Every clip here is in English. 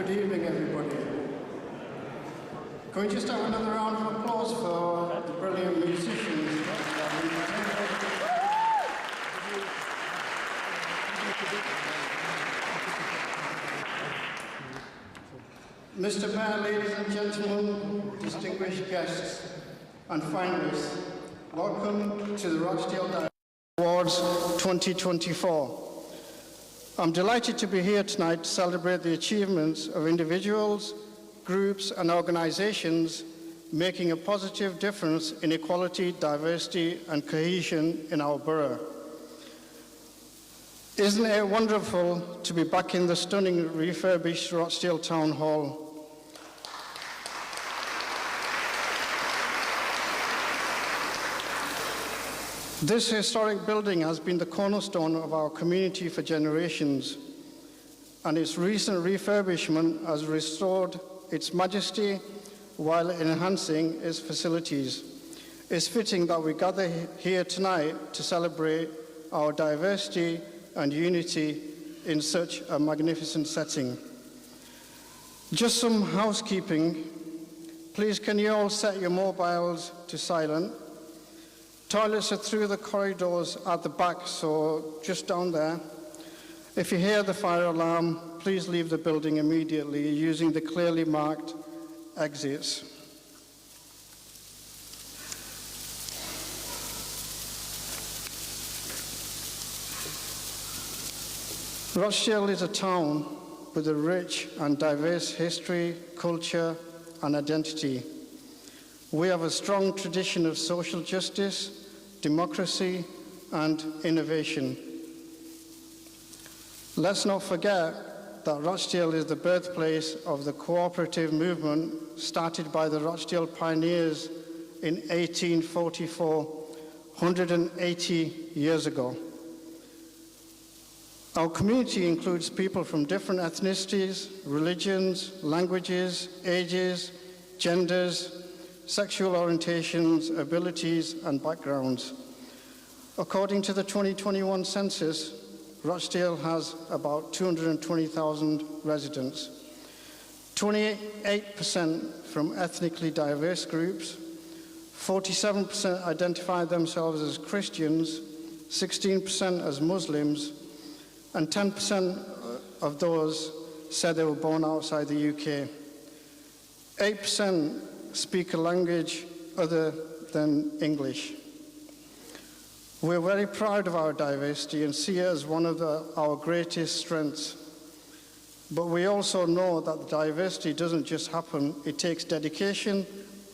Good evening, everybody. Can we just have another round of applause for the brilliant musicians? Mr. Mayor, ladies and gentlemen, distinguished guests and finalists, welcome to the Rochdale Awards 2024. I'm delighted to be here tonight to celebrate the achievements of individuals, groups and organizations making a positive difference in equality, diversity and cohesion in our borough. Isn't it wonderful to be back in the stunning refurbished Rochdale Town Hall? This historic building has been the cornerstone of our community for generations, and its recent refurbishment has restored its majesty while enhancing its facilities. It's fitting that we gather here tonight to celebrate our diversity and unity in such a magnificent setting. Just some housekeeping. Please, can you all set your mobiles to silent? Toilets are through the corridors at the back, so just down there. If you hear the fire alarm, please leave the building immediately using the clearly marked exits. Rochdale is a town with a rich and diverse history, culture, and identity. We have a strong tradition of social justice, democracy, and innovation. Let's not forget that Rochdale is the birthplace of the cooperative movement started by the Rochdale pioneers in 1844, 180 years ago. Our community includes people from different ethnicities, religions, languages, ages, genders, sexual orientations, abilities, and backgrounds. According to the 2021 census, Rochdale has about 220,000 residents, 28% from ethnically diverse groups, 47% identify themselves as Christians, 16% as Muslims, and 10% of those said they were born outside the UK. 8% speak a language other than English. We're very proud of our diversity and see it as one of our greatest strengths. But we also know that diversity doesn't just happen, it takes dedication,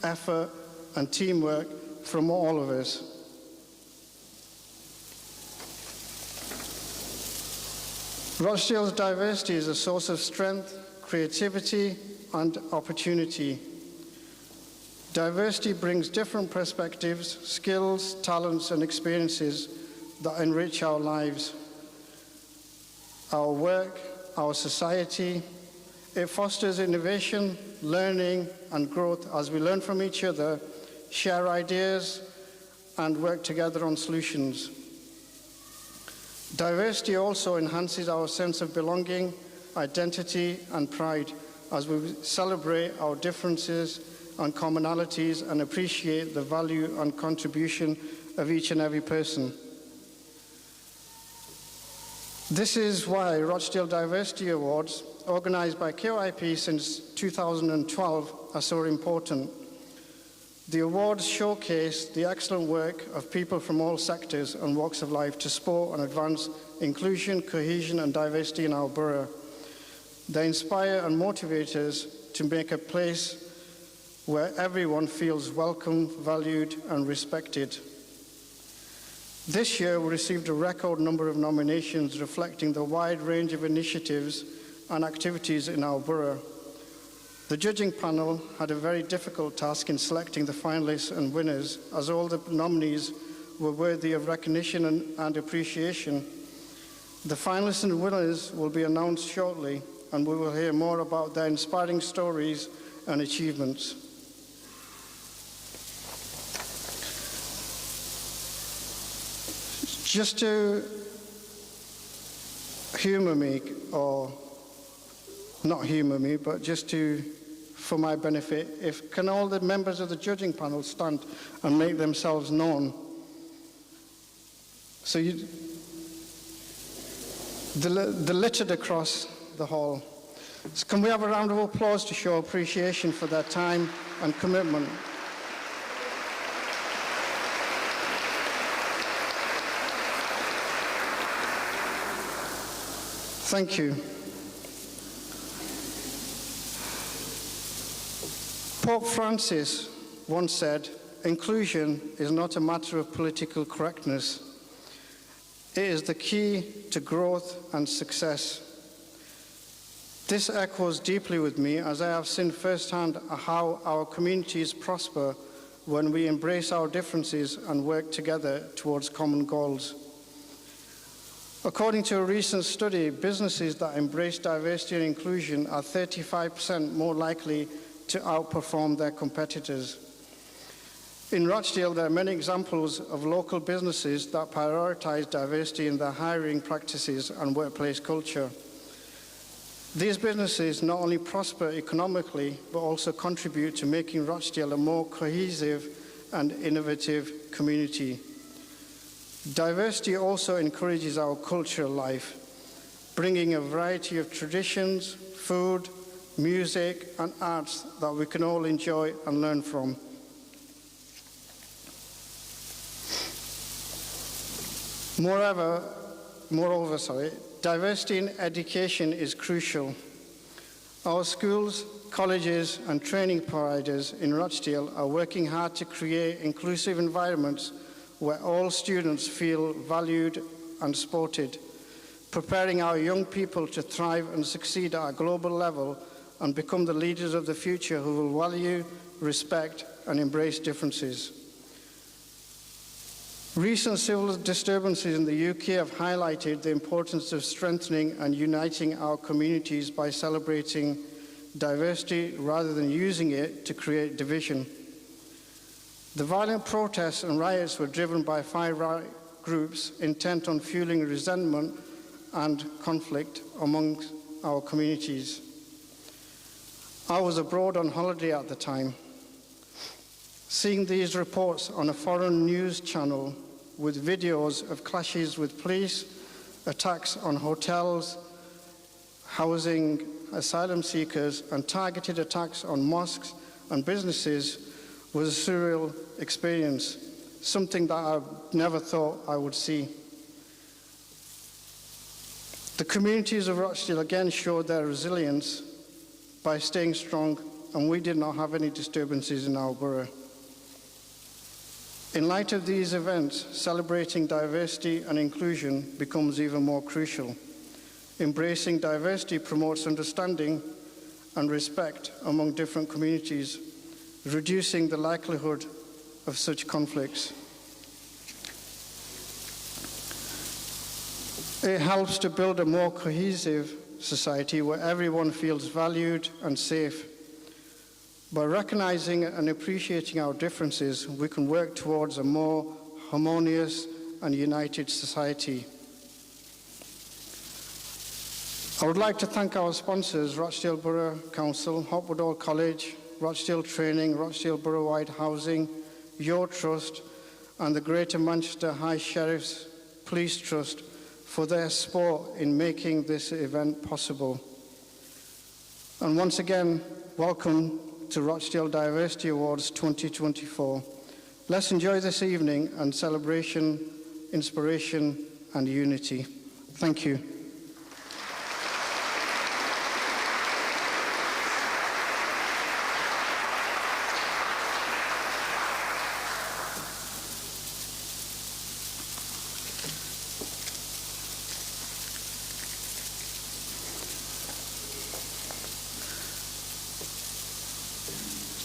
effort, and teamwork from all of us. Rochdale's diversity is a source of strength, creativity, and opportunity. Diversity brings different perspectives, skills, talents, and experiences that enrich our lives, our work, our society. It fosters innovation, learning, and growth as we learn from each other, share ideas, and work together on solutions. Diversity also enhances our sense of belonging, identity, and pride as we celebrate our differences and commonalities and appreciate the value and contribution of each and every person. This is why Rochdale Diversity Awards, organized by KYP since 2012, are so important. The awards showcase the excellent work of people from all sectors and walks of life to support and advance inclusion, cohesion, and diversity in our borough. They inspire and motivate us to make a place where everyone feels welcome, valued, and respected. This year, we received a record number of nominations reflecting the wide range of initiatives and activities in our borough. The judging panel had a very difficult task in selecting the finalists and winners, as all the nominees were worthy of recognition and appreciation. The finalists and winners will be announced shortly, and we will hear more about their inspiring stories and achievements. Just to humor me or not humour me, but just for my benefit, can all the members of the judging panel stand and make themselves known? So they're littered across the hall. So can we have a round of applause to show appreciation for their time and commitment? Thank you. Pope Francis once said, "Inclusion is not a matter of political correctness. It is the key to growth and success." This echoes deeply with me, as I have seen firsthand how our communities prosper when we embrace our differences and work together towards common goals. According to a recent study, businesses that embrace diversity and inclusion are 35% more likely to outperform their competitors. In Rochdale, there are many examples of local businesses that prioritize diversity in their hiring practices and workplace culture. These businesses not only prosper economically, but also contribute to making Rochdale a more cohesive and innovative community. Diversity also encourages our cultural life, bringing a variety of traditions, food, music, and arts that we can all enjoy and learn from. Moreover, diversity in education is crucial. Our schools, colleges, and training providers in Rochdale are working hard to create inclusive environments where all students feel valued and supported, preparing our young people to thrive and succeed at a global level and become the leaders of the future who will value, respect, and embrace differences. Recent civil disturbances in the UK have highlighted the importance of strengthening and uniting our communities by celebrating diversity rather than using it to create division. The violent protests and riots were driven by far-right groups intent on fueling resentment and conflict among our communities. I was abroad on holiday at the time. Seeing these reports on a foreign news channel with videos of clashes with police, attacks on hotels, housing asylum seekers, and targeted attacks on mosques and businesses was a surreal experience, something that I never thought I would see. The communities of Rochdale again showed their resilience by staying strong, and we did not have any disturbances in our borough. In light of these events, celebrating diversity and inclusion becomes even more crucial. Embracing diversity promotes understanding and respect among different communities, reducing the likelihood of such conflicts. It helps to build a more cohesive society where everyone feels valued and safe. By recognizing and appreciating our differences, we can work towards a more harmonious and united society. I would like to thank our sponsors, Rochdale Borough Council, Hopwood Hall College, Rochdale Training, Rochdale Borough-wide Housing, Your Trust, and the Greater Manchester High Sheriff's Police Trust for their support in making this event possible. And once again, welcome to Rochdale Diversity Awards 2024. Let's enjoy this evening and celebration, inspiration, and unity. Thank you.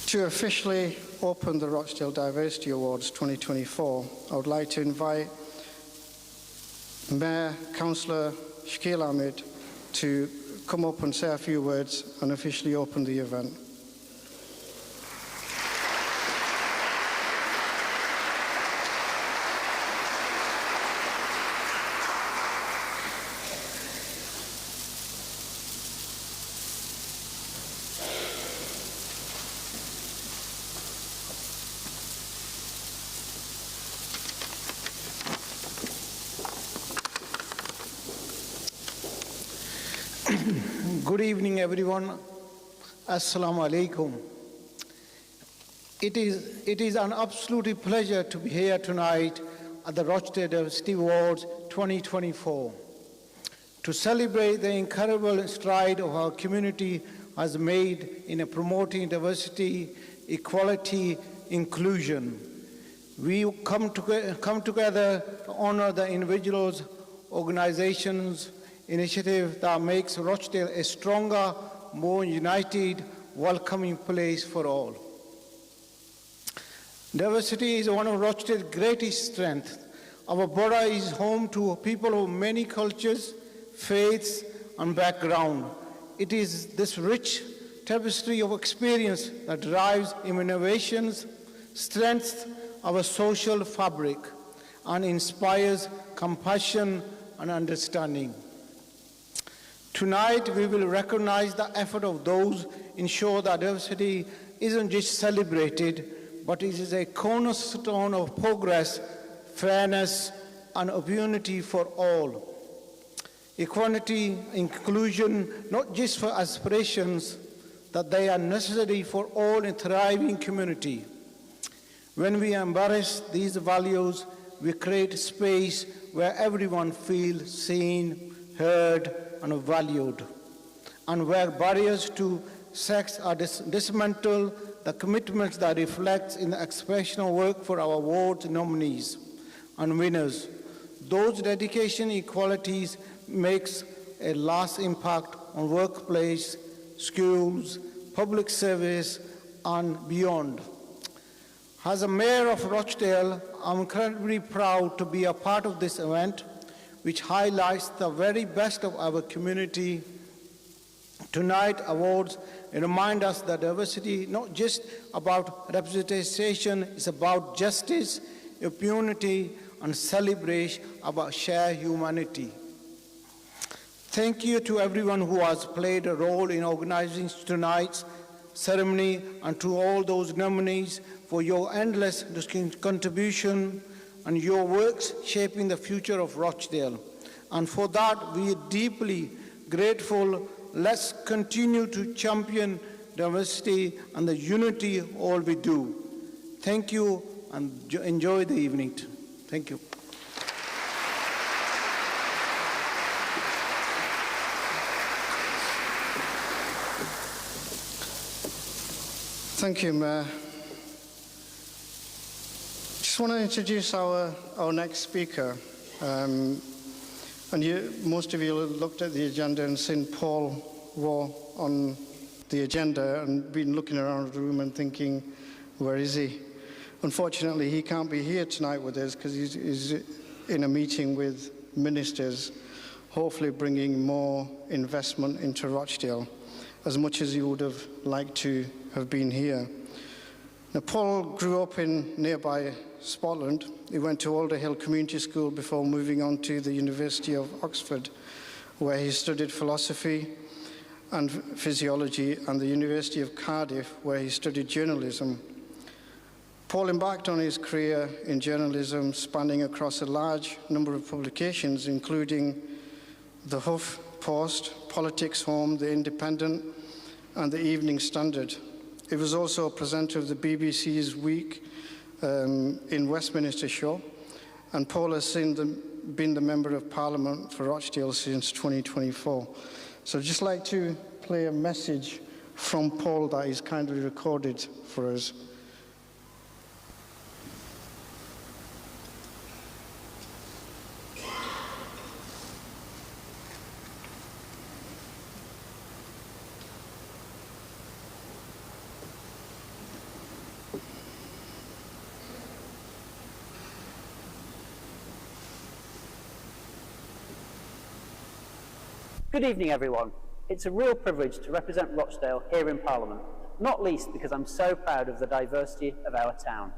To officially open the Rochdale Diversity Awards 2024, I would like to invite Mayor Councillor Shakil Ahmed to come up and say a few words and officially open the event. Good evening, everyone. Assalamu alaikum. It is an absolute pleasure to be here tonight at the Rochdale Diversity Awards 2024 to celebrate the incredible stride of our community has made in promoting diversity, equality, inclusion. We come together to honor the individuals, organizations, initiative that makes Rochdale a stronger, more united, welcoming place for all. Diversity is one of Rochdale's greatest strengths. Our borough is home to people of many cultures, faiths, and background. It is this rich tapestry of experience that drives innovations, strengthens our social fabric, and inspires compassion and understanding. Tonight, we will recognize the effort of those ensure that diversity isn't just celebrated, but it is a cornerstone of progress, fairness, and opportunity for all. Equality, inclusion, not just for aspirations, that they are necessary for all in a thriving community. When we embrace these values, we create space where everyone feels seen, heard, and valued, and where barriers to sex are dismantled, the commitments that reflect in the expressional work for our awards nominees and winners. Those dedication equalities makes a lasting impact on workplace, schools, public service, and beyond. As a mayor of Rochdale, I'm incredibly proud to be a part of this event, which highlights the very best of our community. Tonight, awards remind us that diversity not just about representation, it's about justice, impunity, and celebration about shared humanity. Thank you to everyone who has played a role in organizing tonight's ceremony, and to all those nominees for your endless contribution and your works shaping the future of Rochdale. And for that, we are deeply grateful. Let's continue to champion diversity and the unity all we do. Thank you, and enjoy the evening. Thank you. Thank you, Mayor. Just want to introduce our next speaker. Most of you looked at the agenda and seen Paul Waugh on the agenda and been looking around the room and thinking, where is he? Unfortunately, he can't be here tonight with us because he's in a meeting with ministers, hopefully bringing more investment into Rochdale, as much as he would have liked to have been here. Now, Paul grew up in nearby Scotland. He went to Alder Hill Community School before moving on to the University of Oxford, where he studied philosophy and physiology, and the University of Cardiff, where he studied journalism. Paul embarked on his career in journalism, spanning across a large number of publications, including The Huff Post, Politics Home, The Independent, and The Evening Standard. He was also a presenter of the BBC's Week in Westminster Show, and Paul has been the Member of Parliament for Rochdale since 2024. So I'd just like to play a message from Paul that he's kindly recorded for us. Good evening, everyone. It's a real privilege to represent Rochdale here in Parliament, not least because I'm so proud of the diversity of our town.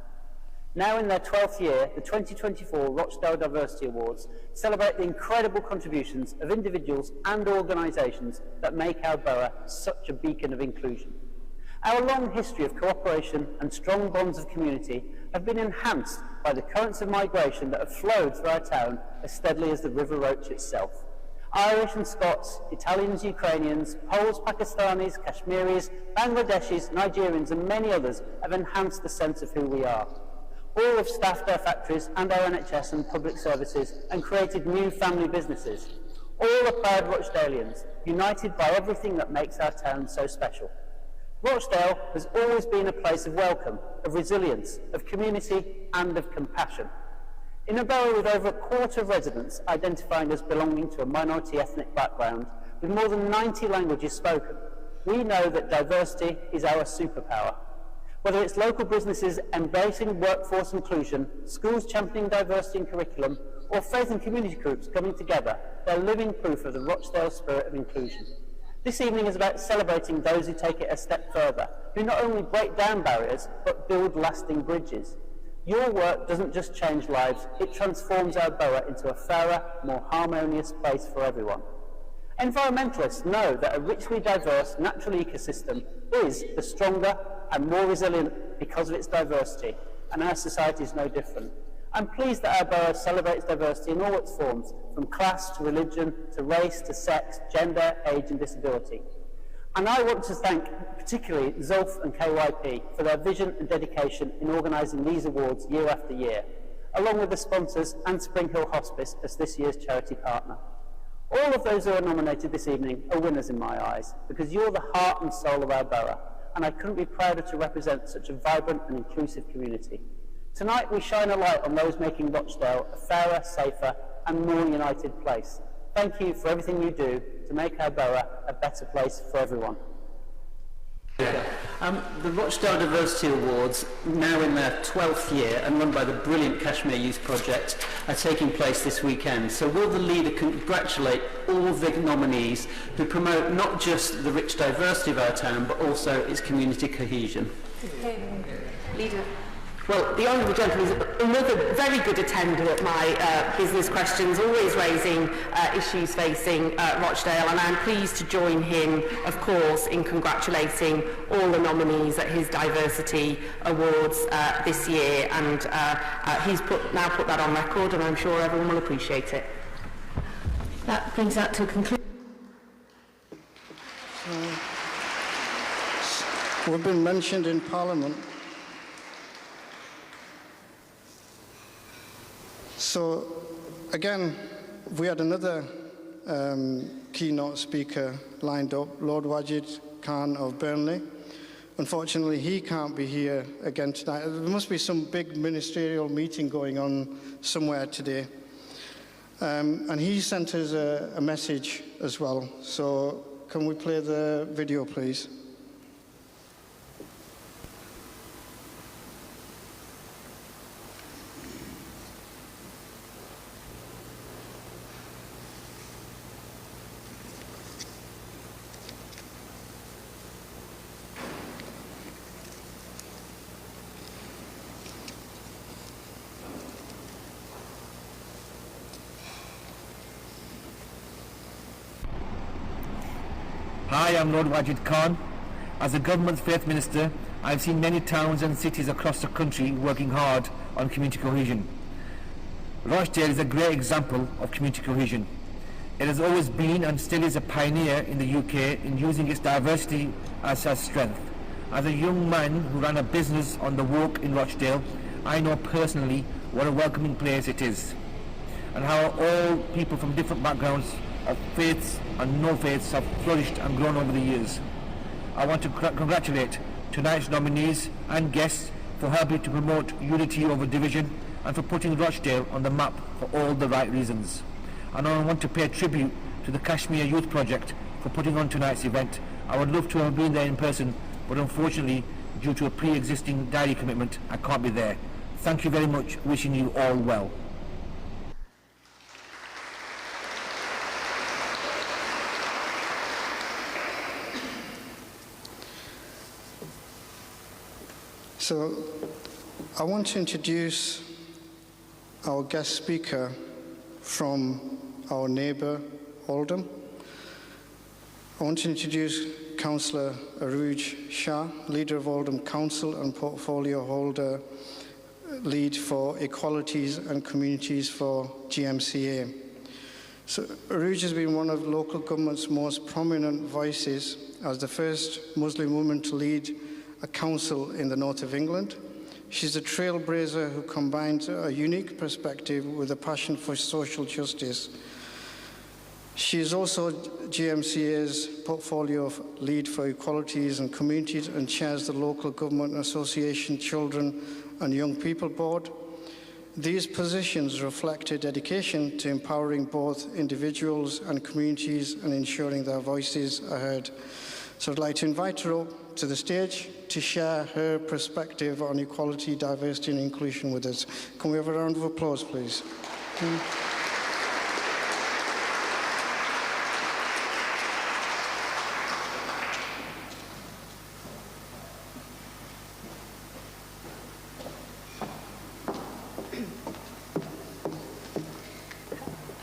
Now in their 12th year, the 2024 Rochdale Diversity Awards celebrate the incredible contributions of individuals and organisations that make our borough such a beacon of inclusion. Our long history of cooperation and strong bonds of community have been enhanced by the currents of migration that have flowed through our town as steadily as the River Roach itself. Irish and Scots, Italians, Ukrainians, Poles, Pakistanis, Kashmiris, Bangladeshis, Nigerians and many others have enhanced the sense of who we are. All have staffed our factories and our NHS and public services and created new family businesses. All are proud Rochdalians, united by everything that makes our town so special. Rochdale has always been a place of welcome, of resilience, of community and of compassion. In a borough with over a quarter of residents identifying as belonging to a minority ethnic background, with more than 90 languages spoken, we know that diversity is our superpower. Whether it's local businesses embracing workforce inclusion, schools championing diversity in curriculum, or faith and community groups coming together, they're living proof of the Rochdale spirit of inclusion. This evening is about celebrating those who take it a step further, who not only break down barriers, but build lasting bridges. Your work doesn't just change lives, it transforms our borough into a fairer, more harmonious place for everyone. Environmentalists know that a richly diverse natural ecosystem is the stronger and more resilient because of its diversity, and our society is no different. I'm pleased that our borough celebrates diversity in all its forms, from class to religion, to race, to sex, gender, age and disability. And I want to thank particularly Zulf and KYP for their vision and dedication in organising these awards year after year, along with the sponsors and Spring Hill Hospice as this year's charity partner. All of those who are nominated this evening are winners in my eyes, because you're the heart and soul of our borough, and I couldn't be prouder to represent such a vibrant and inclusive community. Tonight we shine a light on those making Rochdale a fairer, safer and more united place. Thank you for everything you do to make our borough a better place for everyone. The Rochdale Diversity Awards, now in their 12th year and run by the brilliant Kashmir Youth Project, are taking place this weekend. So will the leader congratulate all the nominees who promote not just the rich diversity of our town, but also its community cohesion? Leader. Well, the Honourable Gentleman is another very good attender at my business questions, always raising issues facing Rochdale, and I'm pleased to join him, of course, in congratulating all the nominees at his Diversity Awards this year, and he's now put that on record, and I'm sure everyone will appreciate it. That brings that to a conclusion. We've been mentioned in Parliament. So, again, we had another keynote speaker lined up, Lord Wajid Khan of Burnley. Unfortunately, he can't be here again tonight. There must be some big ministerial meeting going on somewhere today. And he sent us a message as well. So, can we play the video, please? Hi, I'm Lord Wajid Khan. As a government faith minister, I've seen many towns and cities across the country working hard on community cohesion. Rochdale is a great example of community cohesion. It has always been and still is a pioneer in the UK in using its diversity as a strength. As a young man who ran a business on the walk in Rochdale, I know personally what a welcoming place it is, and how all people from different backgrounds of faiths and no faiths have flourished and grown over the years. I want to congratulate tonight's nominees and guests for helping to promote unity over division and for putting Rochdale on the map for all the right reasons. And I want to pay tribute to the Kashmir Youth Project for putting on tonight's event. I would love to have been there in person, but unfortunately, due to a pre-existing diary commitment, I can't be there. Thank you very much, wishing you all well. So, I want to introduce our guest speaker from our neighbour, Oldham. I want to introduce Councillor Aruj Shah, leader of Oldham Council and portfolio holder, lead for Equalities and Communities for GMCA. So Arooj has been one of local government's most prominent voices as the first Muslim woman to lead a council in the north of England. She's a trailblazer who combines a unique perspective with a passion for social justice. She is also GMCA's portfolio of Lead for Equalities and Communities and chairs the Local Government Association Children and Young People Board. These positions reflect her dedication to empowering both individuals and communities and ensuring their voices are heard. So I'd like to invite her up to the stage to share her perspective on equality, diversity and inclusion with us. Can we have a round of applause, please?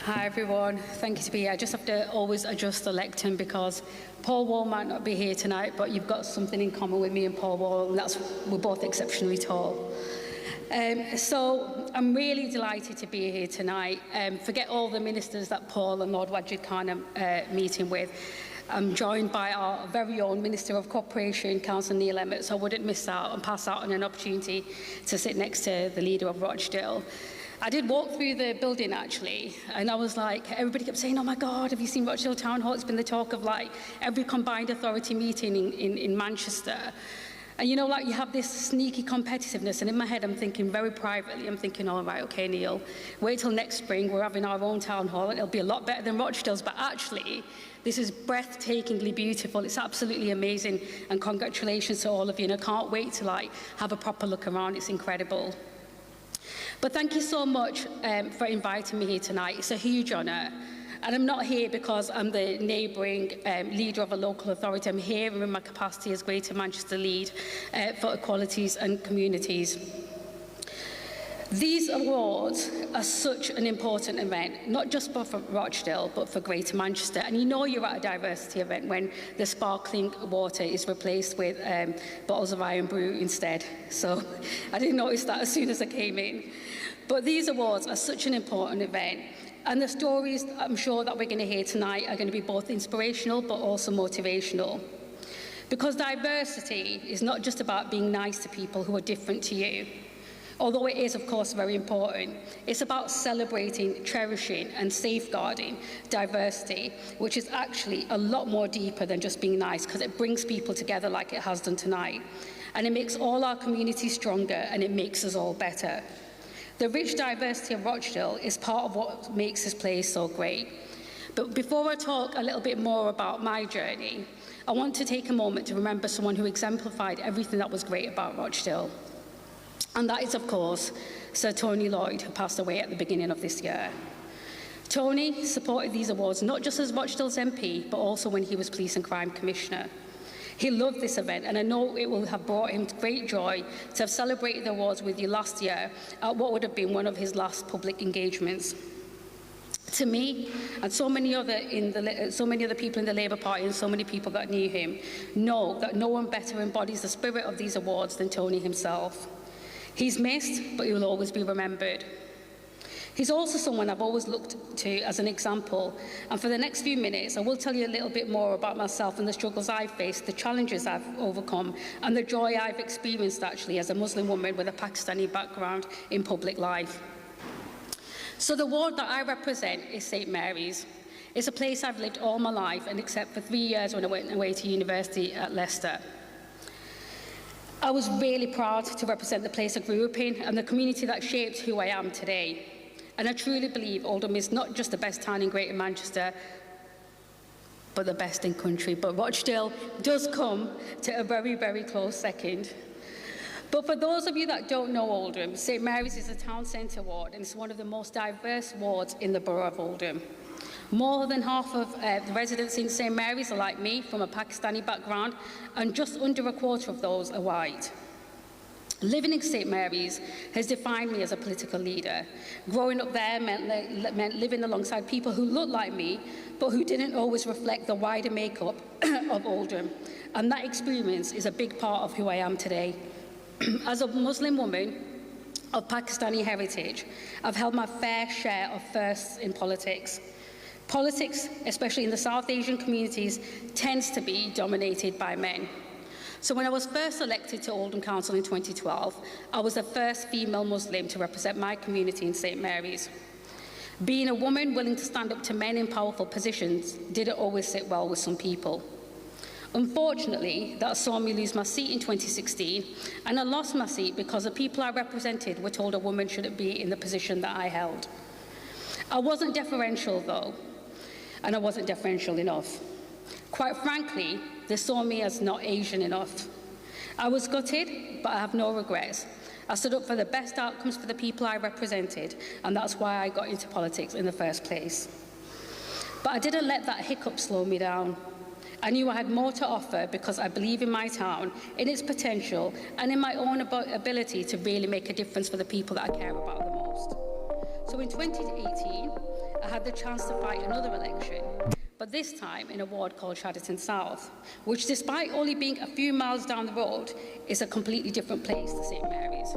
Hi everyone, thank you to be here. I just have to always adjust the lectern because Paul Wall might not be here tonight, but you've got something in common with me and Paul Wall, and we're both exceptionally tall. So I'm really delighted to be here tonight. Forget all the ministers that Paul and Lord Wajid Khan are meeting with. I'm joined by our very own Minister of Cooperation, Councillor Neil Emmett, so I wouldn't miss out and pass out on an opportunity to sit next to the leader of Rochdale. I did walk through the building actually, and I was like, everybody kept saying, oh my God, have you seen Rochdale Town Hall? It's been the talk of like every combined authority meeting in Manchester. And you know, like you have this sneaky competitiveness, and in my head I'm thinking very privately, I'm thinking, all right, okay, Neil, wait till next spring, we're having our own town hall, and it'll be a lot better than Rochdale's, but actually, this is breathtakingly beautiful. It's absolutely amazing, and congratulations to all of you, and I can't wait to like have a proper look around. It's incredible. But thank you so much for inviting me here tonight. It's a huge honour. And I'm not here because I'm the neighbouring leader of a local authority. I'm here in my capacity as Greater Manchester Lead for Equalities and Communities. These awards are such an important event, not just for Rochdale, but for Greater Manchester. And you know you're at a diversity event when the sparkling water is replaced with bottles of iron brew instead. So I didn't notice that as soon as I came in. But these awards are such an important event. And the stories I'm sure that we're going to hear tonight are going to be both inspirational but also motivational. Because diversity is not just about being nice to people who are different to you. Although it is, of course, very important, it's about celebrating, cherishing and safeguarding diversity, which is actually a lot more deeper than just being nice, because it brings people together like it has done tonight. And it makes all our communities stronger, and it makes us all better. The rich diversity of Rochdale is part of what makes this place so great. But before I talk a little bit more about my journey, I want to take a moment to remember someone who exemplified everything that was great about Rochdale. And that is, of course, Sir Tony Lloyd, who passed away at the beginning of this year. Tony supported these awards not just as Rochdale's MP, but also when he was Police and Crime Commissioner. He loved this event, and I know it will have brought him great joy to have celebrated the awards with you last year at what would have been one of his last public engagements. To me, and so many other people in the Labour Party and so many people that knew him, know that no one better embodies the spirit of these awards than Tony himself. He's missed, but he will always be remembered. He's also someone I've always looked to as an example, and for the next few minutes I will tell you a little bit more about myself and the struggles I've faced, the challenges I've overcome, and the joy I've experienced actually as a Muslim woman with a Pakistani background in public life. So the ward that I represent is St Mary's. It's a place I've lived all my life, and except for 3 years when I went away to university at Leicester. I was really proud to represent the place I grew up in and the community that shaped who I am today. And I truly believe Oldham is not just the best town in Greater Manchester, but the best in country. But Rochdale does come to a very, very close second. But for those of you that don't know Oldham, St Mary's is a town centre ward, and it's one of the most diverse wards in the borough of Oldham. More than half of the residents in St Mary's are like me, from a Pakistani background, and just under a quarter of those are white. Living in St Mary's has defined me as a political leader. Growing up there meant living alongside people who looked like me, but who didn't always reflect the wider makeup of Oldham. And that experience is a big part of who I am today. As a Muslim woman of Pakistani heritage, I've held my fair share of firsts in politics. Politics, especially in the South Asian communities, tends to be dominated by men. So when I was first elected to Oldham Council in 2012, I was the first female Muslim to represent my community in St Mary's. Being a woman willing to stand up to men in powerful positions didn't always sit well with some people. Unfortunately, that saw me lose my seat in 2016, and I lost my seat because the people I represented were told a woman shouldn't be in the position that I held. I wasn't deferential though, and I wasn't deferential enough. Quite frankly, they saw me as not Asian enough. I was gutted, but I have no regrets. I stood up for the best outcomes for the people I represented, and that's why I got into politics in the first place. But I didn't let that hiccup slow me down. I knew I had more to offer because I believe in my town, in its potential, and in my own ability to really make a difference for the people that I care about the most. So in 2018, I had the chance to fight another election, but this time in a ward called Chadderton South, which, despite only being a few miles down the road, is a completely different place to St Mary's.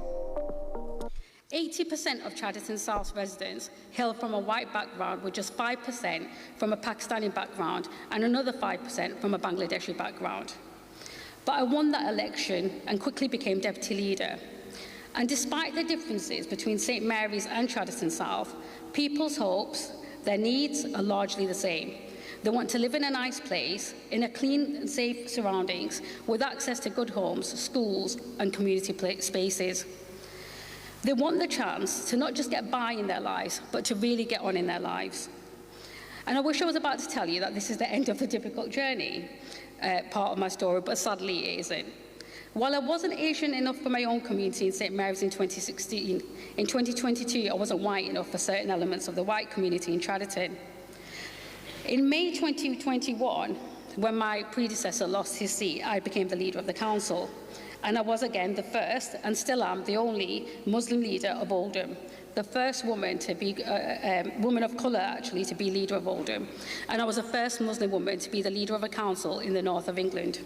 80% of Chadderton South residents hail from a white background, with just 5% from a Pakistani background and another 5% from a Bangladeshi background. But I won that election and quickly became deputy leader. And despite the differences between St Mary's and Chadderton South, people's hopes, their needs are largely the same. They want to live in a nice place, in a clean and safe surroundings, with access to good homes, schools, and community spaces. They want the chance to not just get by in their lives, but to really get on in their lives. And I wish I was about to tell you that this is the end of the difficult journey part of my story, but sadly it isn't. While I wasn't Asian enough for my own community in St Mary's in 2016, in 2022 I wasn't white enough for certain elements of the white community in Chadderton. In May 2021, when my predecessor lost his seat, I became the leader of the council. And I was again the first, and still am, the only Muslim leader of Oldham, the first woman to be, woman of colour actually, to be leader of Oldham. And I was the first Muslim woman to be the leader of a council in the north of England.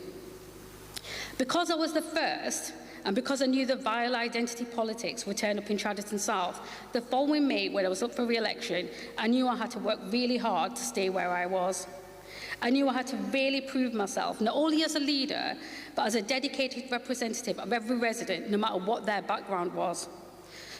Because I was the first, and because I knew that vile identity politics would turn up in Chadderton South, the following May, when I was up for re-election, I knew I had to work really hard to stay where I was. I knew I had to really prove myself, not only as a leader, but as a dedicated representative of every resident, no matter what their background was.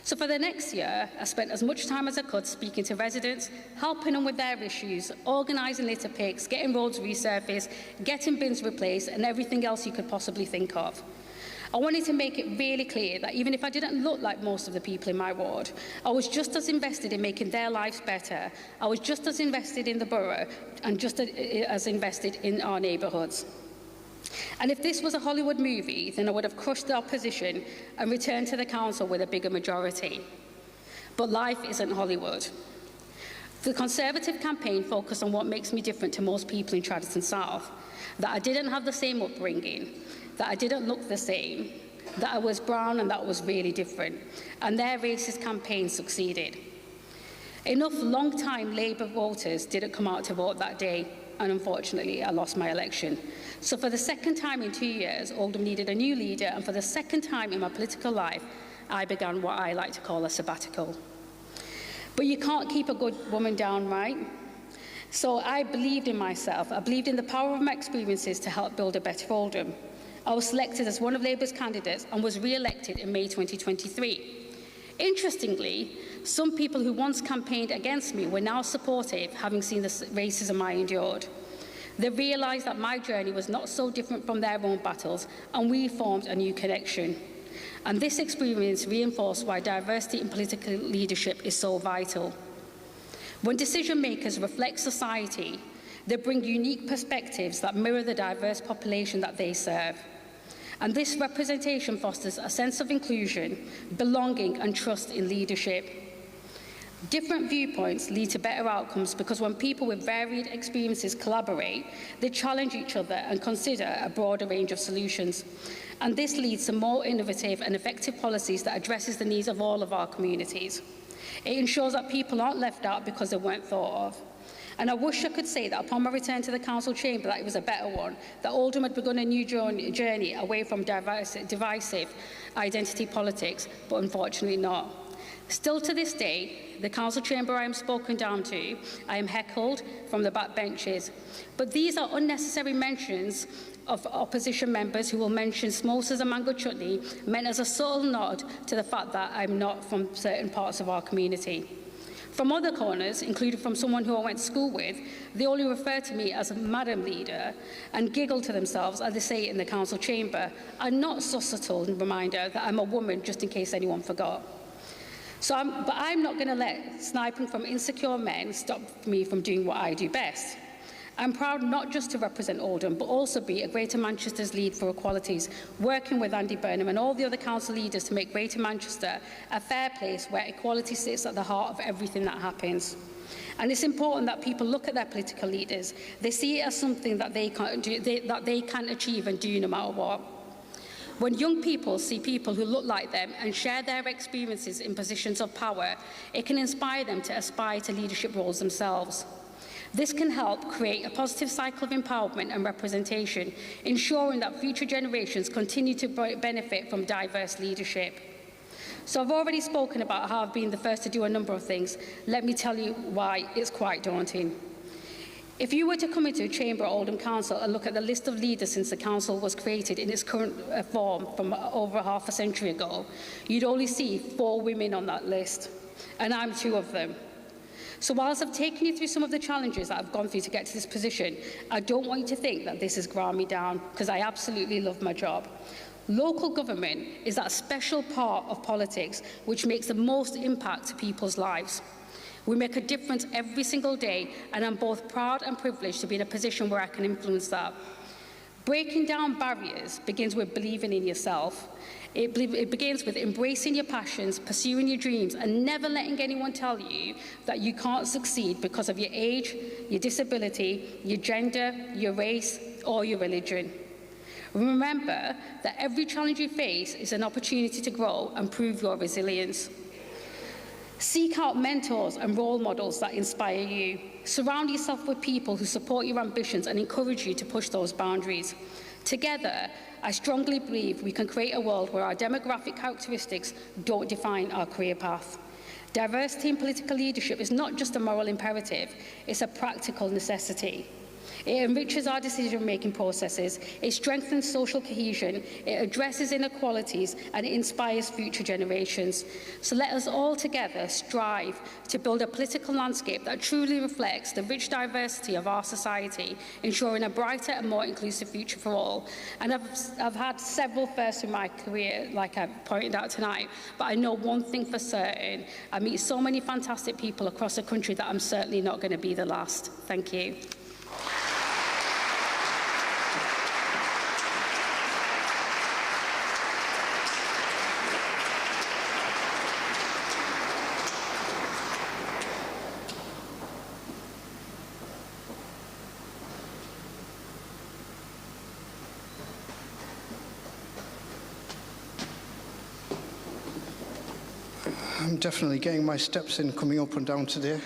So for the next year, I spent as much time as I could speaking to residents, helping them with their issues, organising litter picks, getting roads resurfaced, getting bins replaced, and everything else you could possibly think of. I wanted to make it really clear that even if I didn't look like most of the people in my ward, I was just as invested in making their lives better. I was just as invested in the borough and just as invested in our neighbourhoods. And if this was a Hollywood movie, then I would have crushed the opposition and returned to the council with a bigger majority. But life isn't Hollywood. The Conservative campaign focused on what makes me different to most people in Chadderton South, that I didn't have the same upbringing, that I didn't look the same, that I was brown and that was really different. And their racist campaign succeeded. Enough long-time Labour voters didn't come out to vote that day, and unfortunately I lost my election. So for the second time in 2 years, Oldham needed a new leader, and for the second time in my political life, I began what I like to call a sabbatical. But you can't keep a good woman down, right? So I believed in myself. I believed in the power of my experiences to help build a better Oldham. I was selected as one of Labour's candidates and was re-elected in May 2023. Interestingly, some people who once campaigned against me were now supportive, having seen the racism I endured. They realised that my journey was not so different from their own battles, and we formed a new connection. And this experience reinforced why diversity in political leadership is so vital. When decision makers reflect society, they bring unique perspectives that mirror the diverse population that they serve. And this representation fosters a sense of inclusion, belonging, and trust in leadership. Different viewpoints lead to better outcomes because when people with varied experiences collaborate, they challenge each other and consider a broader range of solutions. And this leads to more innovative and effective policies that addresses the needs of all of our communities. It ensures that people aren't left out because they weren't thought of. And I wish I could say that upon my return to the council chamber that it was a better one, that Oldham had begun a new journey away from divisive identity politics, but unfortunately not. Still to this day, the council chamber I am spoken down to, I am heckled from the back benches. But these are unnecessary mentions of opposition members who will mention samosas and mango chutney, meant as a subtle nod to the fact that I'm not from certain parts of our community. From other corners, including from someone who I went to school with, they only refer to me as a Madam Leader and giggle to themselves as they say it in the council chamber, and not so subtle reminder that I'm a woman, just in case anyone forgot. But I'm not going to let sniping from insecure men stop me from doing what I do best. I'm proud not just to represent Oldham, but also be a Greater Manchester's lead for equalities, working with Andy Burnham and all the other council leaders to make Greater Manchester a fair place where equality sits at the heart of everything that happens. And it's important that people look at their political leaders. They see it as something that they can achieve and do no matter what. When young people see people who look like them and share their experiences in positions of power, it can inspire them to aspire to leadership roles themselves. This can help create a positive cycle of empowerment and representation, ensuring that future generations continue to benefit from diverse leadership. So I've already spoken about how I've been the first to do a number of things. Let me tell you why it's quite daunting. If you were to come into a chamber at Oldham Council and look at the list of leaders since the council was created in its current form from over half a century ago, you'd only see 4 women on that list, and I'm 2 of them. So whilst I've taken you through some of the challenges that I've gone through to get to this position, I don't want you to think that this has ground me down, because I absolutely love my job. Local government is that special part of politics which makes the most impact to people's lives. We make a difference every single day, and I'm both proud and privileged to be in a position where I can influence that. Breaking down barriers begins with believing in yourself. It begins with embracing your passions, pursuing your dreams, and never letting anyone tell you that you can't succeed because of your age, your disability, your gender, your race, or your religion. Remember that every challenge you face is an opportunity to grow and prove your resilience. Seek out mentors and role models that inspire you. Surround yourself with people who support your ambitions and encourage you to push those boundaries. Together, I strongly believe we can create a world where our demographic characteristics don't define our career path. Diversity in political leadership is not just a moral imperative, it's a practical necessity. It enriches our decision-making processes, it strengthens social cohesion, it addresses inequalities, and it inspires future generations. So let us all together strive to build a political landscape that truly reflects the rich diversity of our society, ensuring a brighter and more inclusive future for all. And I've had several firsts in my career, like I pointed out tonight, but I know one thing for certain. I meet so many fantastic people across the country that I'm certainly not going to be the last. Thank you. I'm definitely getting my steps in coming up and down today.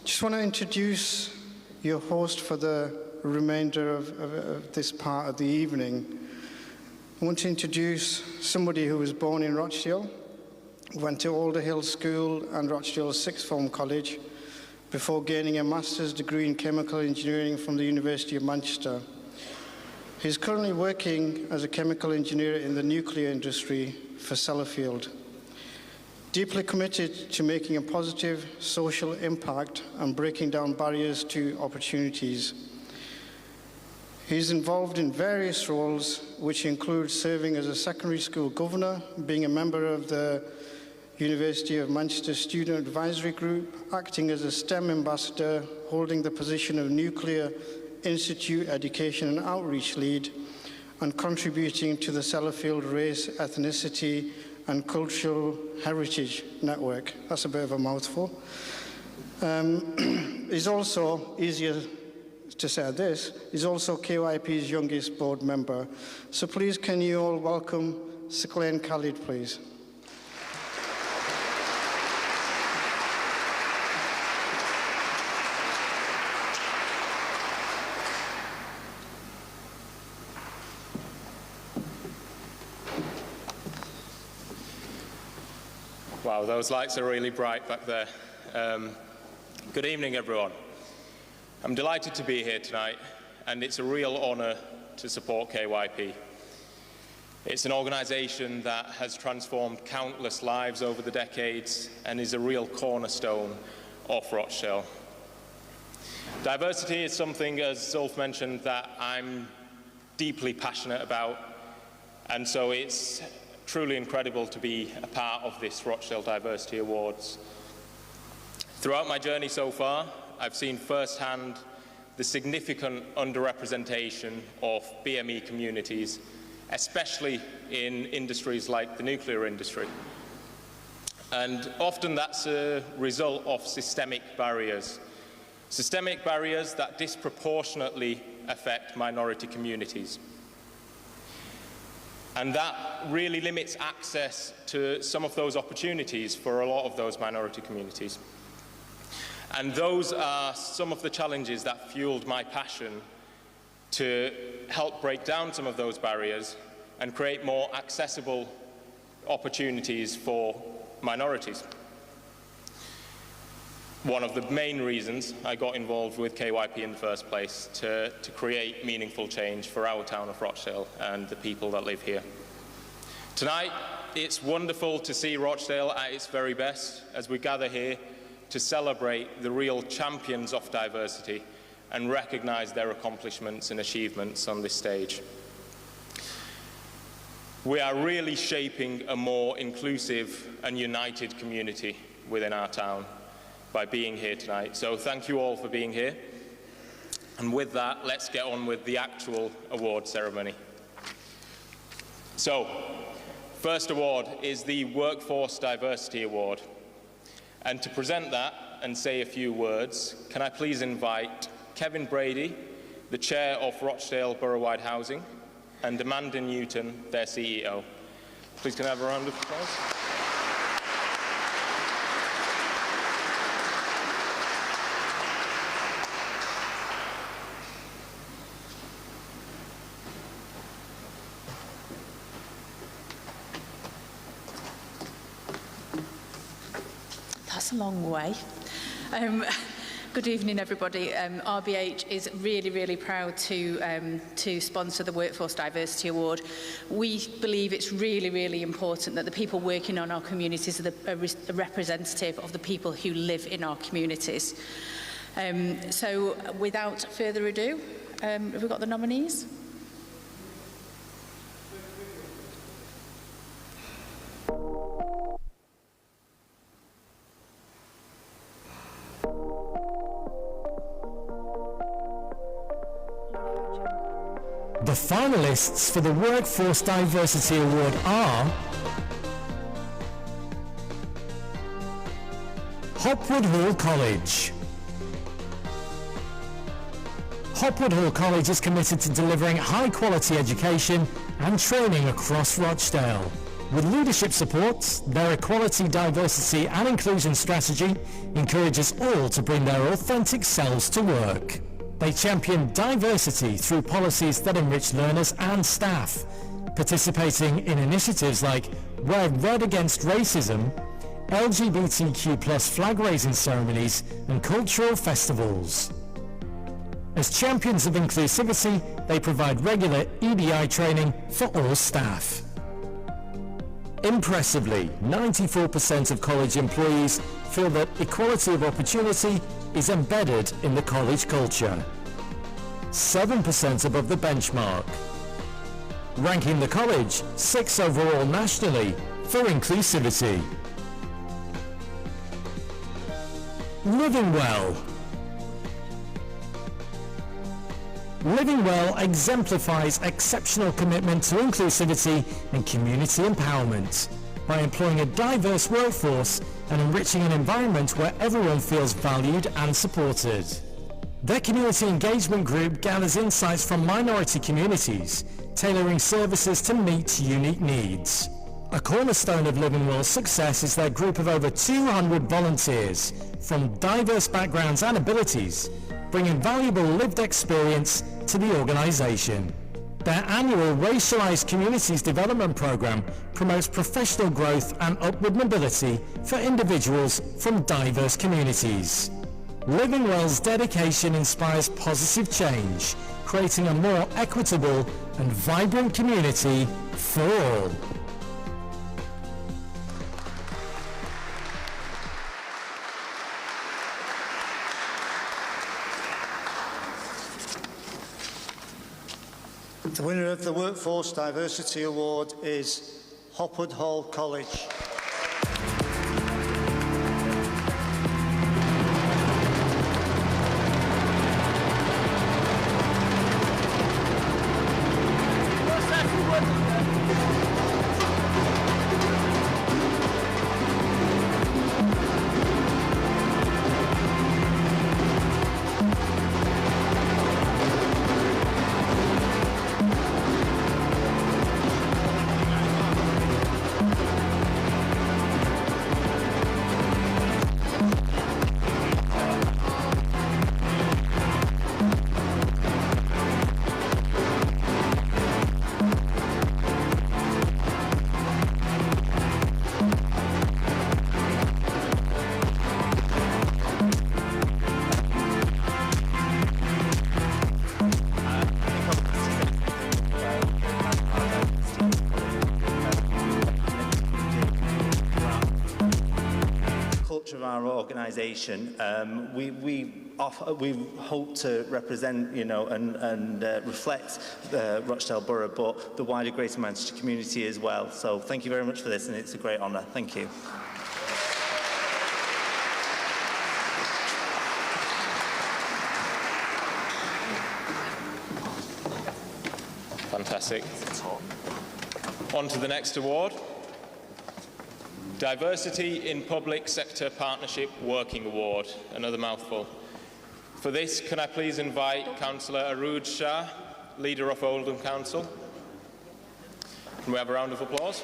Just want to introduce your host for the remainder of this part of the evening. I want to introduce somebody who was born in Rochdale, went to Alder Hill School and Rochdale Sixth Form College before gaining a master's degree in chemical engineering from the University of Manchester. He's currently working as a chemical engineer in the nuclear industry for Sellafield. Deeply committed to making a positive social impact and breaking down barriers to opportunities. He's involved in various roles, which include serving as a secondary school governor, being a member of the University of Manchester Student Advisory Group, acting as a STEM ambassador, holding the position of Nuclear Institute Education and Outreach Lead, and contributing to the Sellafield Race, Ethnicity and Cultural Heritage Network. That's a bit of a mouthful. He's also, easier to say this, he's also KYP's youngest board member. So please can you all welcome Sakleen Khalid, please. Wow, those lights are really bright back there. Good evening, everyone. I'm delighted to be here tonight, and it's a real honour to support KYP. It's an organisation that has transformed countless lives over the decades and is a real cornerstone of Rochdale. Diversity is something, as Zulf mentioned, that I'm deeply passionate about, and so it's truly incredible to be a part of this Rochdale Diversity Awards. Throughout my journey so far, I've seen firsthand the significant underrepresentation of BME communities, especially in industries like the nuclear industry. And often that's a result of systemic barriers that disproportionately affect minority communities. And that really limits access to some of those opportunities for a lot of those minority communities. And those are some of the challenges that fueled my passion to help break down some of those barriers and create more accessible opportunities for minorities. One of the main reasons I got involved with KYP in the first place, to create meaningful change for our town of Rochdale and the people that live here. Tonight, it's wonderful to see Rochdale at its very best as we gather here to celebrate the real champions of diversity and recognise their accomplishments and achievements on this stage. We are really shaping a more inclusive and united community within our town by being here tonight. So thank you all for being here. And with that, let's get on with the actual award ceremony. So, first award is the Workforce Diversity Award. And to present that and say a few words, can I please invite Kevin Brady, the Chair of Rochdale Borough-wide Housing, and Amanda Newton, their CEO. Please can I have a round of applause? That's a long way. Good evening, everybody. RBH is really, really proud to sponsor the Workforce Diversity Award. We believe it's really, really important that the people working on our communities are the representative of the people who live in our communities. So without further ado, have we got the nominees? The finalists for the Workforce Diversity Award are Hopwood Hall College. Hopwood Hall College is committed to delivering high-quality education and training across Rochdale. With leadership support, their equality, diversity and inclusion strategy encourages all to bring their authentic selves to work. They champion diversity through policies that enrich learners and staff, participating in initiatives like Wear Red Against Racism, LGBTQ+ flag-raising ceremonies and cultural festivals. As champions of inclusivity, they provide regular EDI training for all staff. Impressively, 94% of college employees feel that equality of opportunity is embedded in the college culture. 7% above the benchmark. Ranking the college 6th overall nationally for inclusivity. Living Well. Living Well exemplifies exceptional commitment to inclusivity and community empowerment by employing a diverse workforce and enriching an environment where everyone feels valued and supported. Their community engagement group gathers insights from minority communities, tailoring services to meet unique needs. A cornerstone of Living Well's success is their group of over 200 volunteers from diverse backgrounds and abilities, bringing valuable lived experience to the organisation. Their annual Racialised Communities Development Programme promotes professional growth and upward mobility for individuals from diverse communities. Living Well's dedication inspires positive change, creating a more equitable and vibrant community for all. The winner of the Workforce Diversity Award is Hopwood Hall College. Organisation, we hope to represent, and reflect Rochdale Borough, but the wider Greater Manchester community as well. So thank you very much for this, and it's a great honour. Thank you. Fantastic. On to the next award. Diversity in Public Sector Partnership Working Award, another mouthful. For this, can I please invite Councillor Arooj Shah, Leader of Oldham Council. Can we have a round of applause?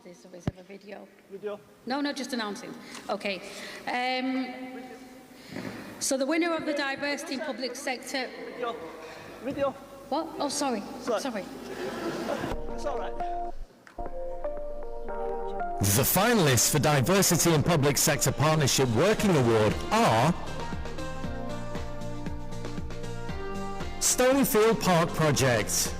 This, or is it a video? Video? No, just announcing. Okay. So the winner of the Diversity in Public Sector... Video. Video. What? Oh, sorry. Sorry. It's all right. The finalists for Diversity in Public Sector Partnership Working Award are Stonyfield Park Project.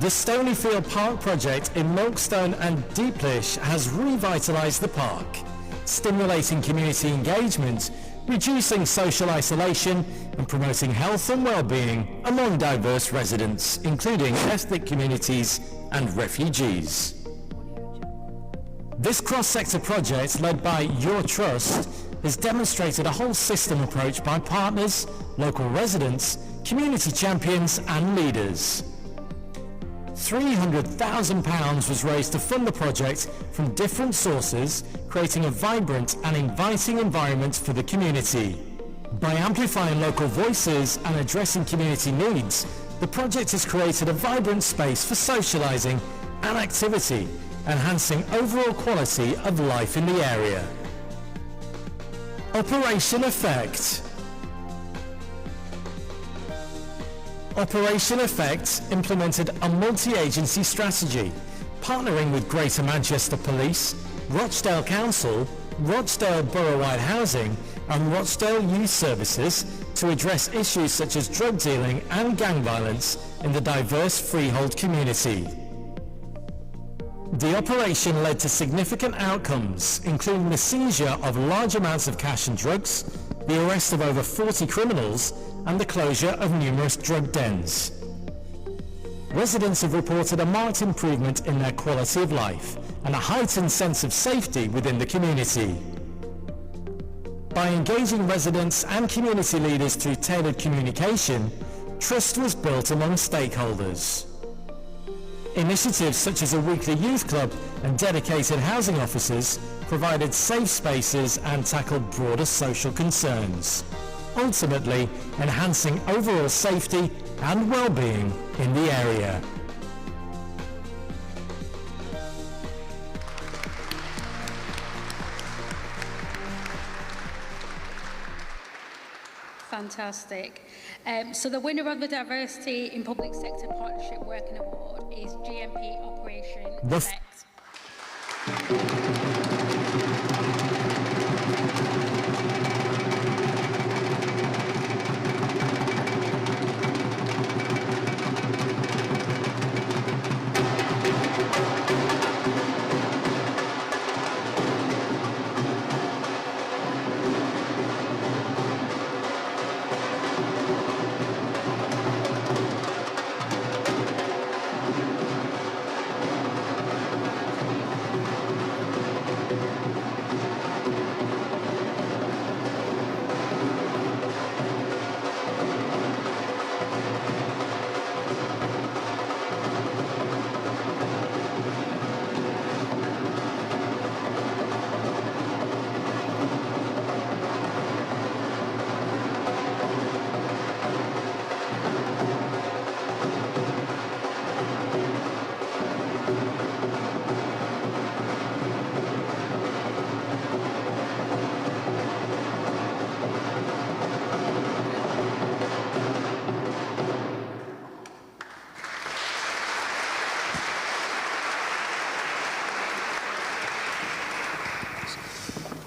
The Stonyfield Park project in Milkstone and Deeplish has revitalised the park, stimulating community engagement, reducing social isolation and promoting health and well-being among diverse residents, including ethnic communities and refugees. This cross-sector project, led by Your Trust, has demonstrated a whole system approach by partners, local residents, community champions and leaders. £300,000 was raised to fund the project from different sources, creating a vibrant and inviting environment for the community. By amplifying local voices and addressing community needs, the project has created a vibrant space for socialising and activity, enhancing overall quality of life in the area. Operation Effect. Operation Effect implemented a multi-agency strategy, partnering with Greater Manchester Police, Rochdale Council, Rochdale Borough-wide Housing and Rochdale Youth Services to address issues such as drug dealing and gang violence in the diverse freehold community. The operation led to significant outcomes, including the seizure of large amounts of cash and drugs, the arrest of over 40 criminals, and the closure of numerous drug dens. Residents have reported a marked improvement in their quality of life and a heightened sense of safety within the community. By engaging residents and community leaders through tailored communication, trust was built among stakeholders. Initiatives such as a weekly youth club and dedicated housing officers provided safe spaces and tackled broader social concerns. ultimately enhancing overall safety and well-being in the area. Fantastic. So the winner of the Diversity in Public Sector Partnership Working Award is GMP Operation Effect.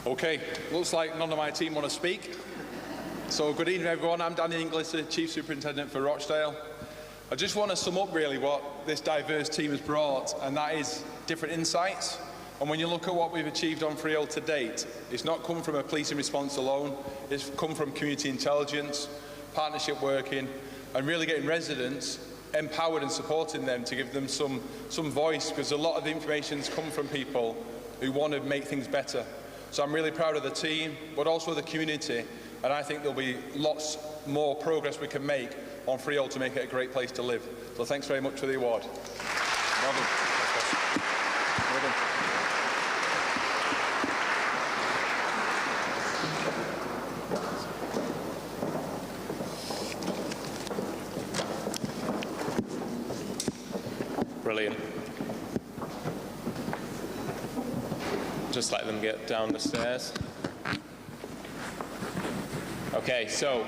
Okay, looks like none of my team want to speak. So good evening everyone, I'm Danny Inglis, the Chief Superintendent for Rochdale. I just want to sum up really what this diverse team has brought, and that is different insights. And when you look at what we've achieved on Freehold to date, it's not come from a policing response alone, it's come from community intelligence, partnership working, and really getting residents empowered and supporting them to give them some voice, because a lot of the information's come from people who want to make things better. So I'm really proud of the team, but also the community, and I think there'll be lots more progress we can make on Freehold to make it a great place to live. So thanks very much for the award. Well done. Well done. Brilliant. Just let them get down the stairs. Okay, so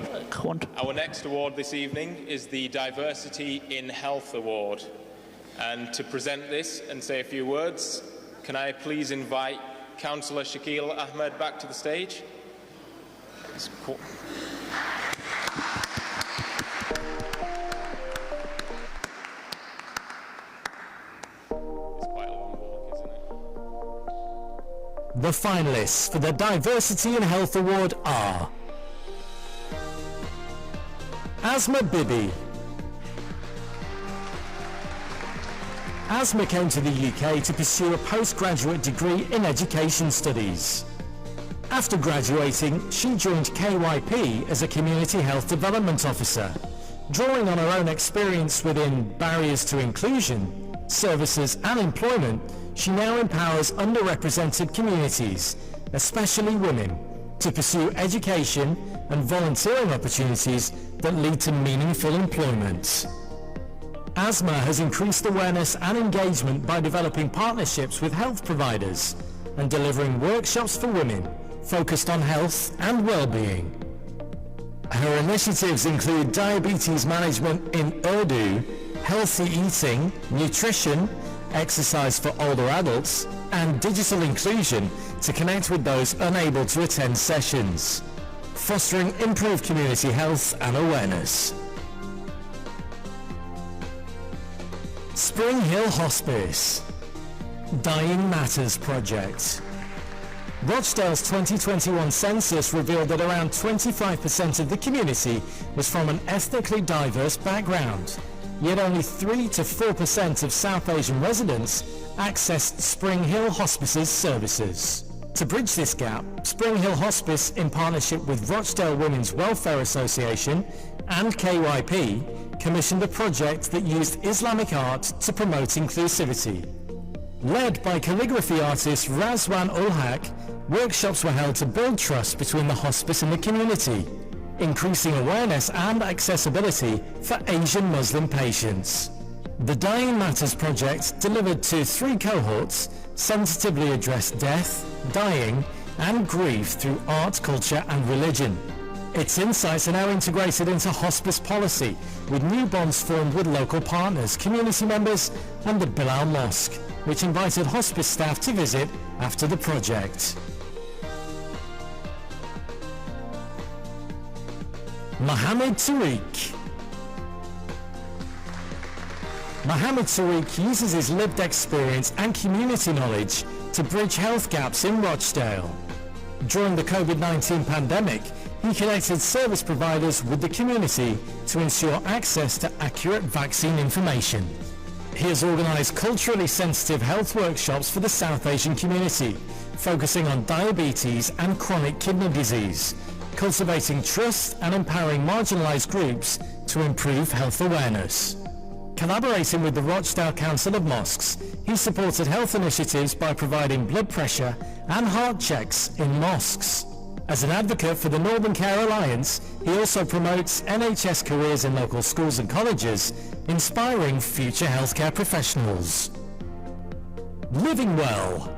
our next award this evening is the Diversity in Health Award. And to present this and say a few words, can I please invite Councillor Shakil Ahmed back to the stage? It's cool. The finalists for the Diversity in Health Award are Asma Bibi. Asma came to the UK to pursue a postgraduate degree in education studies. After graduating, she joined KYP as a Community Health Development Officer. Drawing on her own experience within barriers to inclusion, services and employment, she now empowers underrepresented communities, especially women, to pursue education and volunteering opportunities that lead to meaningful employment. Asma has increased awareness and engagement by developing partnerships with health providers and delivering workshops for women focused on health and well-being. Her initiatives include diabetes management in Urdu, healthy eating, nutrition, exercise for older adults, and digital inclusion to connect with those unable to attend sessions, fostering improved community health and awareness. Spring Hill Hospice Dying Matters Project. Rochdale's 2021 census revealed that around 25% of the community was from an ethnically diverse background, yet only 3 to 4% of South Asian residents accessed Spring Hill Hospice's services. To bridge this gap, Spring Hill Hospice, in partnership with Rochdale Women's Welfare Association and KYP, commissioned a project that used Islamic art to promote inclusivity. Led by calligraphy artist Razwan Ul Haq, workshops were held to build trust between the hospice and the community. increasing awareness and accessibility for Asian Muslim patients. The Dying Matters project, delivered to 3 cohorts, sensitively addressed death, dying and grief through art, culture and religion. Its insights are now integrated into hospice policy, with new bonds formed with local partners, community members and the Bilal Mosque, which invited hospice staff to visit after the project. Mohammed Tariq. Mohammed Tariq uses his lived experience and community knowledge to bridge health gaps in Rochdale. During the COVID-19 pandemic, he connected service providers with the community to ensure access to accurate vaccine information. He has organised culturally sensitive health workshops for the South Asian community, focusing on diabetes and chronic kidney disease, cultivating trust and empowering marginalised groups to improve health awareness. Collaborating with the Rochdale Council of Mosques, he supported health initiatives by providing blood pressure and heart checks in mosques. As an advocate for the Northern Care Alliance, he also promotes NHS careers in local schools and colleges, inspiring future healthcare professionals. Living Well.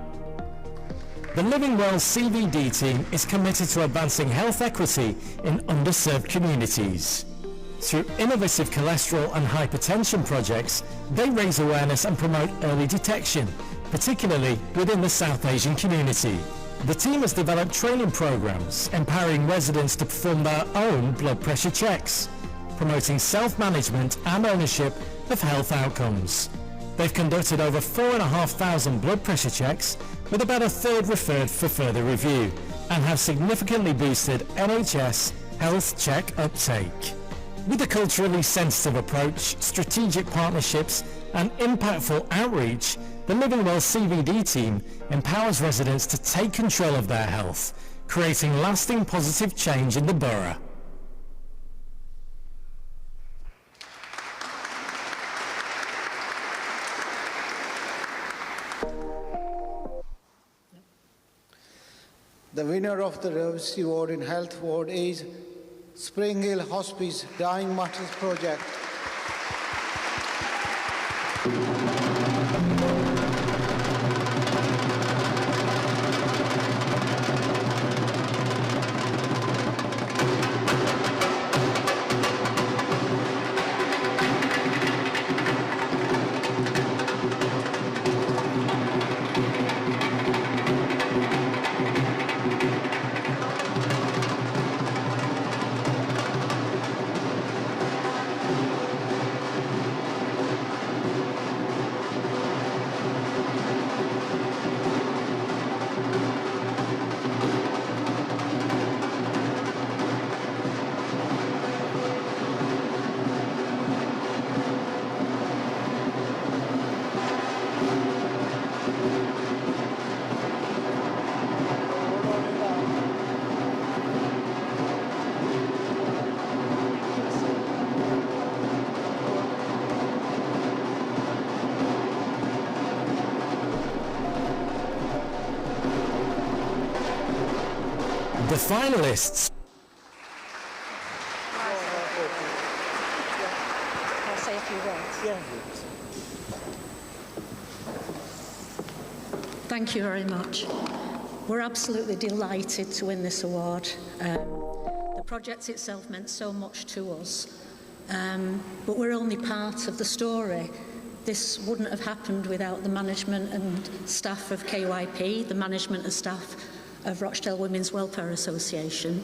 The Living Well CVD team is committed to advancing health equity in underserved communities. Through innovative cholesterol and hypertension projects, they raise awareness and promote early detection, particularly within the South Asian community. The team has developed training programs, empowering residents to perform their own blood pressure checks, promoting self-management and ownership of health outcomes. They've conducted over 4,500 blood pressure checks, with about a third referred for further review, and have significantly boosted NHS health check uptake. With a culturally sensitive approach, strategic partnerships and impactful outreach, the Living Well CVD team empowers residents to take control of their health, creating lasting positive change in the borough. The winner of the Diversity Award in Health Award is Spring Hill Hospice Dying Matters Project. The finalists. I'll say a few words. Thank you very much. We're absolutely delighted to win this award. The project itself meant so much to us, but we're only part of the story. This wouldn't have happened without the management and staff of KYP, the management and staff of Rochdale Women's Welfare Association,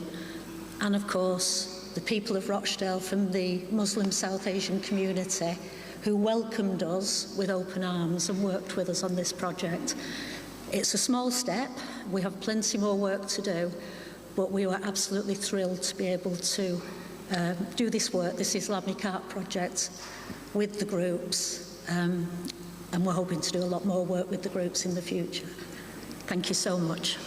and of course the people of Rochdale from the Muslim South Asian community who welcomed us with open arms and worked with us on this project. It's a small step, we have plenty more work to do, but we were absolutely thrilled to be able to do this work, this Islamic art project, with the groups, and we're hoping to do a lot more work with the groups in the future. Thank you so much.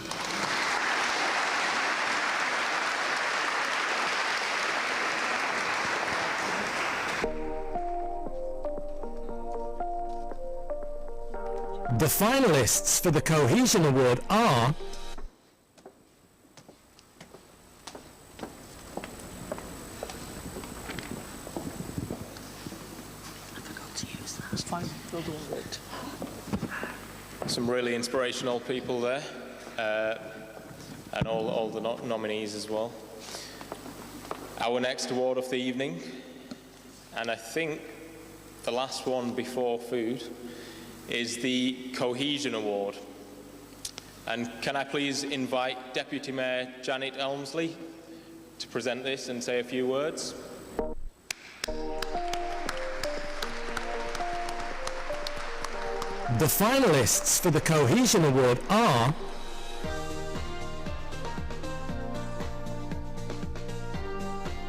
The finalists for the Cohesion Award are It's fine. We'll do it. Some really inspirational people there, and all the nominees as well. Our next award of the evening, and I think the last one before food, is the Cohesion Award. And can I please invite Deputy Mayor Janet Elmsley to present this and say a few words? The finalists for the Cohesion Award are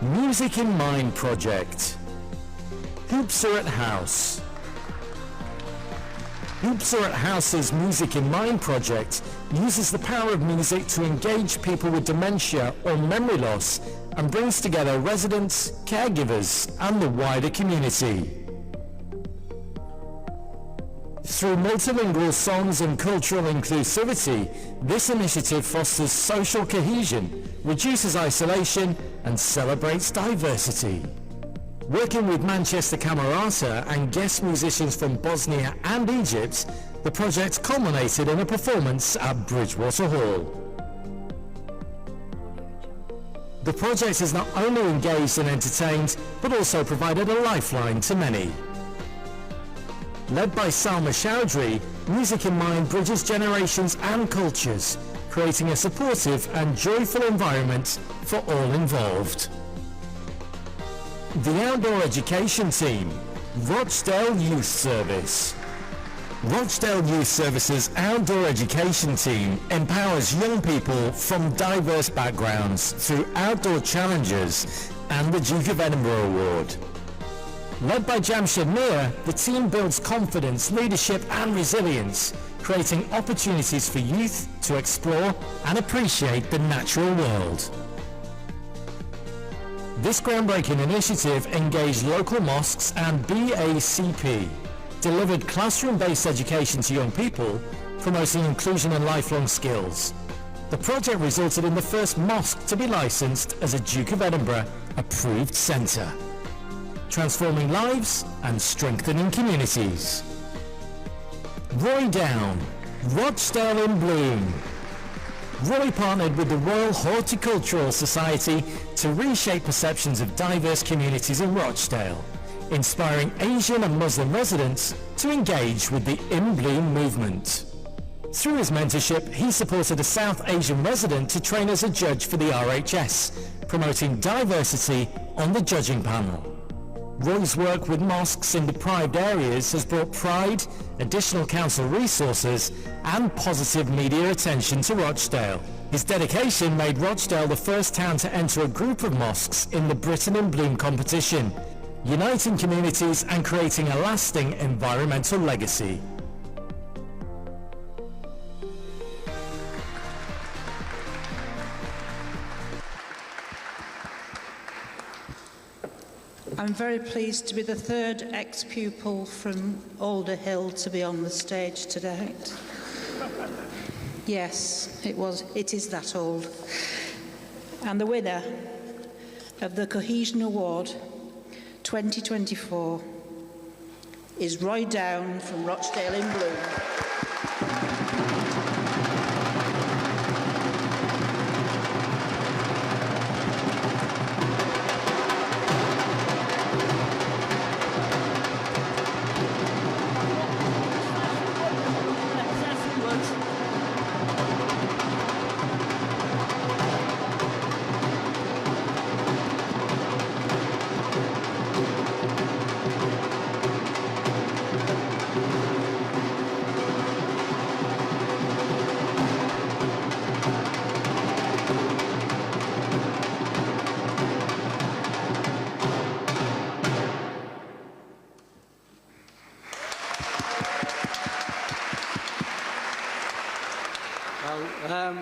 Music in Mind Project, Hoops Are at House. Hoops Are at House's Music in Mind project uses the power of music to engage people with dementia or memory loss and brings together residents, caregivers and the wider community. Through multilingual songs and cultural inclusivity, this initiative fosters social cohesion, reduces isolation and celebrates diversity. Working with Manchester Camerata and guest musicians from Bosnia and Egypt, the project culminated in a performance at Bridgewater Hall. The project has not only engaged and entertained, but also provided a lifeline to many. Led by Salma Chowdhury, Music in Mind bridges generations and cultures, creating a supportive and joyful environment for all involved. The Outdoor Education Team, Rochdale Youth Service. Rochdale Youth Service's Outdoor Education Team empowers young people from diverse backgrounds through outdoor challenges and the Duke of Edinburgh Award. Led by Jamshed Mir, the team builds confidence, leadership and resilience, creating opportunities for youth to explore and appreciate the natural world. This groundbreaking initiative engaged local mosques and BACP, delivered classroom-based education to young people, promoting inclusion and lifelong skills. The project resulted in the first mosque to be licensed as a Duke of Edinburgh approved centre, transforming lives and strengthening communities. Roy Down, Rochdale in Bloom. Roy partnered with the Royal Horticultural Society to reshape perceptions of diverse communities in Rochdale, inspiring Asian and Muslim residents to engage with the In Bloom movement. Through his mentorship, he supported a South Asian resident to train as a judge for the RHS, promoting diversity on the judging panel. Roy's work with mosques in deprived areas has brought pride, additional council resources and positive media attention to Rochdale. His dedication made Rochdale the first town to enter a group of mosques in the Britain in Bloom competition, uniting communities and creating a lasting environmental legacy. I'm very pleased to be the third ex-pupil from Alder Hill to be on the stage today. Yes, it is that old. And the winner of the Cohesion Award 2024 is Roy Down from Rochdale in Bloom.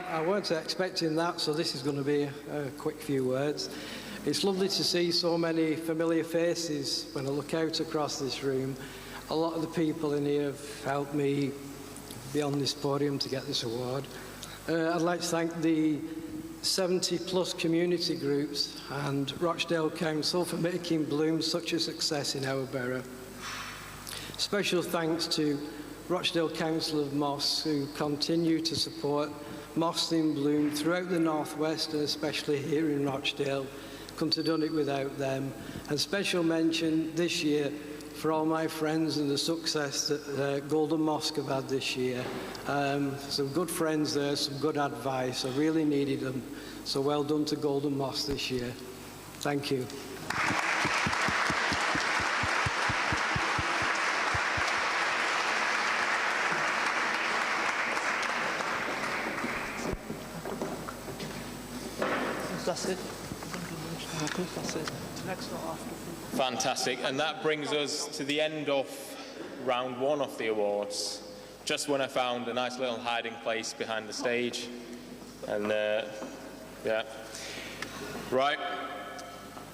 I weren't expecting that, so this is going to be a quick few words. It's lovely to see so many familiar faces when I look out across this room. A lot of the people in here have helped me be on this podium to get this award. I'd like to thank the 70-plus community groups and Rochdale Council for making Bloom such a success in our borough. Special thanks to Rochdale Council of Mosques, who continue to support mosques in bloom throughout the Northwest and especially here in Rochdale. Couldn't have done it without them. And special mention this year for all my friends and the success that Golden Mosque have had this year. Some good friends there, some good advice. I really needed them. So well done to Golden Mosque this year. Thank you. That's it. I think that's it. Next or after. Fantastic. And that brings us to the end of round one of the awards. Just when I found a nice little hiding place behind the stage. And yeah. Right.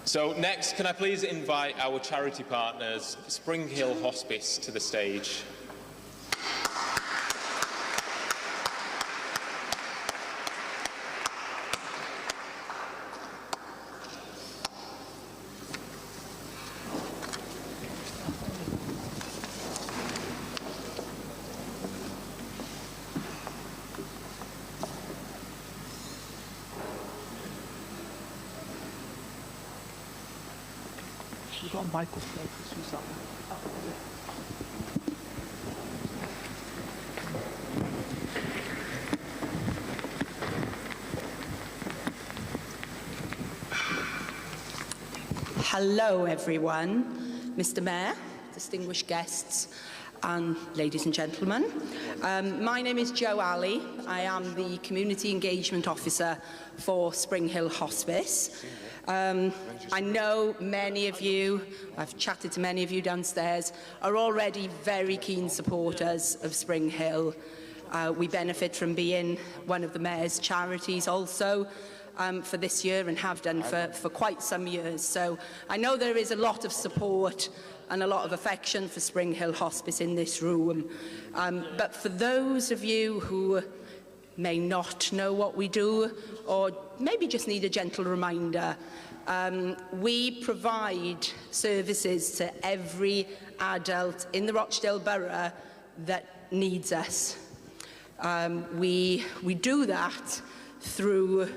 So next, can I please invite our charity partners, Spring Hill Hospice, to the stage. We've got a microphone. Let's use that one. Hello everyone, Mr. Mayor, distinguished guests and ladies and gentlemen. My name is Jo Alley. I am the Community Engagement Officer for Spring Hill Hospice. I know many of you, I've chatted to many of you downstairs, are already very keen supporters of Spring Hill. We benefit from being one of the Mayor's charities also for this year and have done for quite some years. So I know there is a lot of support and a lot of affection for Spring Hill Hospice in this room. But for those of you who may not know what we do, or maybe just need a gentle reminder, we provide services to every adult in the Rochdale Borough that needs us. We do that through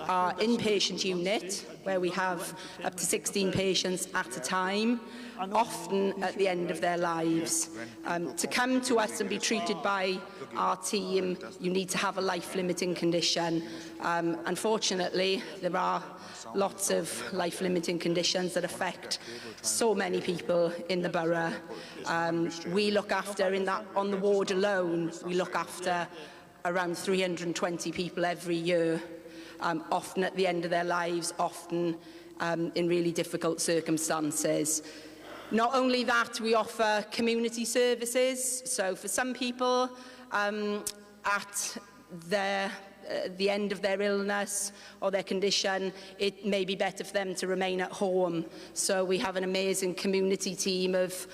our inpatient unit, where we have up to 16 patients at a time, often at the end of their lives. To come to us and be treated by our team, you need to have a life-limiting condition. Unfortunately, there are lots of life-limiting conditions that affect so many people in the borough. We look after, on the ward alone, we look after around 320 people every year, often at the end of their lives, often in really difficult circumstances. Not only that, we offer community services. So for some people, at the end of their illness or their condition, it may be better for them to remain at home. So we have an amazing community team of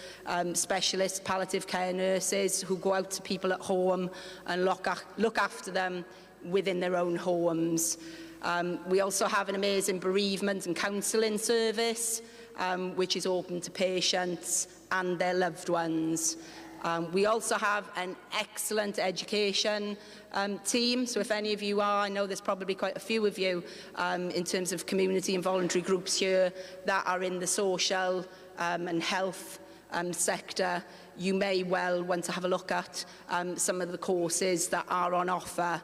specialist palliative care nurses who go out to people at home and look after them within their own homes. We also have an amazing bereavement and counselling service, which is open to patients and their loved ones. We also have an excellent education team, so if any of you are, I know there's probably quite a few of you in terms of community and voluntary groups here that are in the social and health sector, you may well want to have a look at some of the courses that are on offer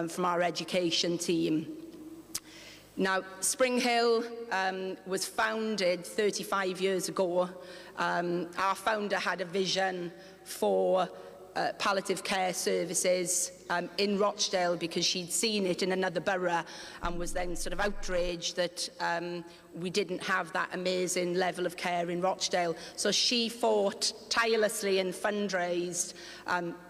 from our education team. Now, Spring Hill was founded 35 years ago. Our founder had a vision for palliative care services in Rochdale because she'd seen it in another borough and was then sort of outraged that we didn't have that amazing level of care in Rochdale. So she fought tirelessly and fundraised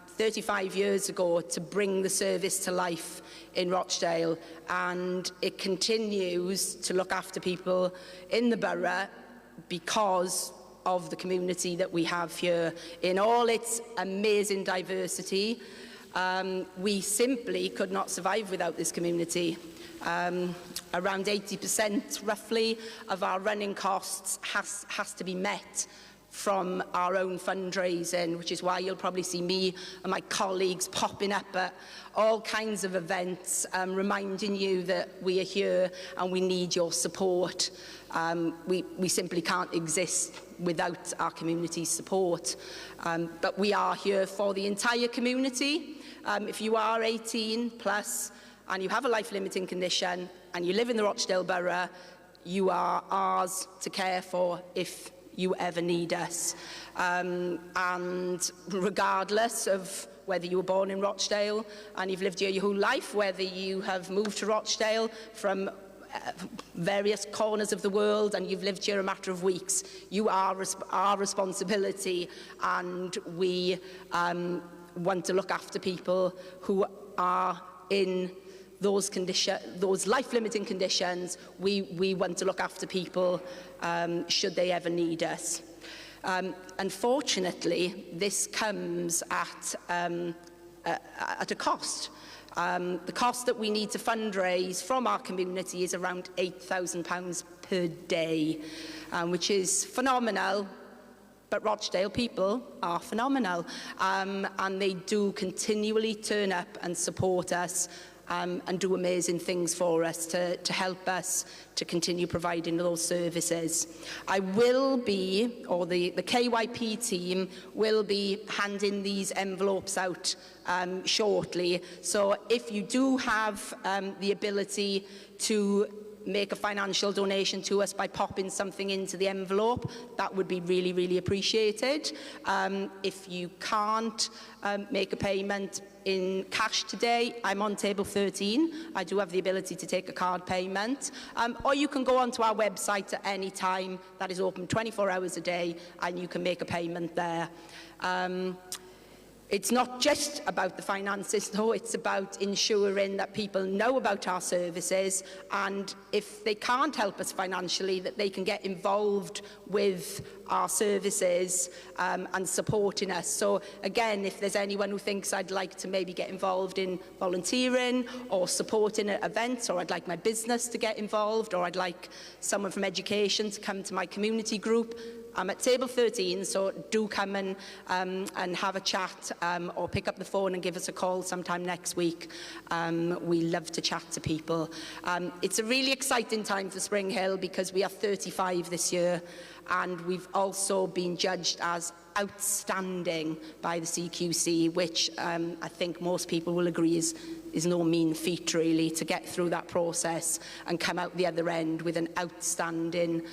35 years ago to bring the service to life in Rochdale, and it continues to look after people in the borough because of the community that we have here in all its amazing diversity. We simply could not survive without this community. Around 80% roughly of our running costs has to be met from our own fundraising, which is why you'll probably see me and my colleagues popping up at all kinds of events, reminding you that we are here and we need your support. We simply can't exist without our community's support. But we are here for the entire community. If you are 18 plus and you have a life-limiting condition and you live in the Rochdale Borough, you are ours to care for if you ever need us. And regardless of whether you were born in Rochdale and you've lived here your whole life, whether you have moved to Rochdale from various corners of the world and you've lived here a matter of weeks, you are our responsibility, and we want to look after people who are in those life-limiting conditions. We want to look after people should they ever need us. Unfortunately, this comes at a cost. The cost that we need to fundraise from our community is around £8,000 per day, which is phenomenal. But Rochdale people are phenomenal, and they do continually turn up and support us and do amazing things for us to help us to continue providing those services. I will be, or the KYP team will be handing these envelopes out shortly. So if you do have the ability to make a financial donation to us by popping something into the envelope, that would be really, really appreciated. If you can't make a payment in cash today, I'm on table 13. I do have the ability to take a card payment. Or you can go onto our website at any time. That is open 24 hours a day, and you can make a payment there. It's not just about the finances, though. It's about ensuring that people know about our services, and if they can't help us financially, that they can get involved with our services and supporting us. So again, if there's anyone who thinks I'd like to maybe get involved in volunteering or supporting at events, or I'd like my business to get involved, or I'd like someone from education to come to my community group, I'm at table 13, so do come and have a chat or pick up the phone and give us a call sometime next week. We love to chat to people. It's a really exciting time for Spring Hill because we are 35 this year, and we've also been judged as outstanding by the CQC, which I think most people will agree is no mean feat, really, to get through that process and come out the other end with an outstanding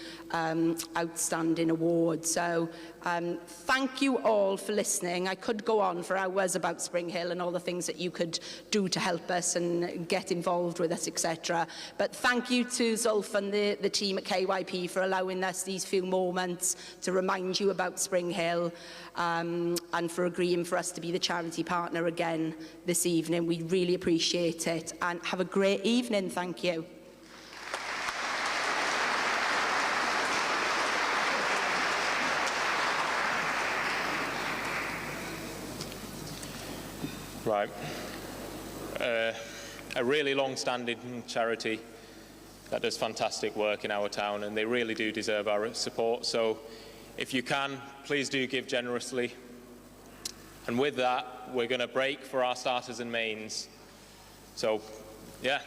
award. So thank you all for listening. I could go on for hours about Spring Hill and all the things that you could do to help us and get involved with us, etc. But thank you to Zulf and the team at KYP for allowing us these few moments to remind you about Spring Hill, and for agreeing for us to be the charity partner again this evening. We really appreciate it, and have a great evening. Thank you. Right. A really long-standing charity that does fantastic work in our town, and they really do deserve our support. So if you can, please do give generously. And with that, we're going to break for our starters and mains. So, yeah.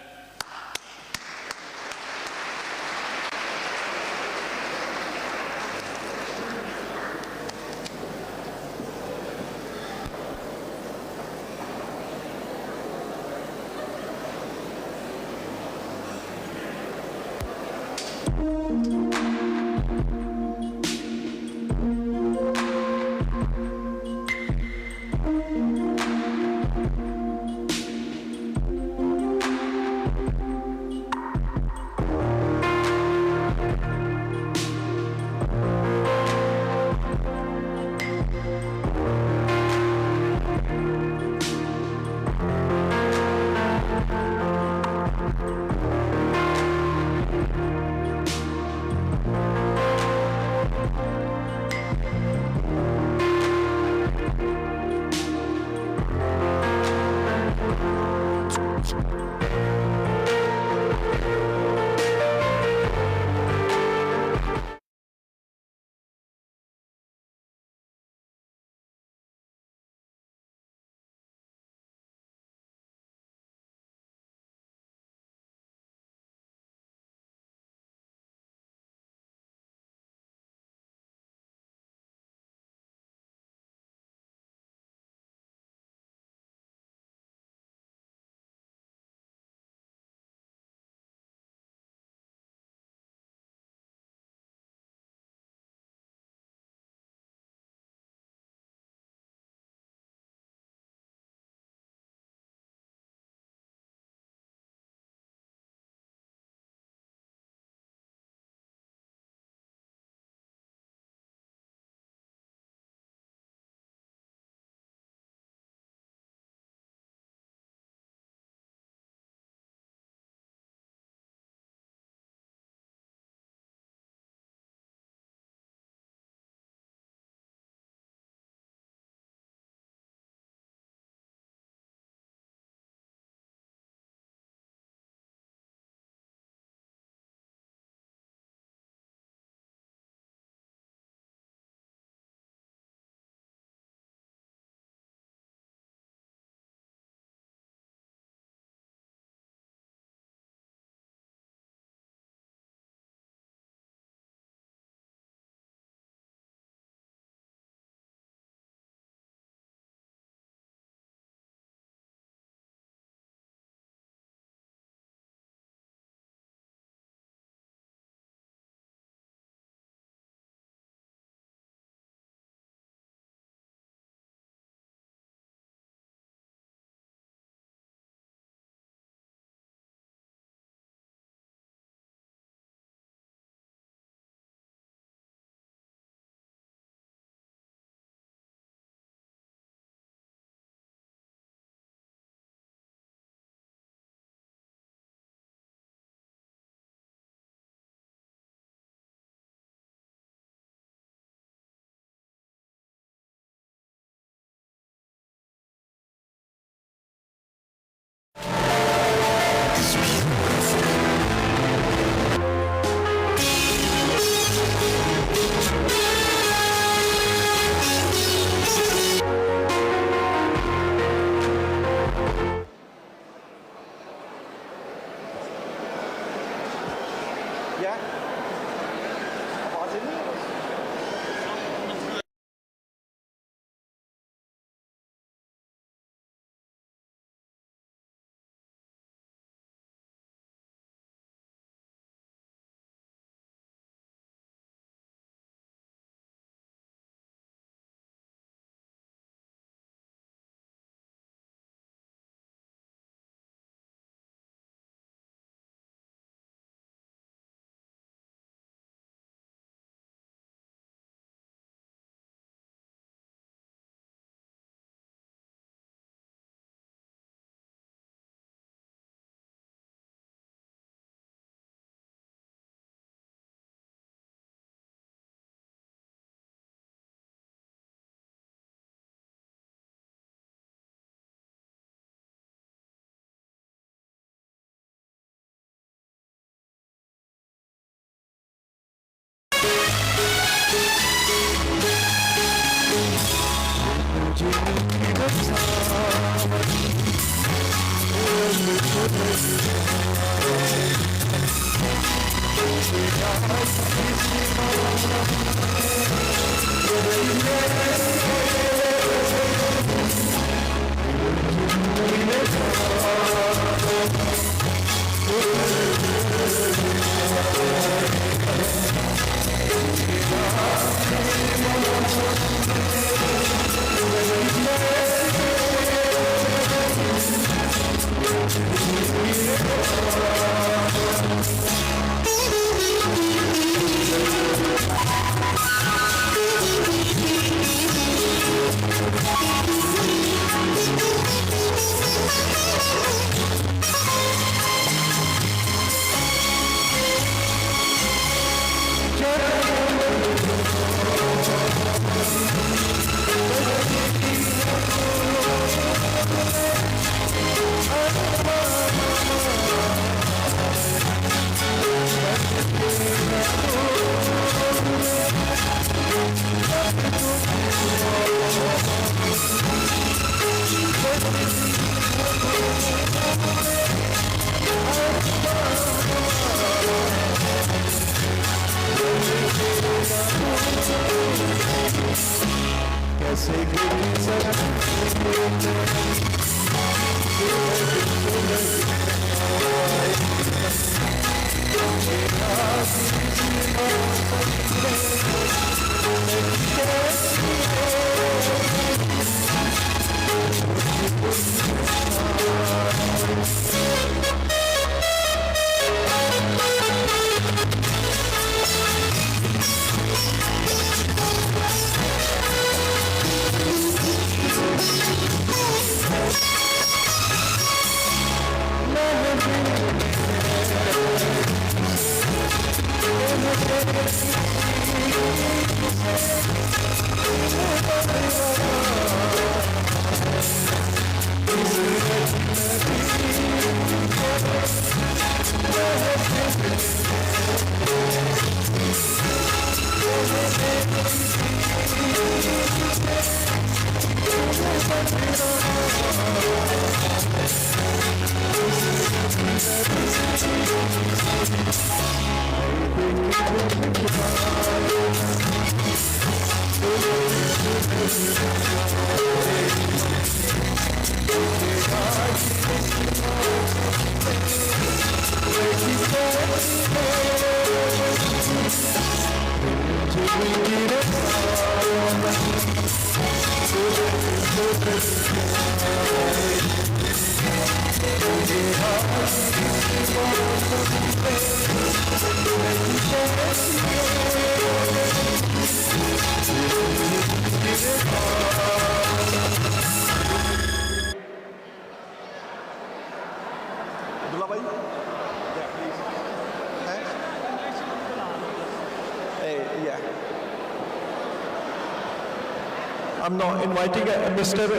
I'm now inviting Mr.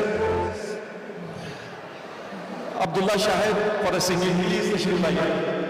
Abdullah Shahid for a singing. Please, Tashreef Laiye.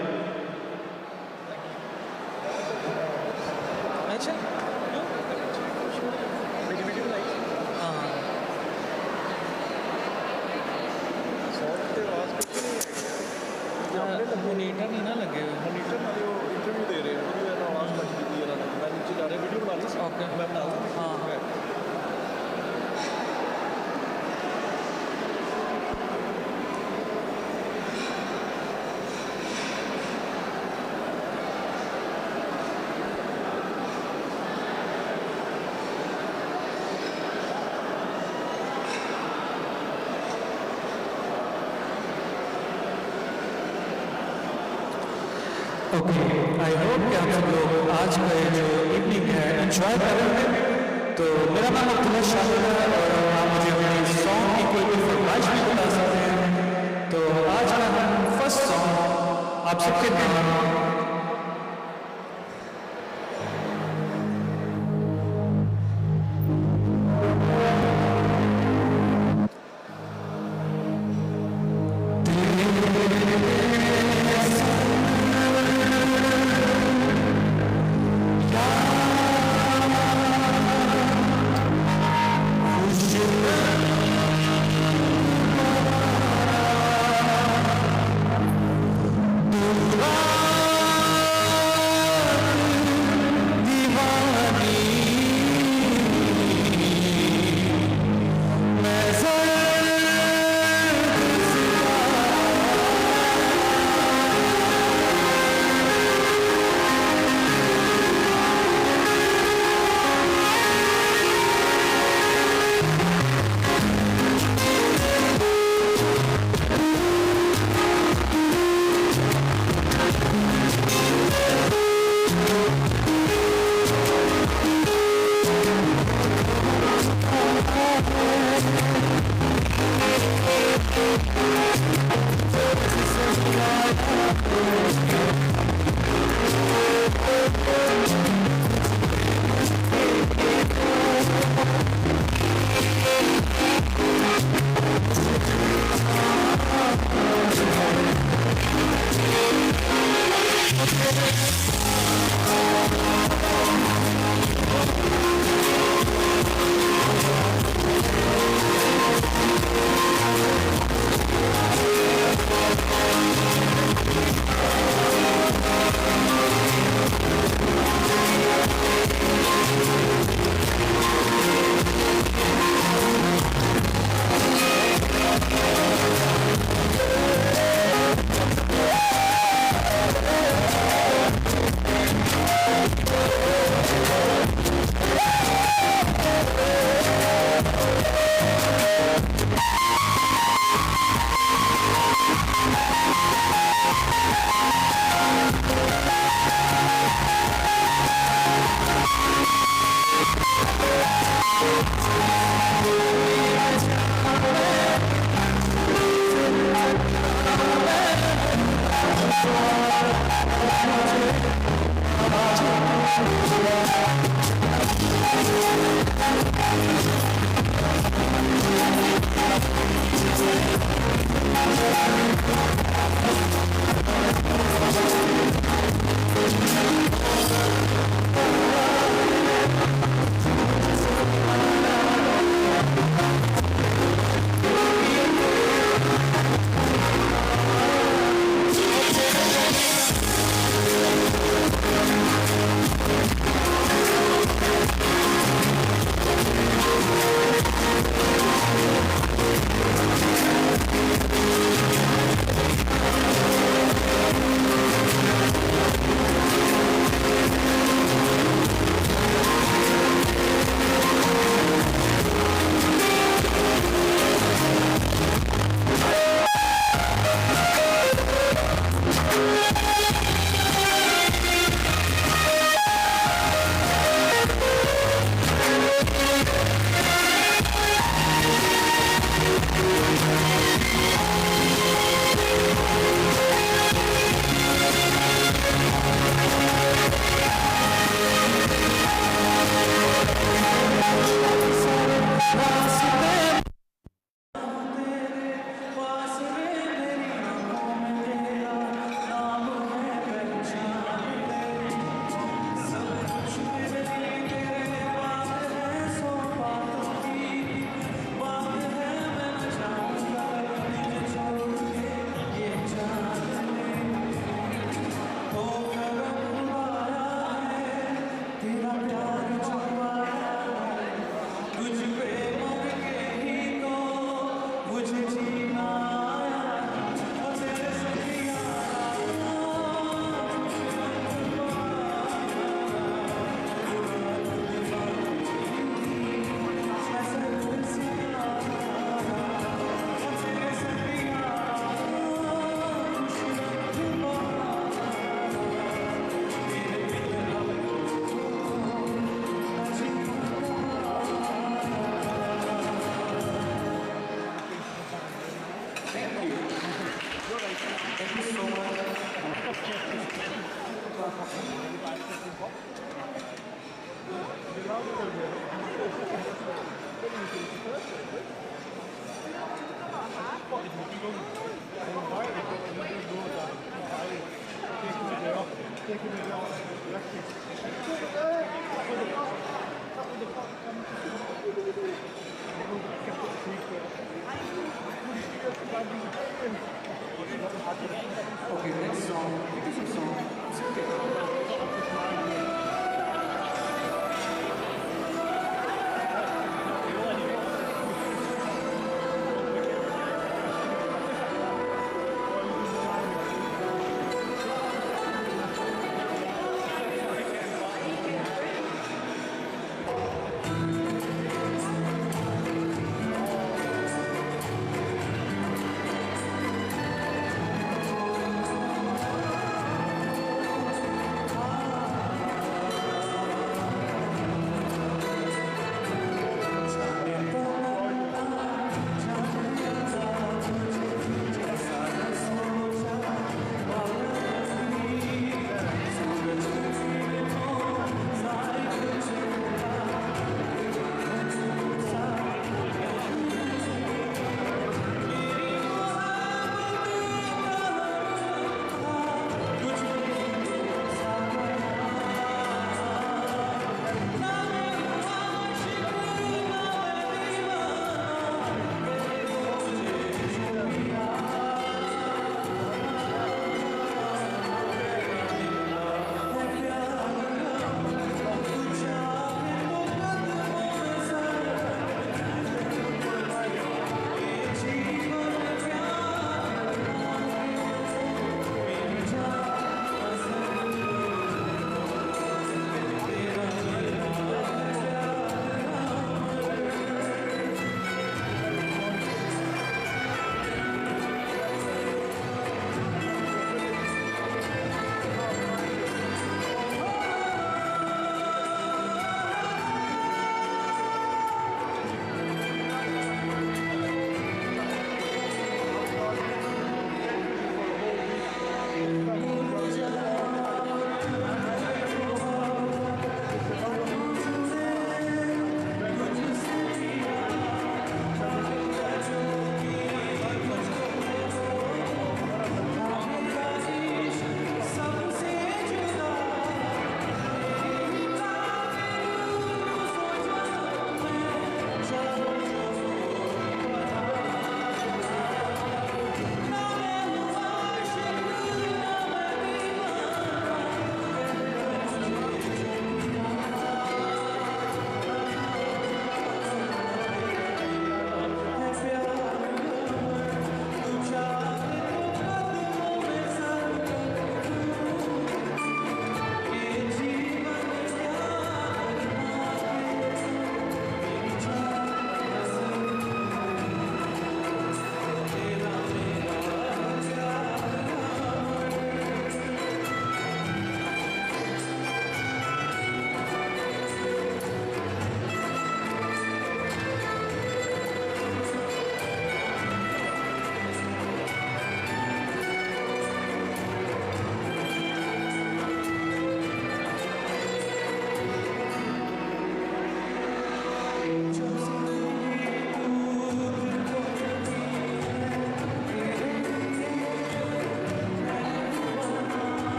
I hope कि आप सब लोग आज का ये जो evening है enjoy कर रहे हैं। तो मेरा नाम अब्दुल्ला शाहिद है और आप मुझे अपनी सॉन्ग की कोई भी फरमाइश भी बता सकते हैं। तो आज का हम फर्स्ट सॉन्ग आप सबके नाम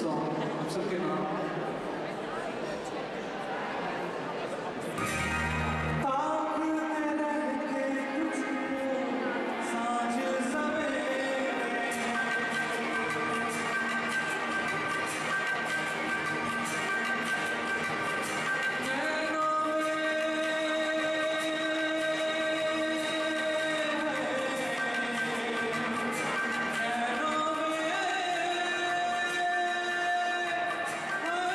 song. I'm took it now. Hey!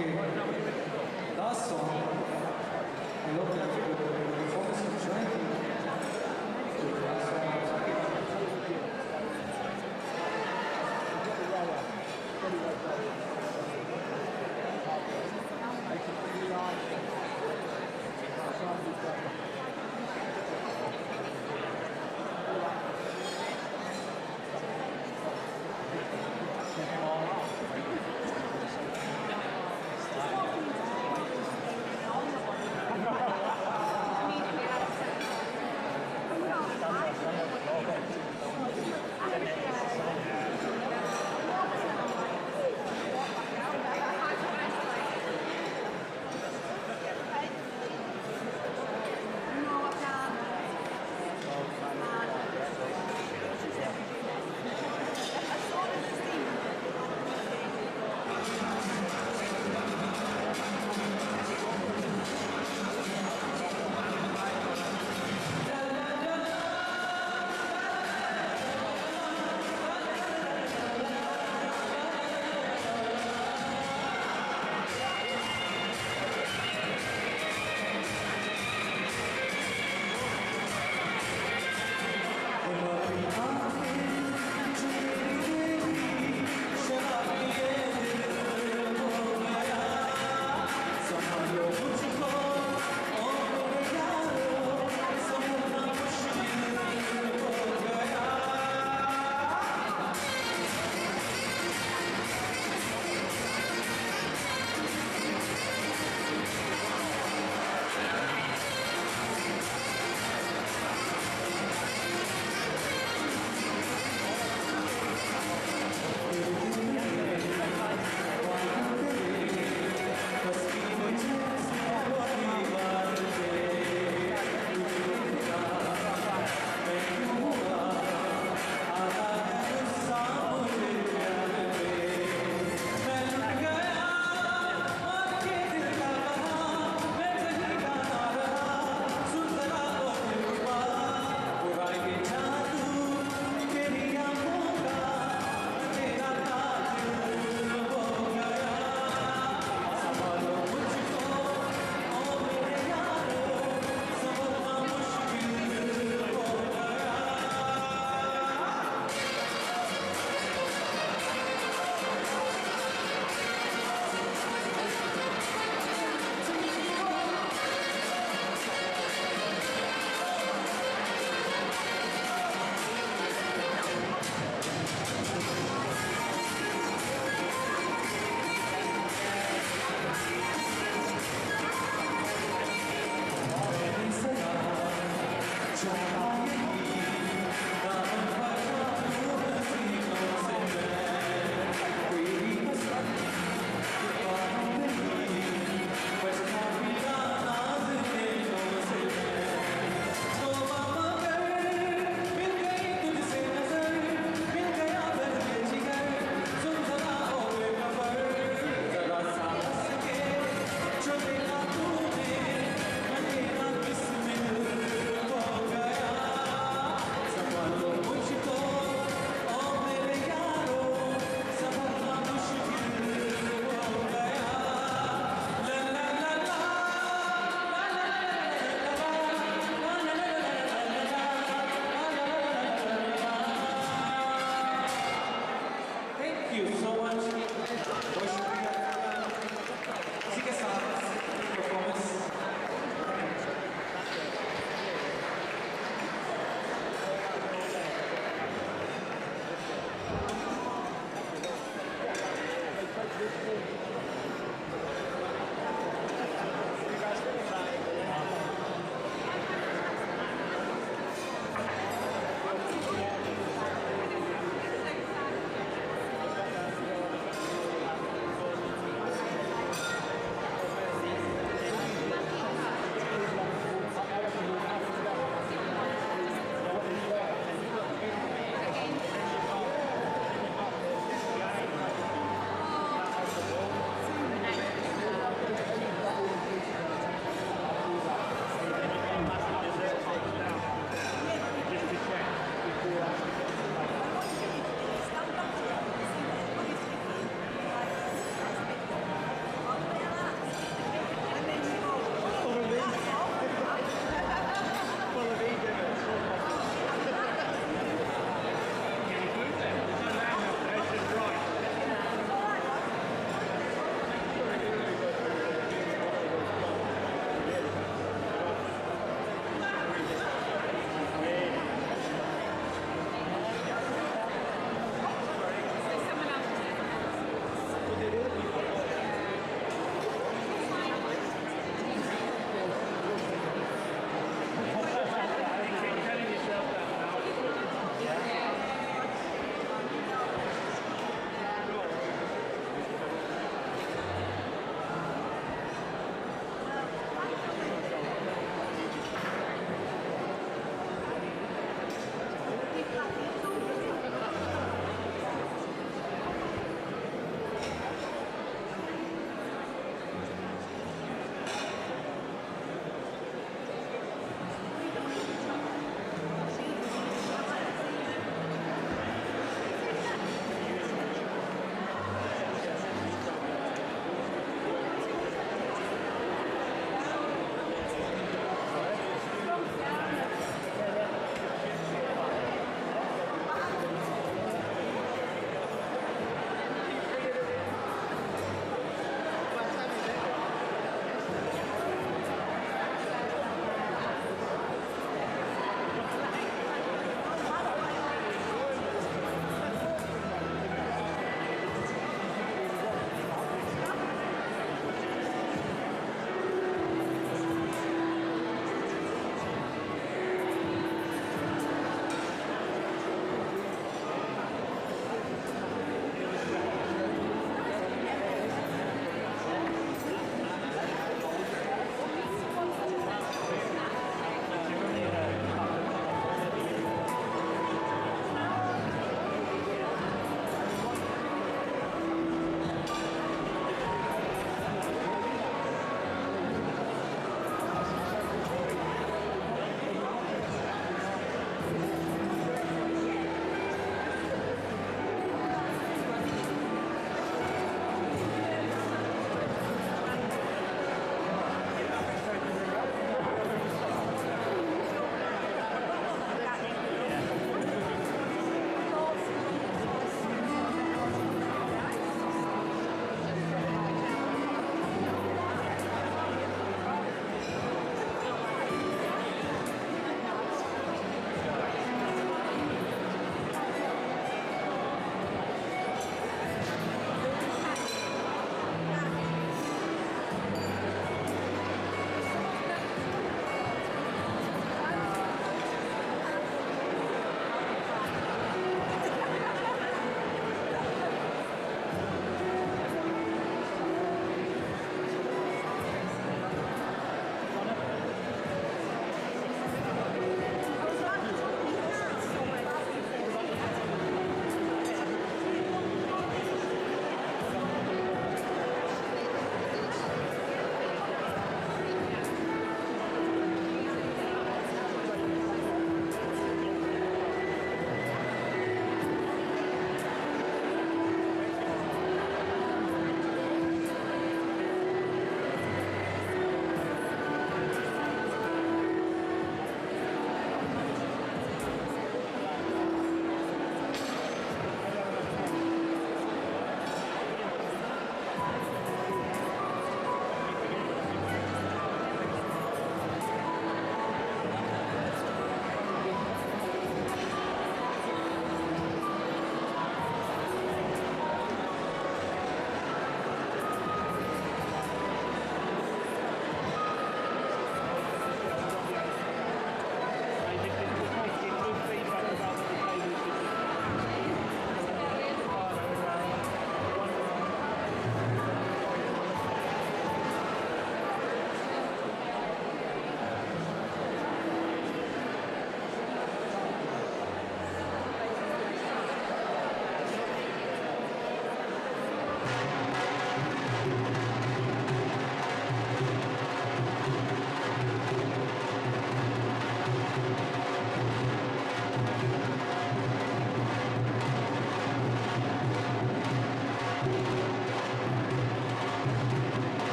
Okay, last song, I love that performance of Frankie.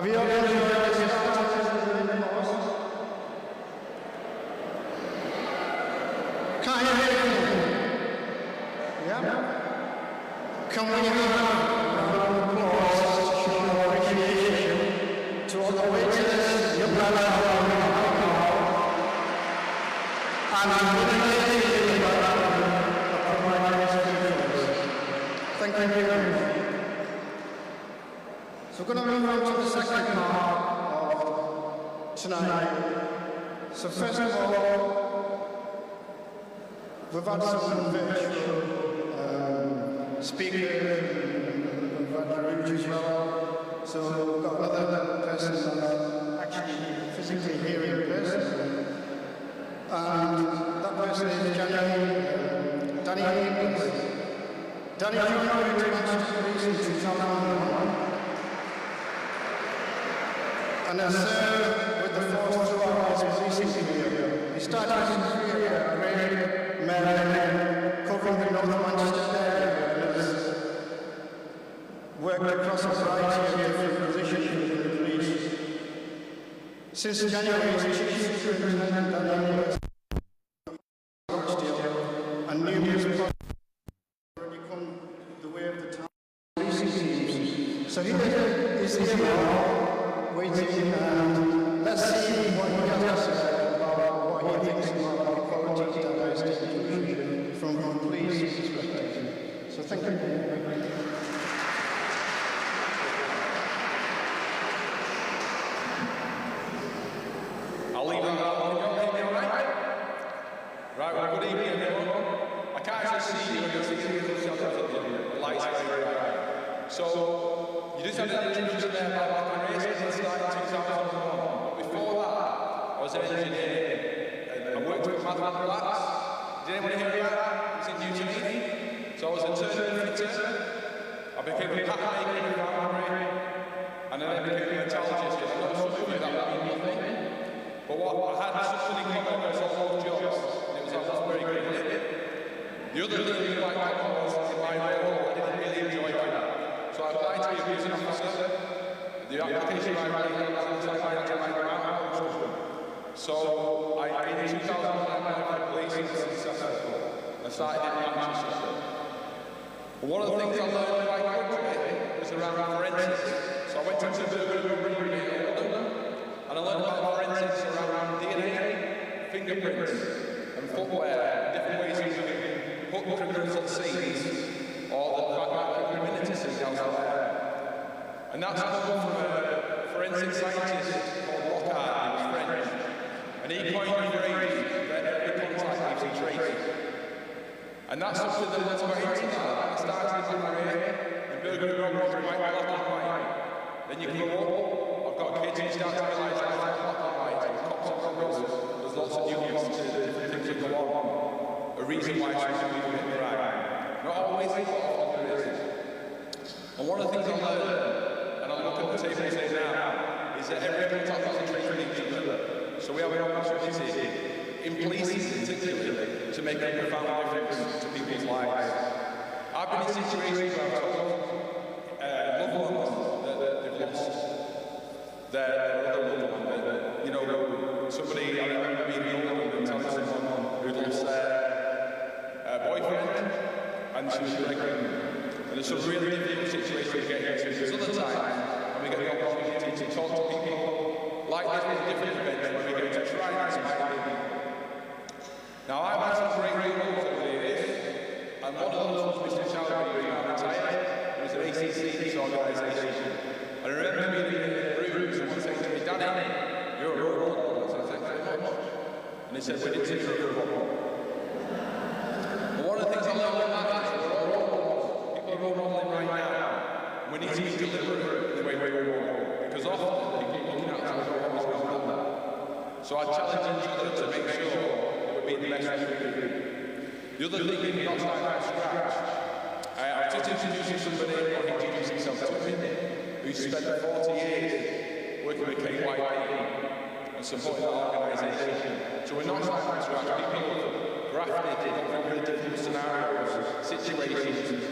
Have you all enjoyed this? Can't you hear me? Yeah? Can we have a round of applause to show our appreciation to all the waiters, your brother, and thank you very much. So we're going to move on to the second part of tonight. So first of all, we've had some virtual speakers, and we've had Rouge as well. So we've got another person that's actually physically here in person. And that person is Danny Nicholas. Danny joined the Manchester Police in 2001 and has served with the force throughout his policing career. He started his career at Grey, Maryland, covering the North Manchester area, and has worked across a variety of different positions within the police. Since January, he's Chief Superintendent at Rochdale, and numerous projects have already come the way of the town policing teams. So he is here now, waiting, and let's see what he has to say about what he thinks about equality, diversity, and inclusion from a police perspective. So thank you. I'll leave that alone. Right, well, good evening, everyone. I can't actually see you when you're sitting with the shadows up here. The lights are very bright. So, you just had an introduction there about my career since I started in 2001. But before that, I was an engineer. I worked with Mathemat Flats. Did anyone hear that? It's in new to me. So I was a turner fitter. I became a pattern maker in foundry. And then I became a metallurgist. I know some of you that would mean nothing. But what I had something in common was all those jobs, and it was always very good. The other thing quite common was in my role, I didn't really enjoy that. So I applied to be a prison officer. The application I ran was outside my ground. So in 2009 I the police and was successful. I started in Manchester. But one of the things I learned quite quickly was around forensics. So I went into the room in London. And I learned about forensics around DNA, fingerprints, and footwear, different ways of putting criminals on scenes, or the fact that community scenes elsewhere. And that's come from a forensic scientist called Rochdale, who's French. And he coined the phrase that every contact leaves a trace. And that's something that once I got into that, I started my career in burglary robbery, quite black and white. Then you grow up. Got kids who start to realise that black and white, cops and robbers, there's lots of nuances to different things that go on. A reason why some people commit crime. Not always, but often there is. And one of the things I learned, and I look at the table today now, is that everyone has a trait from each other. So we have an opportunity, in policing particularly, to make a profound difference to people's lives. I've been in situations where I've told loved ones that they've lost their other loved one, you know, somebody, I remember being in London and telling someone who'd lost their boyfriend, and she was pregnant. And there's some really difficult situations getting into. There's other times when we get the opportunity to talk to people like this with different events where we get to try and inspire people. Now, I've had some great roles over the years, and one of those was Mr. Chowdhury, who now retired. He was an ACC, this organisation. I remember being in the room, someone saying to me, Danny, you're a role model. So I said, thank you very much. And he said, we didn't see you're a role model. But one of the things I love about that is we're all role models. People are role modeling right now. We need to be deliberate in the way we role model. Because often, people looking at us are always going to do that. So I challenge each other to make sure we're being the best we can be. The other thing is not starting from scratch. I was just introducing somebody, or introducing himself to me, who spent 40 years working with KYP and supporting that organisation. So we're not starting from scratch. People have grafted in very difficult scenarios, situations,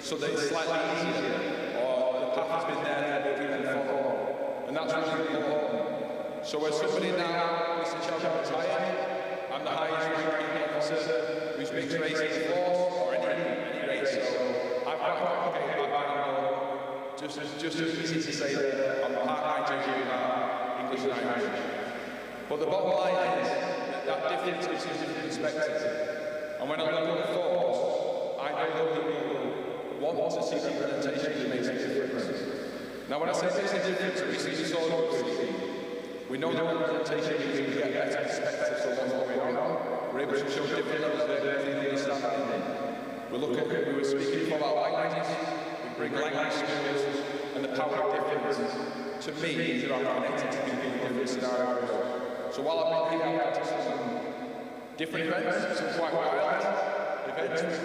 so that it's slightly easier, or the path has been there for people to follow. And and that's really important. So as somebody now, Mr. Chairman, retired, I'm the highest ranking officer who's mixed race in the force, or any race, so I've got a complicated background, just as easy to say that I'm part Nigerian, English and Irish. But the bottom line is that difference gives you a different perspective. And when I look at the force, I know that people want to see representation that makes a difference. Now when I say makes a difference, we see the sort of we know that representation means we get better perspectives of what's going on. We're able to show different levels of everything understanding. We were speaking before about languages, we bring language skills and the power of difference to me that are connected to people in different scenarios. So while I've been here to some different events, some quite wild events with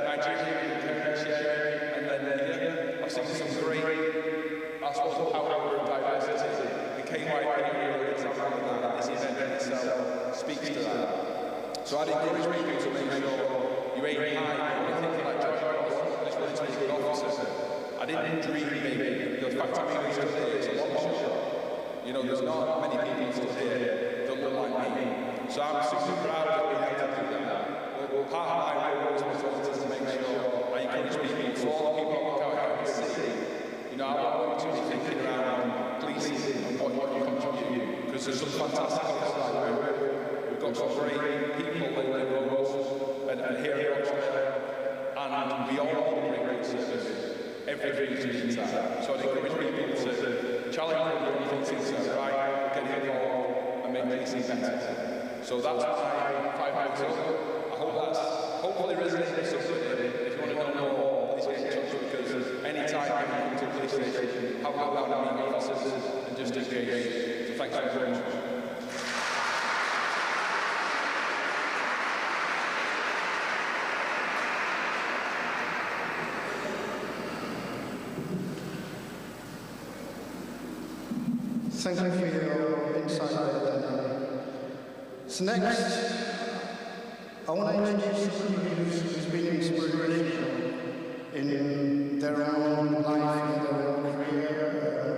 Nigerian parents sharing, and then I've seen some great aspects of power of diversity. And KYP really example of that. This event itself speaks to that. So I'd encourage people to make sure you aim high when you think like Josh Ross, this really to be a good officer. I didn't dream maybe, the fact I'm even still here is a long shot. You know, there's not many people still here that look like me. So I'm super proud of being able to do that. But part of my role is to make sure I encourage people, so all the people I look out and see, you know, I want you to be thinking around policing and what you contribute, because there's some fantastic officers out there. We've got some great people in their roles, and here at Rochdale, and we all need great service. Everything is that. So I'd encourage people to challenge what you think is right, get involved, and make things better. So that's my 5 minutes up. I hope that's hopefully resonates with somebody. If you want to know more, please get in touch, because any time you come to the police station, have a look at meeting officers and just engage. So thanks very much. Thank you for your insight there, Danny. So next, I want to introduce somebody who's been inspirational in their own life, in their own career,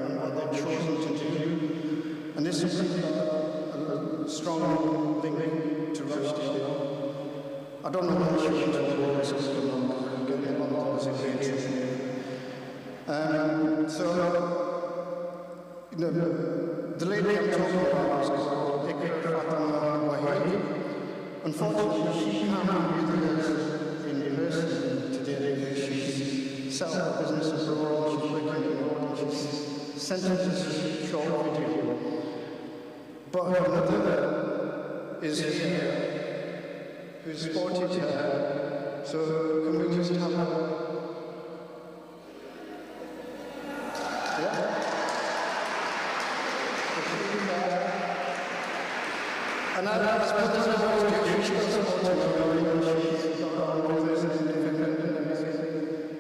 and what they've chosen to do. And this is a strong link to Rochdale. I don't know whether she went to the system or get involved as a creative. The lady I'm talking about is called Wahid. Unfortunately, she can't be with us in person today because she's set up a business abroad, she's working abroad, and she's sent us a short video. But her mother is here, who's supported her. So can we just have her? And as well as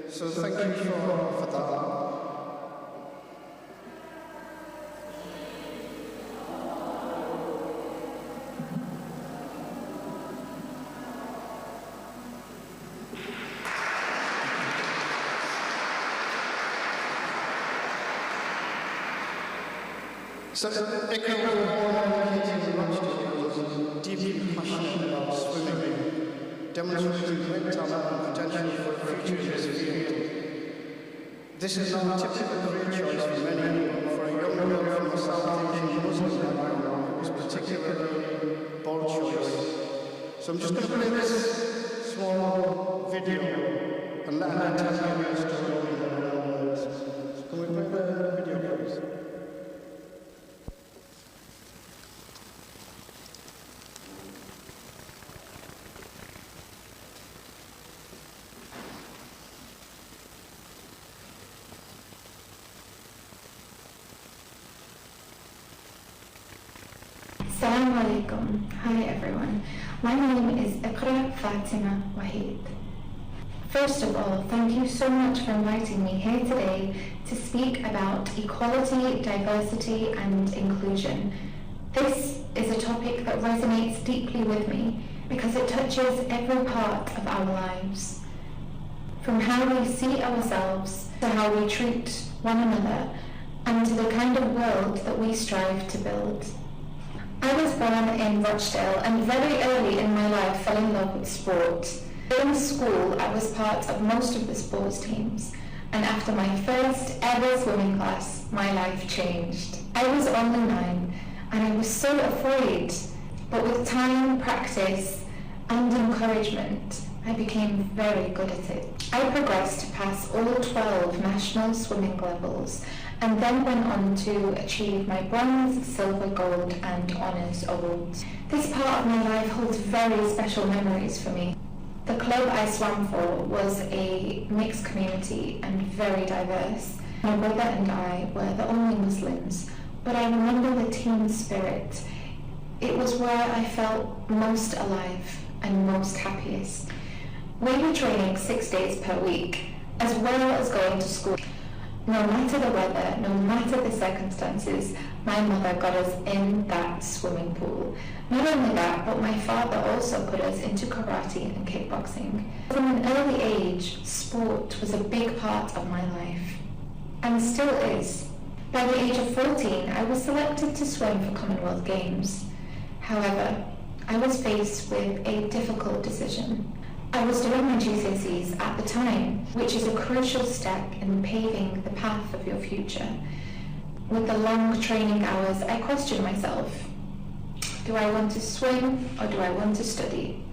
so thank you for that. So, deeply passionate about swimming, demonstrating great talent and potential for the future in this field. This is not a typical career choice for many, but for a young girl from a South Asian Muslim background, it was particularly bold choice. So I'm just going to play this small video and let her tell you her story in her own words. So can we play the video, please? Assalamu alaikum. Hi everyone. My name is Iqra Fatima Wahid. First of all, thank you so much for inviting me here today to speak about equality, diversity and inclusion. This is a topic that resonates deeply with me because it touches every part of our lives. From how we see ourselves to how we treat one another and to the kind of world that we strive to build. I was born in Rochdale and very early in my life fell in love with sport. In school, I was part of most of the sports teams, and after my first ever swimming class, my life changed. I was only 9, and I was so afraid, but with time, practice, and encouragement, I became very good at it. I progressed to pass all 12 national swimming levels, and then went on to achieve my bronze, silver, gold, and honours awards. This part of my life holds very special memories for me. The club I swam for was a mixed community and very diverse. My brother and I were the only Muslims, but I remember the team spirit. It was where I felt most alive and most happiest. We were training 6 days per week, as well as going to school. No matter the weather, no matter the circumstances, my mother got us in that swimming pool. Not only that, but my father also put us into karate and kickboxing. From an early age, sport was a big part of my life, and still is. By the age of 14, I was selected to swim for Commonwealth Games. However, I was faced with a difficult decision. I was doing my GCSEs at the time, which is a crucial step in paving the path of your future. With the long training hours, I questioned myself. Do I want to swim or do I want to study?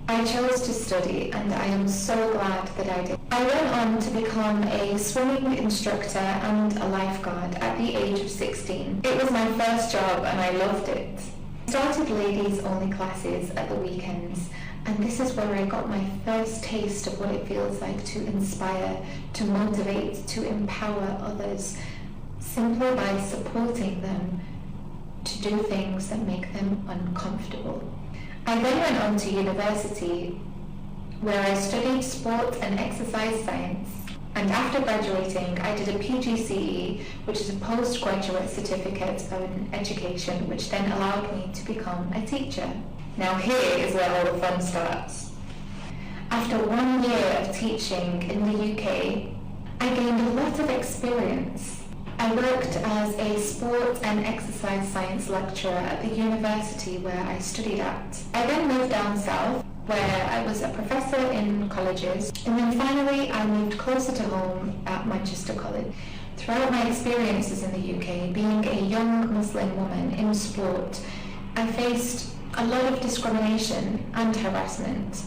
I chose to study, and I am so glad that I did. I went on to become a swimming instructor and a lifeguard at the age of 16. It was my first job and I loved it. I started ladies-only classes at the weekends, and this is where I got my first taste of what it feels like to inspire, to motivate, to empower others, simply by supporting them to do things that make them uncomfortable. I then went on to university, where I studied sport and exercise science, and after graduating I did a PGCE, which is a postgraduate certificate in education, which then allowed me to become a teacher. Now here is where all the fun starts. After 1 year of teaching in the UK, I gained a lot of experience. I worked as a sport and exercise science lecturer at the university where I studied at. I then moved down south, where I was a professor in colleges, and then finally I moved closer to home at Manchester College. Throughout my experiences in the UK, being a young Muslim woman in sport, I faced a lot of discrimination and harassment.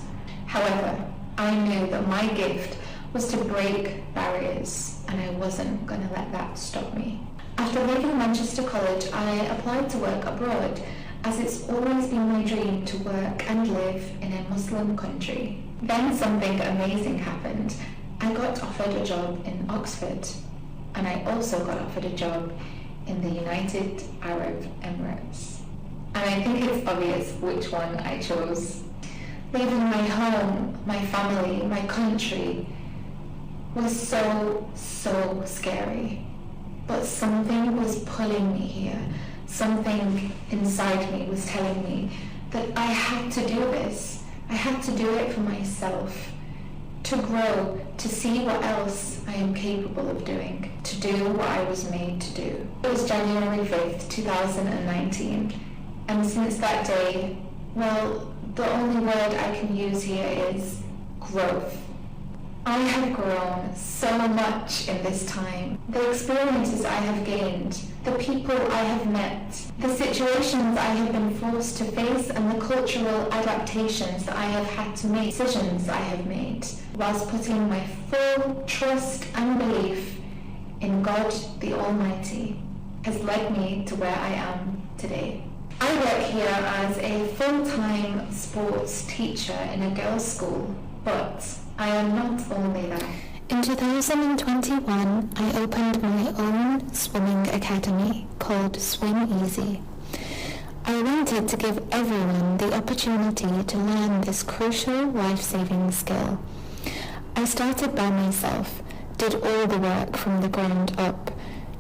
However, I knew that my gift was to break barriers, and I wasn't going to let that stop me. After leaving Manchester College, I applied to work abroad, as it's always been my dream to work and live in a Muslim country. Then something amazing happened. I got offered a job in Oxford, and I also got offered a job in the United Arab Emirates. And I think it's obvious which one I chose. Leaving my home, my family, my country was so scary. But something was pulling me here. Something inside me was telling me that I had to do this. I had to do it for myself, to grow, to see what else I am capable of doing, to do what I was made to do. It was January 5th, 2019. And since that day, well, the only word I can use here is growth. I have grown so much in this time. The experiences I have gained, the people I have met, the situations I have been forced to face, and the cultural adaptations that I have had to make, decisions I have made, whilst putting my full trust and belief in God the Almighty, has led me to where I am today. I work here as a full-time sports teacher in a girls' school, but I am not only that. In 2021, I opened my own swimming academy called Swim Easy. I wanted to give everyone the opportunity to learn this crucial life-saving skill. I started by myself, did all the work from the ground up,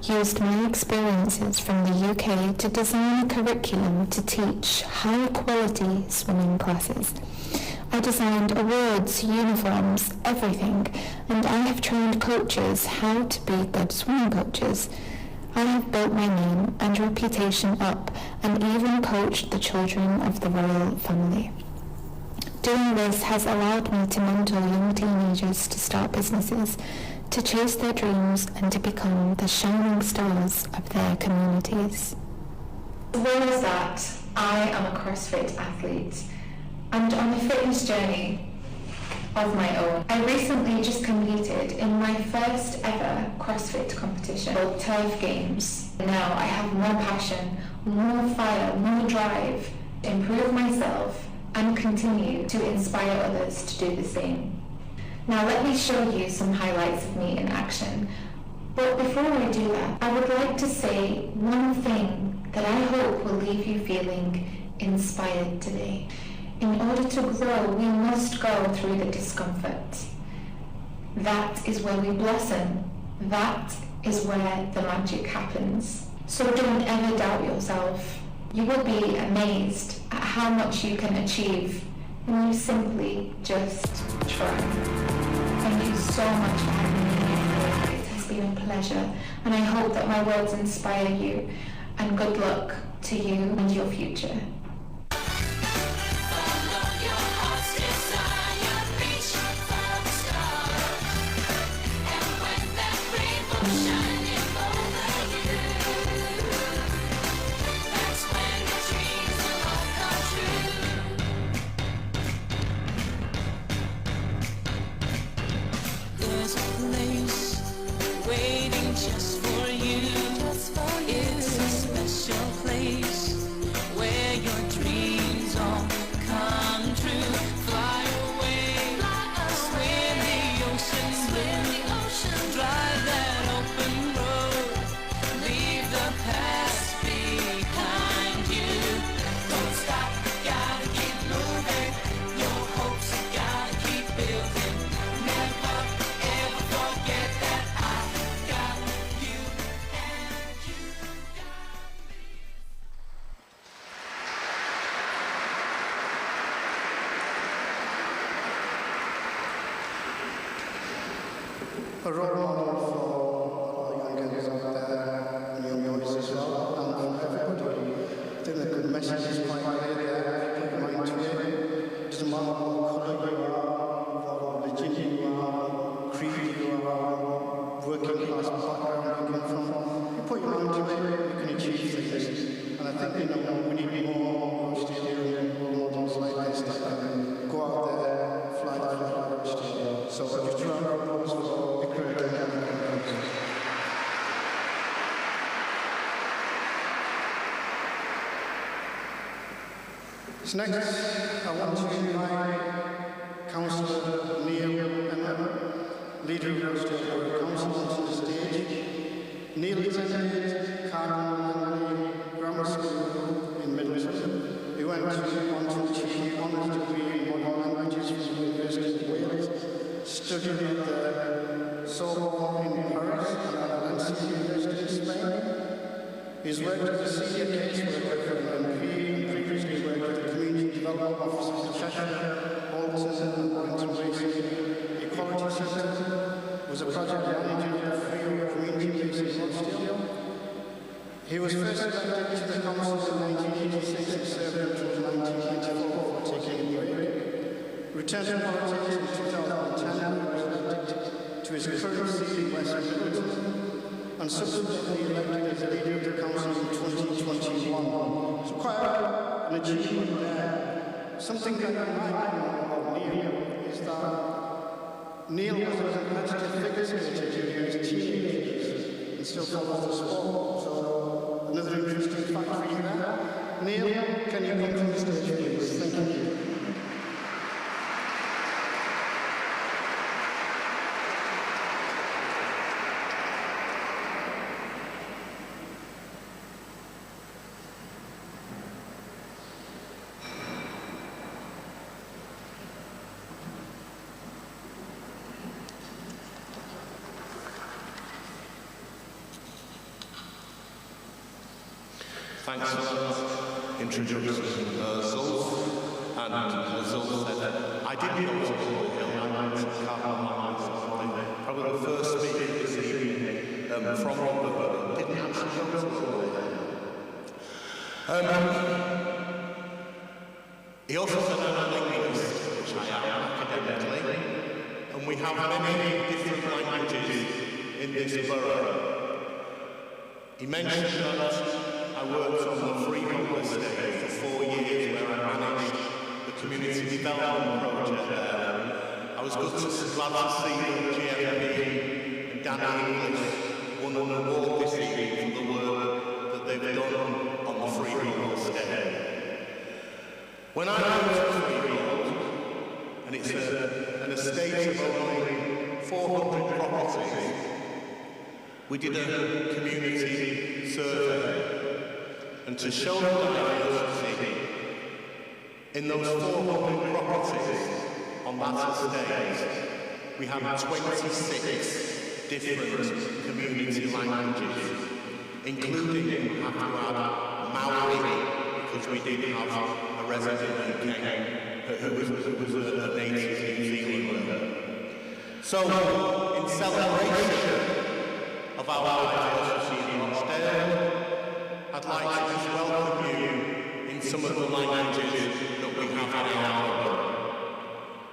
used my experiences from the UK to design a curriculum to teach high-quality swimming classes. I designed awards, uniforms, everything, and I have trained coaches how to be good swimming coaches. I have built my name and reputation up and even coached the children of the royal family. Doing this has allowed me to mentor young teenagers to start businesses, to chase their dreams and to become the shining stars of their communities. As well as that, I am a CrossFit athlete and on a fitness journey of my own. I recently just competed in my first ever CrossFit competition called Turf Games. Now I have more passion, more fire, more drive to improve myself and continue to inspire others to do the same. Now let me show you some highlights of me in action. But before I do that, I would like to say one thing that I hope will leave you feeling inspired today. In order to grow, we must go through the discomfort. That is where we blossom. That is where the magic happens. So don't ever doubt yourself. You will be amazed at how much you can achieve when you simply just try. Thank you so much for having me here. It has been a pleasure, and I hope that my words inspire you, and good luck to you and your future. A role model for young girls out there, and young boys as well, and for everybody. I think the good message is quite clear there. Put your mind to it. It doesn't matter what colour you are, what religion you are, creed you are, working class background you come from. You put your mind to it, you can achieve things. And I think, we need more Rochdale role models like this that can go out there, fly the flag of Rochdale. So just a round of applause for So next, I want to invite Councillor Neil Emma, leader of Rochdale Borough Council, onto the stage. Neil attended Carnarvon Grammar School in Middleton. He went on to achieve honours degree in modern languages from the University of Wales, studied at the Sorbonne in Paris and at Valencia University in Spain. He's worked as a senior caseworker for an MP and previously worked at the Community Development Office of Cheshire, Alton and Warrington Racing Equality Centre, was a project manager of the Free Community Base in Rochdale. He was first elected to the Council in 1986 and served until 1994 for taking a break. Returned to politics in 2010 and was elected to his current seat in West Middleton, and subsequently elected as leader of the council in 2021. So quite an achievement there. Something that I might know about Neil is that Neil was a competitive figure skater during his teenage years and still follows the sport. So another interesting fact for you there. Neil, can you come to the stage, please? Thank you. Thanks for introducing yourselves. And as Zul said, I didn't go to Hall Hill, I went to Carlisle, probably the first speaker this evening from Rochdale didn't actually go to Hall Hill. He also said I'm a linguist, which I am academically, and we have many different languages in this borough. He mentioned that I worked on the freehold estate for 4 years where I managed the community development project there. I was glad to see that GMP and Danny English won an award this evening for the work that they've done on the freehold estate. When I went to freehold, and it's an estate of only 400 properties, we did a community survey, and to show the diversity, in those 400 properties on that estate, we have 26 different community languages, including, we have to add, Maori, because we did have a resident who came, who was a native New Zealander. So, in celebration of our diversity in Rochdale, I'd like to just welcome you in some of the languages that we have in our borough.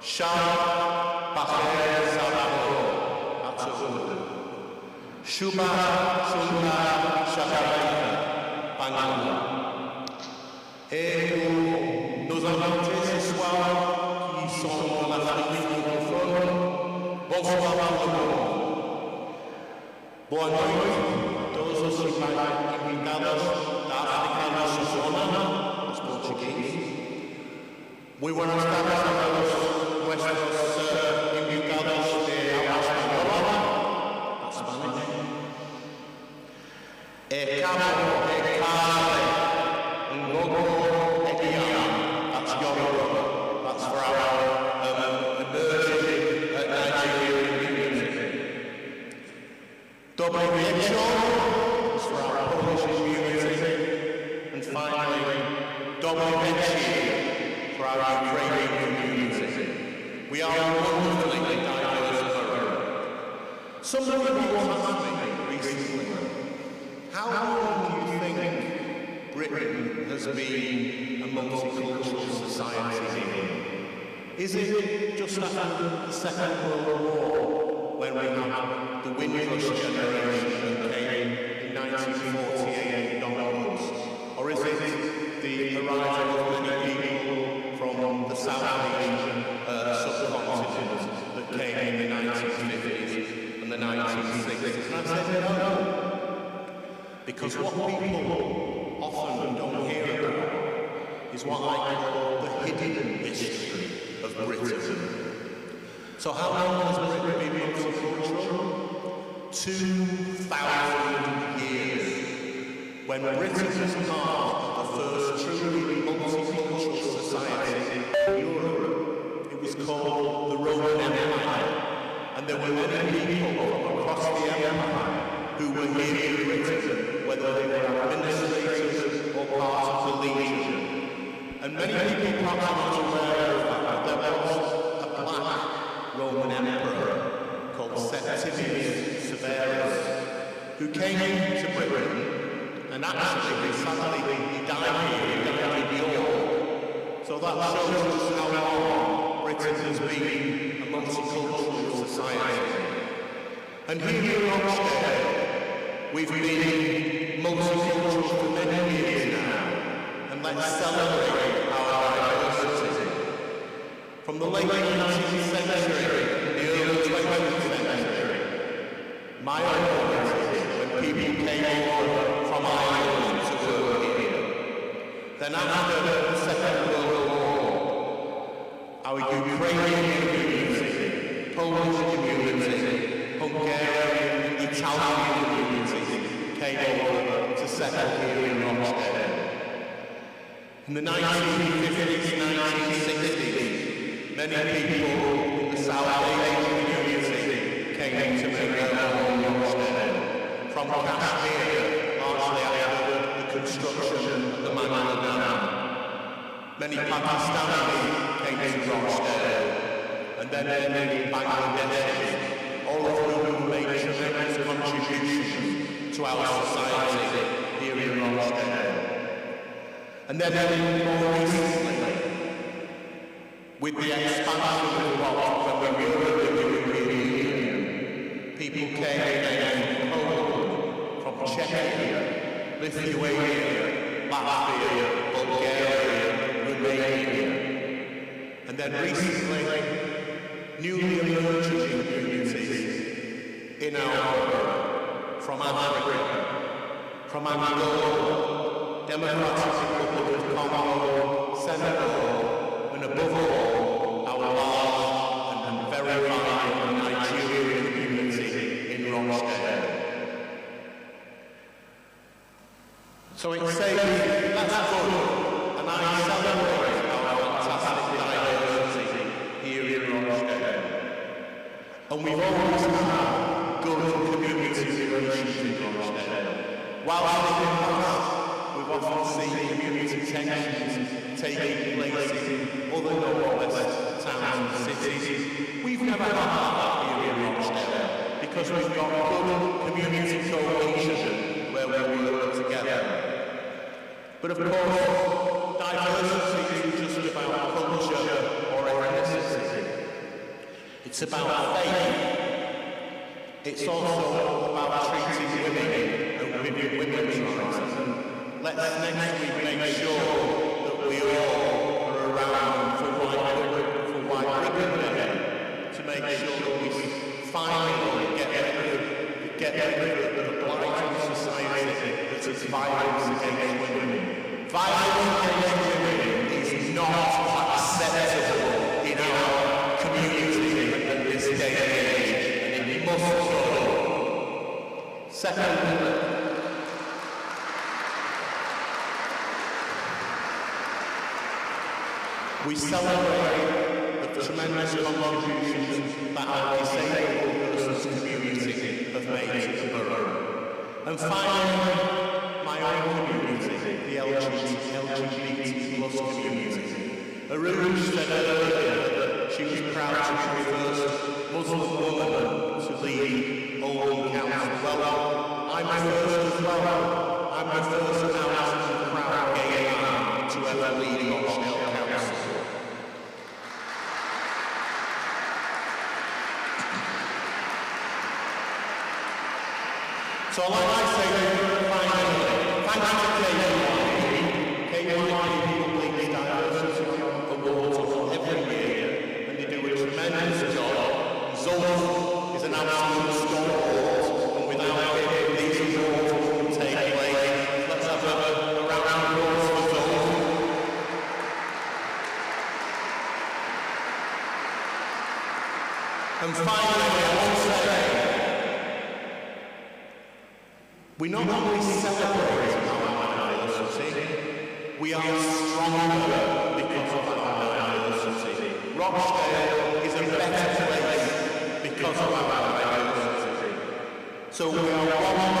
Shah Bacher Sabah, that's Urdu. Shuba Sunda Shakarika, Bangla. Et nos invités ce soir qui sont de l'Afrique francophone, bonsoir tout le monde. Boa noite a todos os invitados da África Lusófona, los portugueses. Muy buenas tardes a todos nuestros invitados de habla española, Spanish. That's Yoruba. That's for our emerging Nigerian community. Dobry wieczór is for our Polish community. And finally, Dobry wieczór for our Ukrainian community. We are a wonderfully diverse borough. Somebody once asked me recently, how long do you think Britain has been a multicultural society? Is it just after the Second World War, when we had the Windrush generation that came in 1948 onwards? Or is it the arrival of many people from the South Asian subcontinent that came in the 1950s and the 1960s? And I said no. Because what people often don't hear about is what I call the hidden history of Britain. So how long has Britain been multicultural? 2,000 years. When Britain was part of the first truly multicultural society in Europe, it was called the Roman Empire. And there were many people from across the empire who were here in Britain, whether they were administrators or part of the legion. And many people perhaps are not aware of that, but there was a black Roman emperor called Septimius Severus, who came to Britain, and actually, sadly, he died in York. So that shows us how long Britain has been a multicultural society. And here in Rochdale, we've been multicultural for many years now, and let's celebrate our diversity. From the late 19th century and the early 20th century, my own memories when people came over from Ireland to work here. Then after the Second World War, our Ukrainian community, Polish community, Hungarian, Italian communities came over to settle here in Rochdale. In the 1950s and 1960s, many people in the South Asian community came to make their home in Rochdale. From Kashmir, largely after the construction of the Mandela Dam. Many Pakistanis then many Bangladeshis, all of whom made tremendous contributions to our society here in Rochdale. And then more recently, with the expansion of what when we were the European Union, people came from Poland, from Czechia, Lithuania, Latvia, Bulgaria, Romania, and then recently, newly emerging communities in our world, from Africa, from Angola, Democratic Republic of Congo, Senegal, and above all, our large and very vibrant Nigerian community in Rochdale. So it's saying that's good, and I celebrate our fantastic diversity here in Rochdale. And we've always had good community relations in Rochdale. While in the past, we've often seen community tensions taking place in other northwest towns and cities. We've never had that here in Rochdale because we've got good community cohesion where we work together. But of course, diversity isn't just about culture or ethnicity. It's about faith. It's also about treating women and women's rights. And let's next week make sure that we all are around for White Ribbon Day to make sure that we finally get rid of the blight on society that is violence against women. Violence against women is not acceptable in our community at this day and age, and it must stop. Secondly, we celebrate the tremendous contributions that our disabled persons community have made to the borough. And finally, my own community, the LGBT plus community. Aruj said earlier that she was proud to be the first Muslim woman to lead Oldham Council. Well, I'm first as well. I'm the first out and proud gay man to ever lead Rochdale Council. So like I say, finally, thanks to KYP people lead diversity awards every year, and they do a tremendous job. Zoe is an absolute stalwart, and without him, these awards wouldn't take place. Let's have a round of applause for Zoe. And finally, I want to say, we not only celebrate our diversity, we are stronger because of our diversity. Rochdale is a better place because of our diversity. So we are one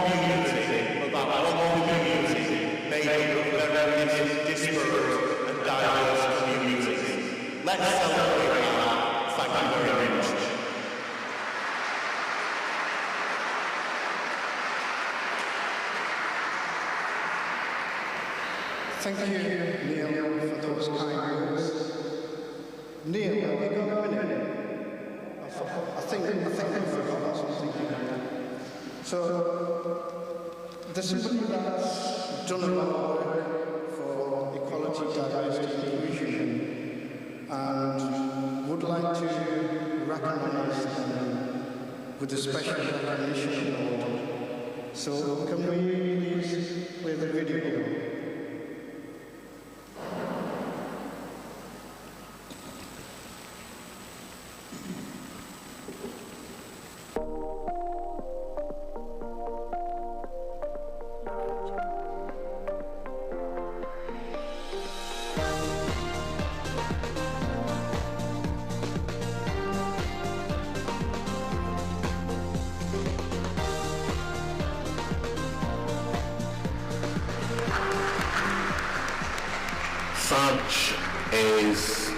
community, but that one community made up of very disparate and diverse communities. Let's celebrate that. Thank you very much. Thank you, Neil, for those kind words. Neil, have you got a minute? I think I forgot something. So, there's somebody that's done a lot of work for equality, diversity, and inclusion, and would like to recognise them with a special recognition award. So, can we please play the video? Such is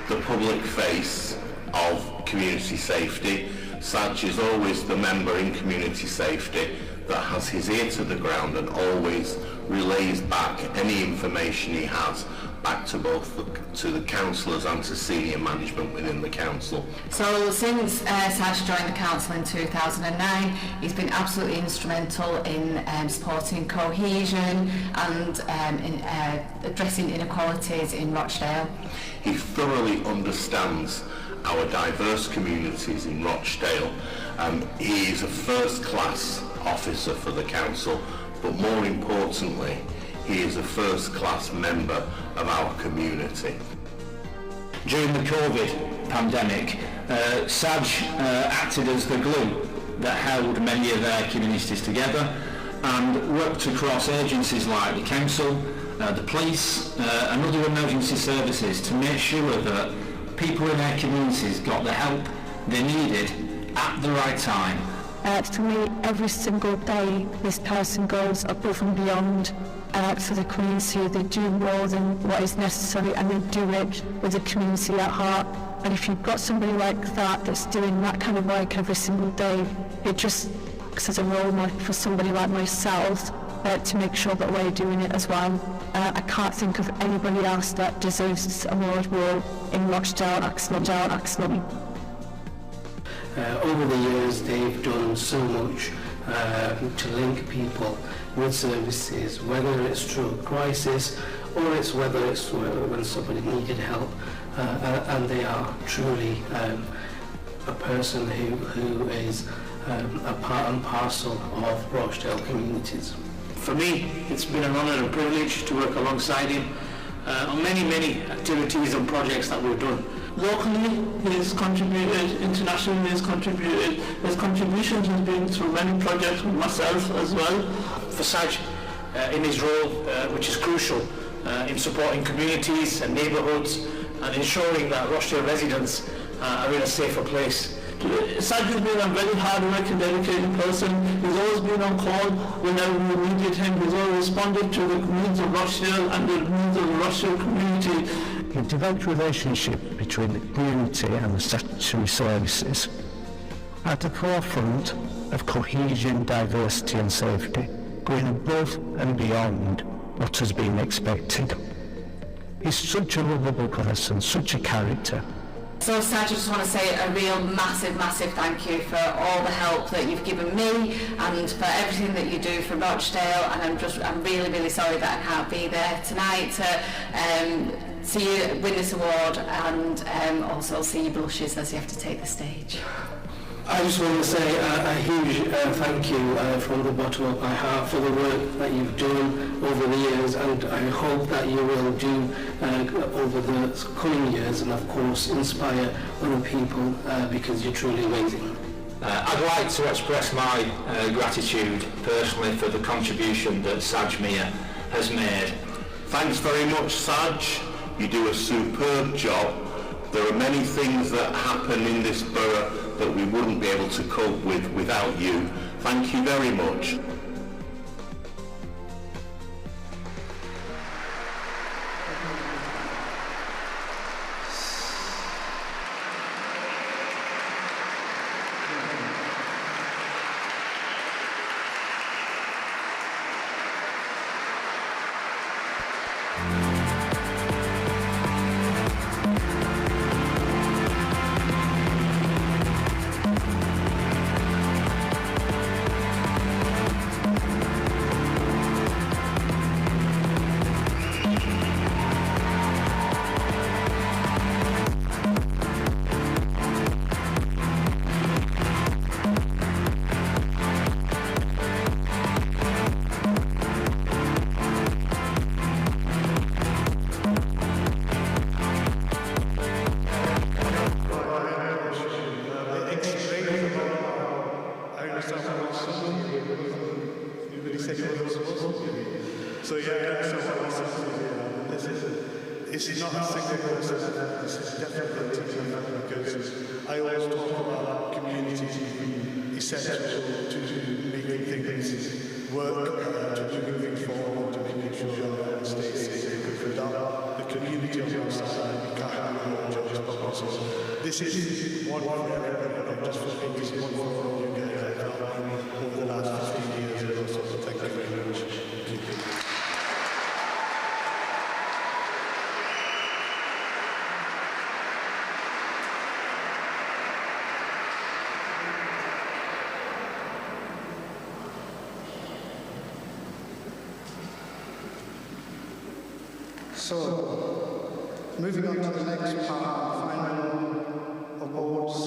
the public face of community safety. Saj is always the member in community safety that has his ear to the ground and always relays back any information he has back to both to the councillors and to senior management within the council. So since Saj joined the council in 2009, he's been absolutely instrumental in supporting cohesion and in addressing inequalities in Rochdale. He thoroughly understands our diverse communities in Rochdale. He is a first-class officer for the council, but more importantly, he is a first-class member of our community. During the COVID pandemic, Saj acted as the glue that held many of their communities together and worked across agencies like the council, the police and other emergency services to make sure that people in their communities got the help they needed at the right time. For me, every single day, this person goes above and beyond for the community. They do more than what is necessary, and they do it with the community at heart. And if you've got somebody like that that's doing that kind of work every single day, it just acts as a role model for somebody like myself to make sure that we're doing it as well. I can't think of anybody else that deserves this award more in Rochdale, Axel. Over the years, they've done so much to link people with services, whether it's through a crisis or whether it's when somebody needed help, and they are truly a person who is a part and parcel of Rochdale communities. For me, it's been an honour and privilege to work alongside him on many activities and projects that we've done. Locally, he's contributed, internationally he's contributed. His contributions has been through many projects with myself as well. For Saj, in his role, which is crucial in supporting communities and neighbourhoods and ensuring that Rochdale residents are in a safer place. Saj has been a very hard-working, dedicated person. He's always been on call whenever we needed him. He's always responded to the needs of Rochdale and the needs of the Rochdale community. He developed a relationship between the community and the statutory services at the forefront of cohesion, diversity and safety, going above and beyond what has been expected. He's such a lovable person, such a character. So Saj, I just want to say a real massive thank you for all the help that you've given me and for everything that you do for Rochdale, and I'm really sorry that I can't be there tonight to see you win this award and also see you blushes as you have to take the stage. I just want to say a huge thank you from the bottom of my heart for the work that you've done over the years, and I hope that you will do over the coming years, and of course inspire other people because you're truly amazing. I'd like to express my gratitude personally for the contribution that Saj Mia has made. Thanks very much, Saj. You do a superb job. There are many things that happen in this borough that we wouldn't be able to cope with without you. Thank you very much. So yeah, so this is not a single person, this is definitely a team effort, because I always talk about community being essential to making things work, to moving forward, to making sure that it stays safe, because without the community on your side, you can't have your jobs. this is one for everyone, not just for me, this is one for all you guys that have helped me over the last 15 years or so. So thank you very much. Thank you. So, moving on to the next part, final awards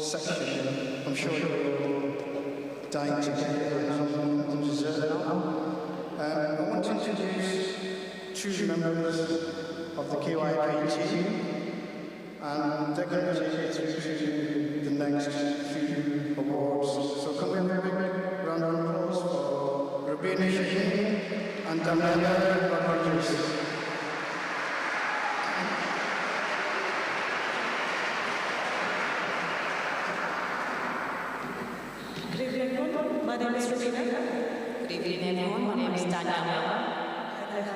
section. I'm sure you're dying to get some dessert now. I want to introduce two members of the QIP team, and they're going to take you through the next few awards. So can we have a big round of applause for Rubina Shaheen and Daniela Rodriguez. My name is Rubina. Good evening, everyone. My name is Daniela.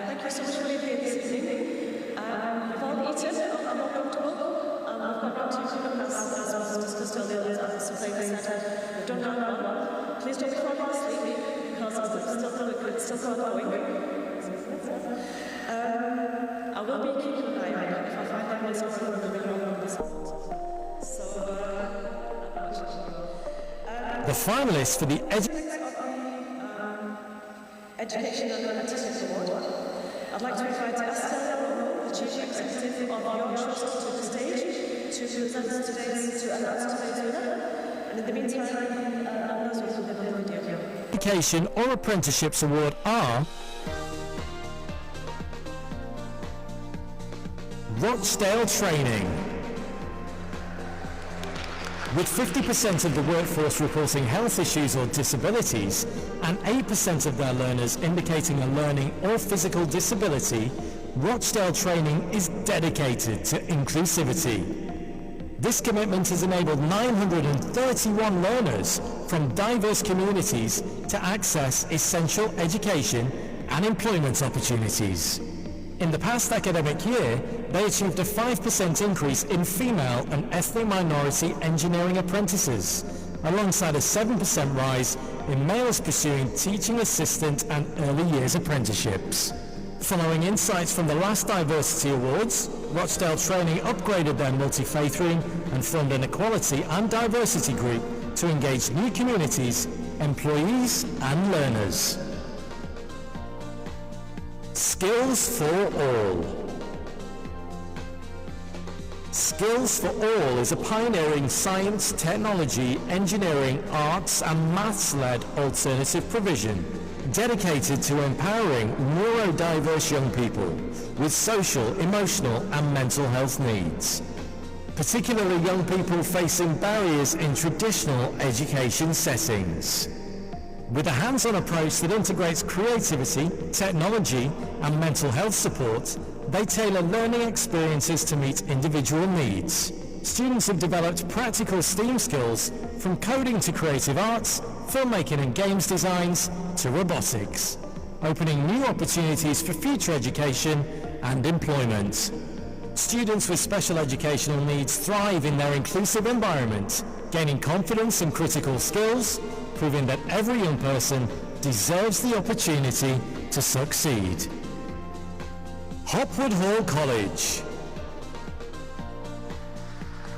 Thank you so much for being here this evening. We've all eaten. I'm not comfortable. We've got round two as was discussed earlier. There's some favours that we've done round one. Please don't be falling asleep because it's still going. I will be keeping an eye on it if I find that myself in the middle of this. The finalists for the Education and Apprenticeship Award. I'd like to invite Estelle, the Chief Executive of Your Trust, to the stage to present today's, to announce today's winner. And in the meantime, those will have a video. Education or Apprenticeships Award are Rochdale Training. With 50% of the workforce reporting health issues or disabilities and 8% of their learners indicating a learning or physical disability, Rochdale Training is dedicated to inclusivity. This commitment has enabled 931 learners from diverse communities to access essential education and employment opportunities. In the past academic year, they achieved a 5% increase in female and ethnic minority engineering apprentices, alongside a 7% rise in males pursuing teaching assistant and early years apprenticeships. Following insights from the last Diversity Awards, Rochdale Training upgraded their multi-faith room and formed an equality and diversity group to engage new communities, employees and learners. Skills for All. Skills for All is a pioneering science, technology, engineering, arts and maths-led alternative provision dedicated to empowering neurodiverse young people with social, emotional and mental health needs, particularly young people facing barriers in traditional education settings. With a hands-on approach that integrates creativity, technology and mental health support, they tailor learning experiences to meet individual needs. Students have developed practical STEAM skills from coding to creative arts, filmmaking and games designs to robotics, opening new opportunities for future education and employment. Students with special educational needs thrive in their inclusive environment, gaining confidence and critical skills, proving that every young person deserves the opportunity to succeed. Hopwood Hall College.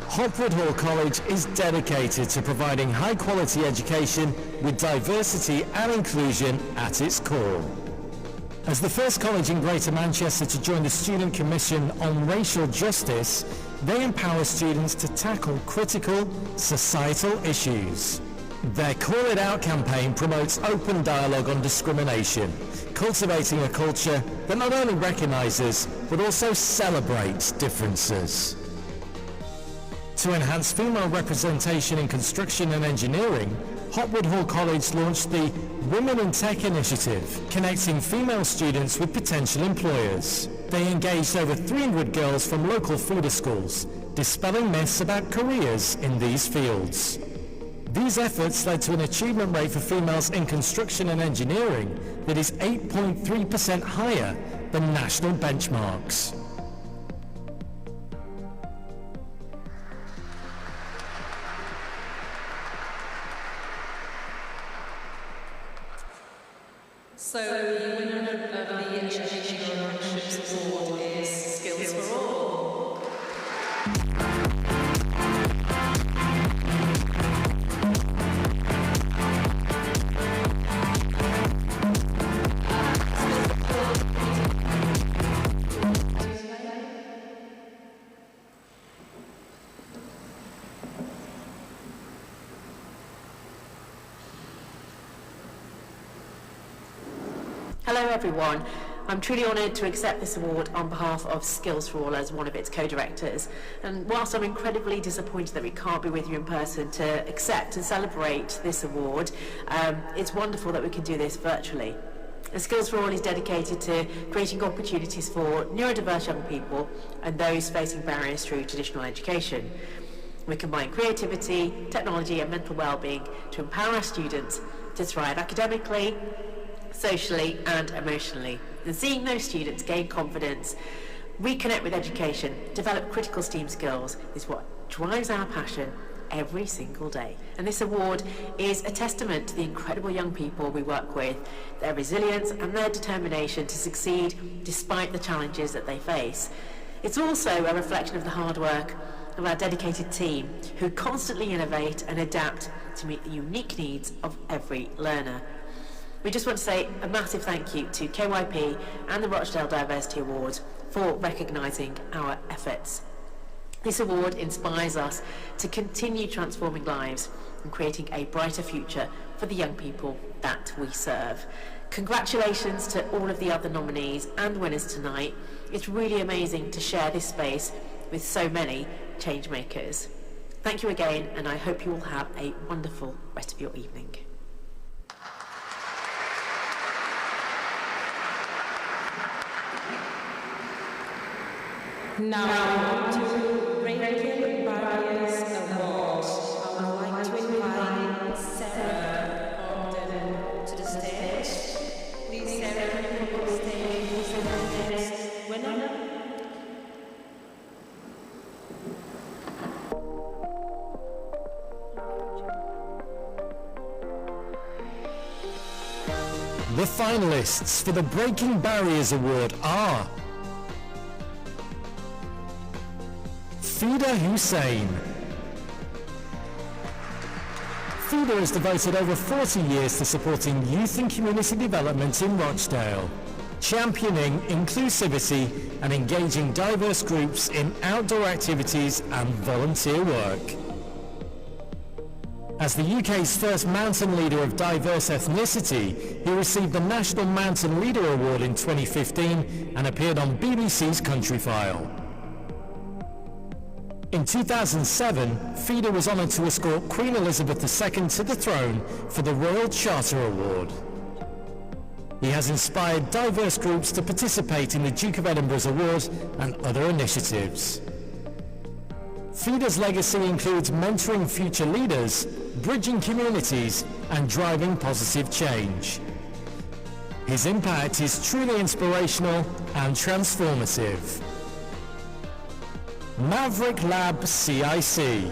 Hopwood Hall College is dedicated to providing high-quality education with diversity and inclusion at its core. As the first college in Greater Manchester to join the Student Commission on Racial Justice, they empower students to tackle critical societal issues. Their Call It Out campaign promotes open dialogue on discrimination, cultivating a culture that not only recognises but also celebrates differences. To enhance female representation in construction and engineering, Hopwood Hall College launched the Women in Tech initiative, connecting female students with potential employers. They engaged over 300 girls from local feeder schools, dispelling myths about careers in these fields. These efforts led to an achievement rate for females in construction and engineering that is 8.3% higher than national benchmarks. So the winner of the Education and Partnerships Award is Skills for All. Hello everyone. I'm truly honoured to accept this award on behalf of Skills for All as one of its co-directors. And whilst I'm incredibly disappointed that we can't be with you in person to accept and celebrate this award, it's wonderful that we can do this virtually. And Skills for All is dedicated to creating opportunities for neurodiverse young people and those facing barriers through traditional education. We combine creativity, technology and mental well-being to empower our students to thrive academically, socially and emotionally. And seeing those students gain confidence, reconnect with education, develop critical STEAM skills is what drives our passion every single day. And this award is a testament to the incredible young people we work with, their resilience and their determination to succeed despite the challenges that they face. It's also a reflection of the hard work of our dedicated team who constantly innovate and adapt to meet the unique needs of every learner. We just want to say a massive thank you to KYP and the Rochdale Diversity Award for recognising our efforts. This award inspires us to continue transforming lives and creating a brighter future for the young people that we serve. Congratulations to all of the other nominees and winners tonight. It's really amazing to share this space with so many change makers. Thank you again, and I hope you will have a wonderful rest of your evening. Now to Breaking Barriers Award. I would like to invite Sarah Ogden to the stage. Please, Sarah, come to the stage and the next winner. The finalists for the Breaking Barriers Award are Fida Hussain. Fida has devoted over 40 years to supporting youth and community development in Rochdale, championing inclusivity and engaging diverse groups in outdoor activities and volunteer work. As the UK's first mountain leader of diverse ethnicity, he received the National Mountain Leader Award in 2015 and appeared on BBC's Country File. In 2007, Fida was honoured to escort Queen Elizabeth II to the throne for the Royal Charter Award. He has inspired diverse groups to participate in the Duke of Edinburgh's award and other initiatives. Fida's legacy includes mentoring future leaders, bridging communities, and driving positive change. His impact is truly inspirational and transformative. Maverick Lab CIC.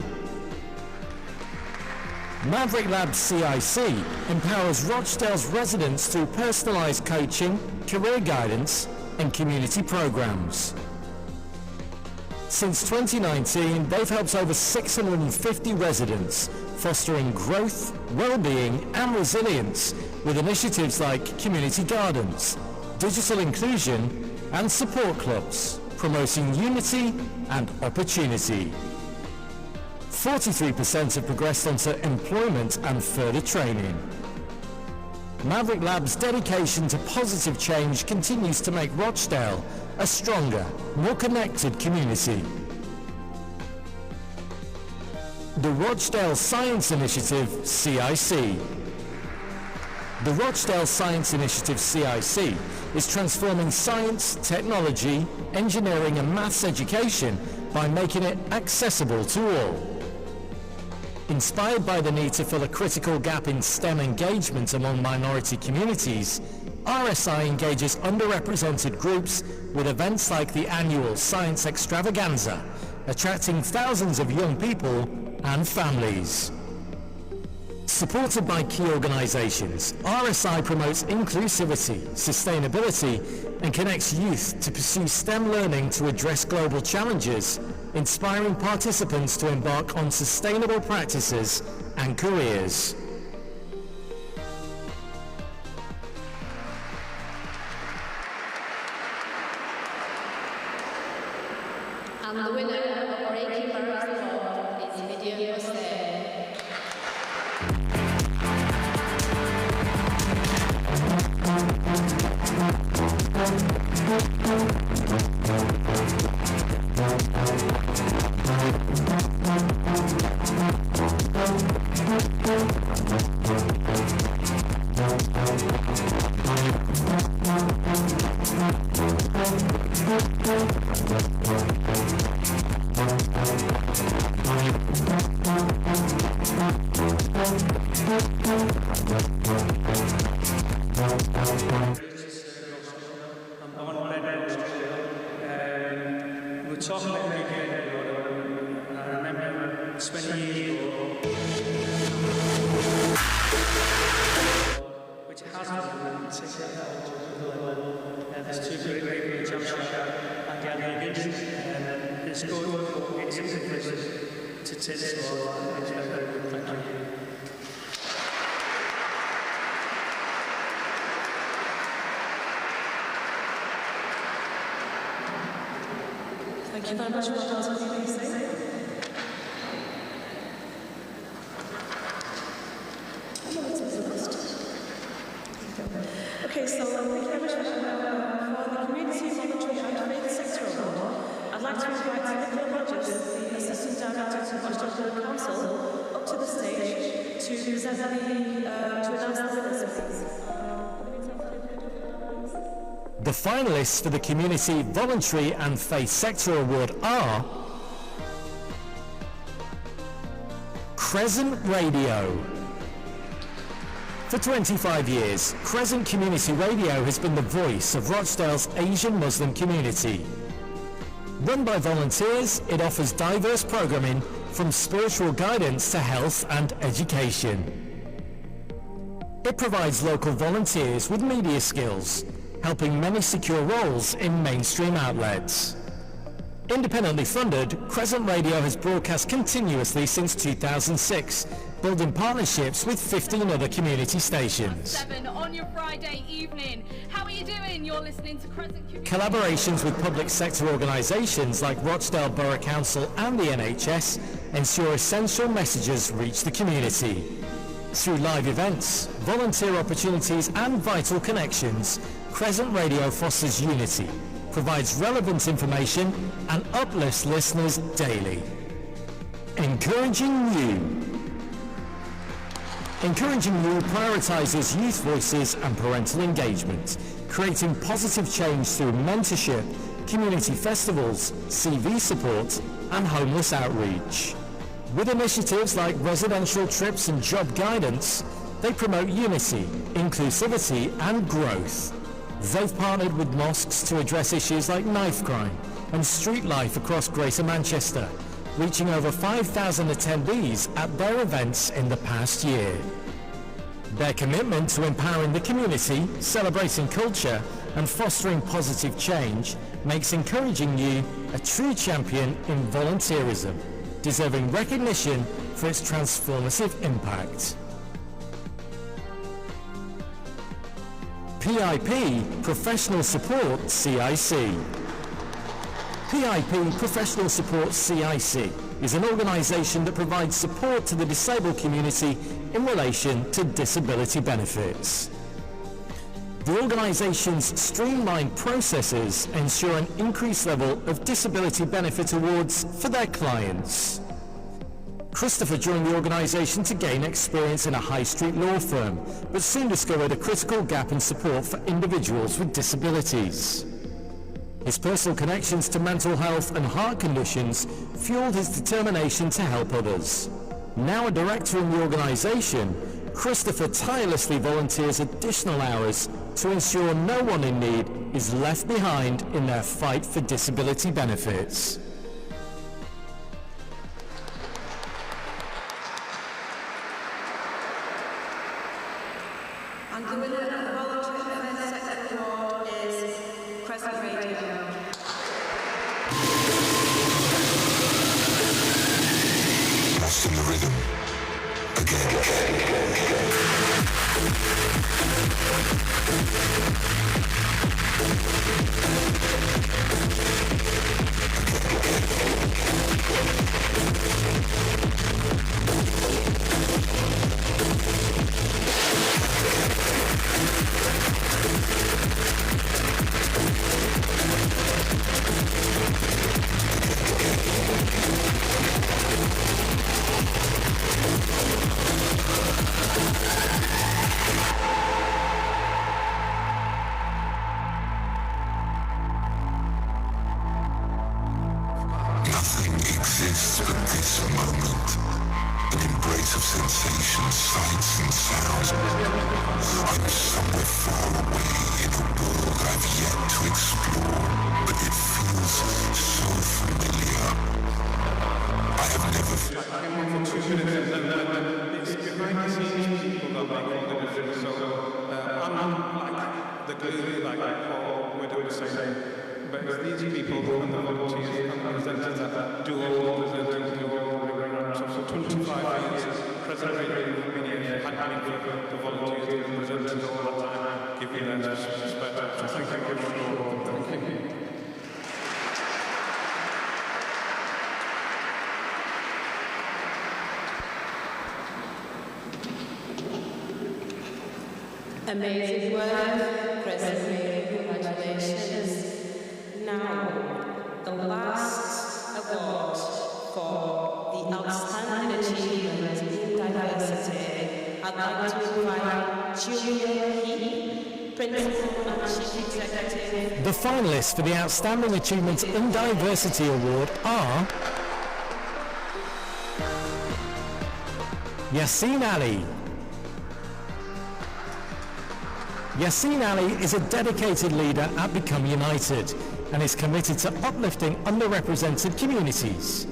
Maverick Lab CIC empowers Rochdale's residents through personalised coaching, career guidance and community programmes. Since 2019, they've helped over 650 residents, fostering growth, well-being and resilience with initiatives like community gardens, digital inclusion and support clubs, promoting unity and opportunity. 43% have progressed onto employment and further training. Maverick Lab's dedication to positive change continues to make Rochdale a stronger, more connected community. The Rochdale Science Initiative, CIC. The Rochdale Science Initiative, CIC, is transforming science, technology, engineering and maths education by making it accessible to all. Inspired by the need to fill a critical gap in STEM engagement among minority communities, RSI engages underrepresented groups with events like the annual Science Extravaganza, attracting thousands of young people and families. Supported by key organisations, RSI promotes inclusivity, sustainability and connects youth to pursue STEM learning to address global challenges, inspiring participants to embark on sustainable practices and careers. And the winner of our Reiki Barracks Award is Lydia Mustaine. We're talking about Reiki, and I remember 20 years ago, which has been taken out. There's two great Reiki in Jamshire and the against. It's good, it's implicated to take this forward. Thank you. Thank you very much for what you say. Okay, so thank you very much for the Community Voluntary and Faith Sector Award. I'd like to invite Nicola Rogers, the Assistant Director of Rochdale Borough Council, up to the stage to present to announce the winners, please. The finalists for the Community Voluntary and Faith Sector Award are Crescent Radio. For 25 years, Crescent Community Radio has been the voice of Rochdale's Asian Muslim community. Run by volunteers, it offers diverse programming from spiritual guidance to health and education. It provides local volunteers with media skills, helping many secure roles in mainstream outlets. Independently funded, Crescent Radio has broadcast continuously since 2006, building partnerships with 15 other community stations. 7 on your Friday evening. How are you doing? You're listening to Crescent Community. Collaborations with public sector organisations like Rochdale Borough Council and the NHS ensure essential messages reach the community. Through live events, volunteer opportunities and vital connections, Crescent Radio fosters unity, provides relevant information and uplifts listeners daily. Encouraging You. Encouraging You prioritises youth voices and parental engagement, creating positive change through mentorship, community festivals, CV support and homeless outreach. With initiatives like residential trips and job guidance, they promote unity, inclusivity and growth. They've partnered with mosques to address issues like knife crime and street life across Greater Manchester, reaching over 5,000 attendees at their events in the past year. Their commitment to empowering the community, celebrating culture and fostering positive change makes Encouraging You a true champion in volunteerism, deserving recognition for its transformative impact. PIP Professional Support CIC. PIP Professional Support CIC is an organisation that provides support to the disabled community in relation to disability benefits. The organisation's streamlined processes ensure an increased level of disability benefit awards for their clients. Christopher joined the organisation to gain experience in a high street law firm, but soon discovered a critical gap in support for individuals with disabilities. His personal connections to mental health and heart conditions fueled his determination to help others. Now a director in the organisation, Christopher tirelessly volunteers additional hours to ensure no one in need is left behind in their fight for disability benefits. And the winner of the Voluntary Affairs Sector Award is Crescent Radio. Lost in the rhythm. Nothing exists but this moment, an embrace of sensations, sights and sounds. I'm somewhere far away in a world I've yet to explore, but it feels so familiar. I have never... It's behind the scenes people that make all the difference. So I'm like the glue, like Paul Widow was saying. But it's these people and the volunteers and the presenters that do all the presenting, do all the programs. So 25 years, President Radio has been here, handling the volunteers and the presenters all the time, giving them respect. So thank you very much. Thank you. Amazing work, President. Congratulations. Now, the last award for the outstanding achievement in diversity, I'd like to invite Julia Heap, Principal and Chief Executive. The finalists for the Outstanding Achievement in Diversity Award are Yassine Ali. Yassine Ali is a dedicated leader at Become United and is committed to uplifting underrepresented communities.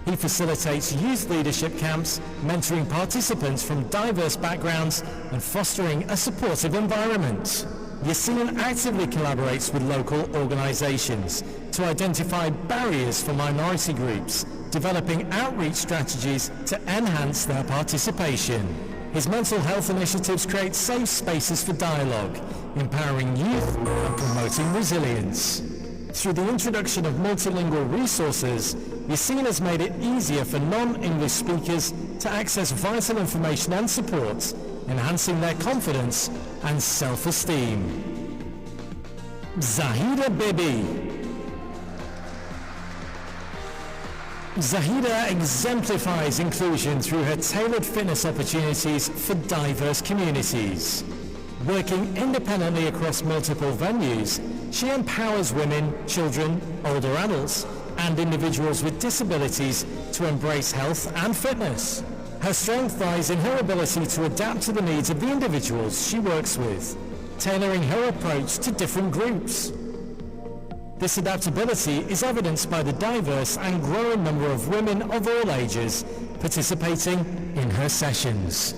He facilitates youth leadership camps, mentoring participants from diverse backgrounds and fostering a supportive environment. Yassine actively collaborates with local organisations to identify barriers for minority groups, developing outreach strategies to enhance their participation. His mental health initiatives create safe spaces for dialogue, empowering youth and promoting resilience. Through the introduction of multilingual resources, Yassine has made it easier for non-English speakers to access vital information and support, enhancing their confidence and self-esteem. Zahida Bibi. Zahida exemplifies inclusion through her tailored fitness opportunities for diverse communities. Working independently across multiple venues, she empowers women, children, older adults, and individuals with disabilities to embrace health and fitness. Her strength lies in her ability to adapt to the needs of the individuals she works with, tailoring her approach to different groups. This adaptability is evidenced by the diverse and growing number of women of all ages participating in her sessions.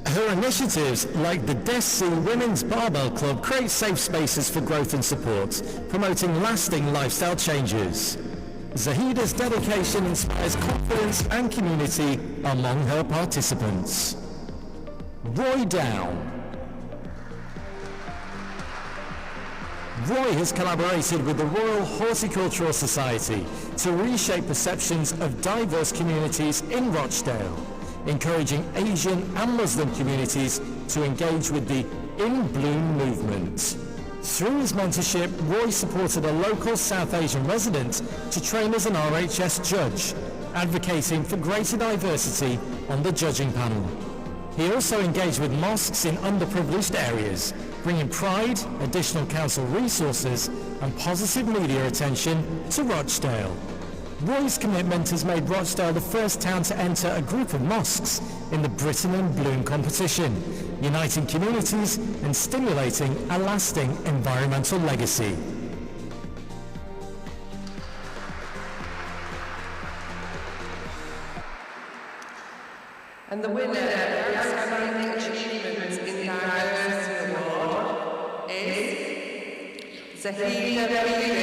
Her initiatives, like the Deaf Sea Women's Barbell Club, create safe spaces for growth and support, promoting lasting lifestyle changes. Zahida's dedication inspires confidence and community among her participants. Roy Dow. Roy has collaborated with the Royal Horticultural Society to reshape perceptions of diverse communities in Rochdale, encouraging Asian and Muslim communities to engage with the In Bloom movement. Through his mentorship, Roy supported a local South Asian resident to train as an RHS judge, advocating for greater diversity on the judging panel. He also engaged with mosques in underprivileged areas, bringing pride, additional council resources, and positive media attention to Rochdale. Roy's commitment has made Rochdale the first town to enter a group of mosques in the Britain and Bloom competition, uniting communities and stimulating a lasting environmental legacy. And the winner of the Outstanding Achievement in Diversity Award is Zahida Bide.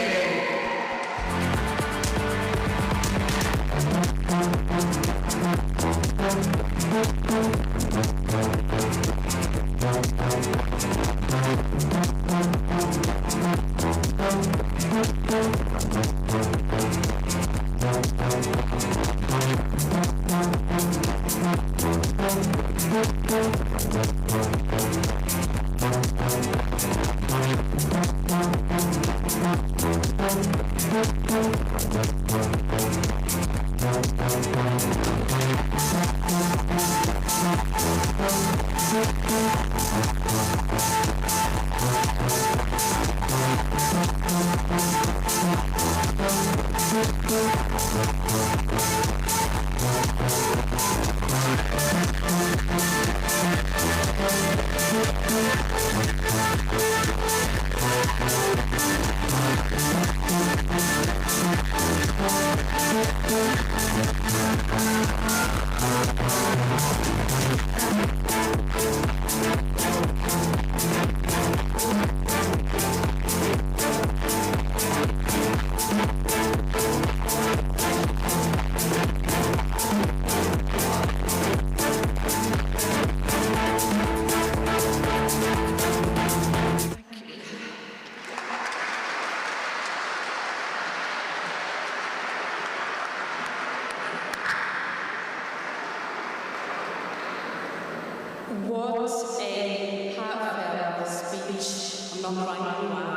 What a heartfelt speech. I'm not writing one.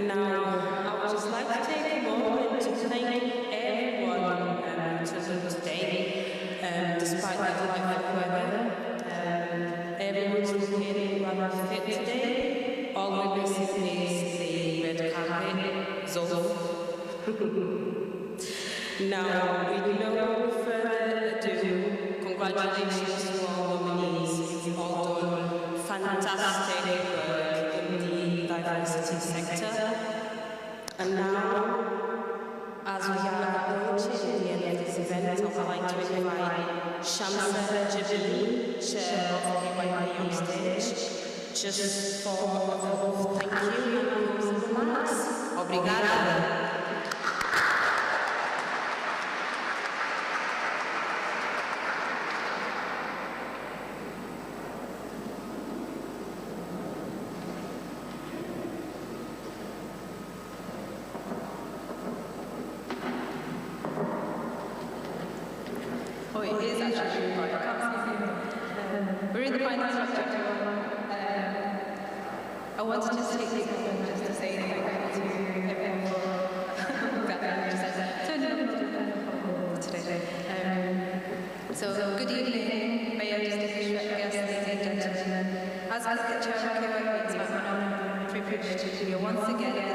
Now, I would just like to take a moment to thank everyone today, despite the life weather. Everyone's looking rather fit today. All we're missing is the red carpet, Zolf. Now, with no further ado, congratulations to all nominees. You've all done fantastic work in the diversity sector. And now, as we are approaching the end of this event, I would like to invite Shamsa Jabini, Chair of KYP on stage, just for a vote of thank you and closing remarks. Obrigada. Oh, it is actually right. I can't see you. We're in the final structure. I wanted to just take this moment just to say thank you to everyone for that just today. So good evening, Mayor, distinguished guests, ladies and gentlemen. As the Chair of KYP, it's my honor and privilege to be here once again at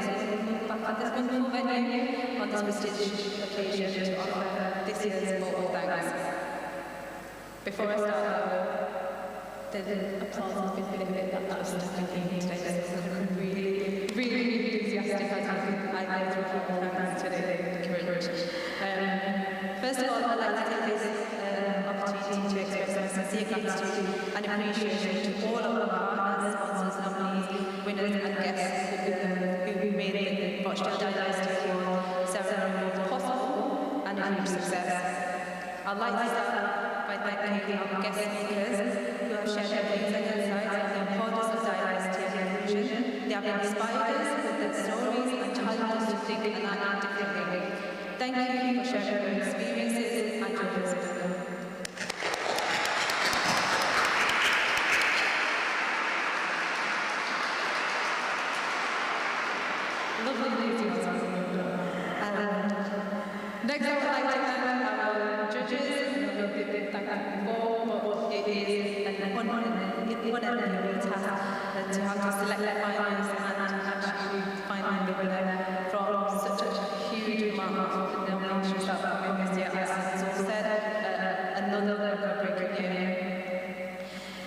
this wonderful venue on this prestigious occasion to offer this year's vote of thanks. Before I start, the applause has been a bit that was stepping in today, so I'm really enthusiastic as I go through the thanks today. Thank you very much. First of all, I'd like to take this opportunity to express my sincere gratitude and appreciation to all of our partners, sponsors, nominees, winners and guests who made the Rochdale Diversity Award ceremony possible and a huge success. I'd like to start by thanking our guest speakers who have shared their views and insights on the importance of diversity and inclusion. They have inspired us with their stories and challenged us to think and act differently. Thank you for sharing your experiences and your wisdom. Lovely enthusiasm. Next, I would like to thank our judges. Thank them before, but it is an unenviable task to have to select finalists and actually find the winner from such a huge amount of nominations that were in this year. As Zol said, another record-breaking year.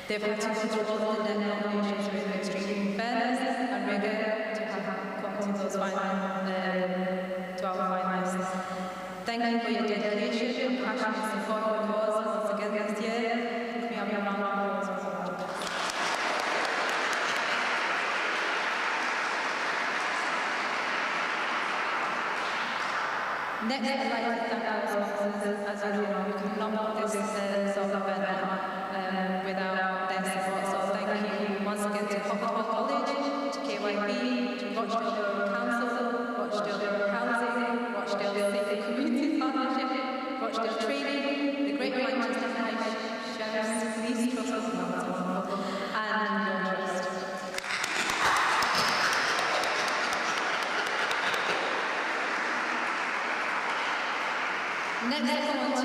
They've had to go through all of the nominations with extreme fairness and rigour to have come to those to our finalists. Thank you for your dedication and passion and support Next, I'd like to thank our sponsors. As you know, we could not put this sort of event on without their support. So thank you once again to Rochdale College, to KYP, to Rochdale Borough Council, Rochdale Borough Housing, Rochdale Safe Community Partnership, Rochdale Trading, the Greater Manchester High Sheriff's Police Trust, and your trust. Next, I come on to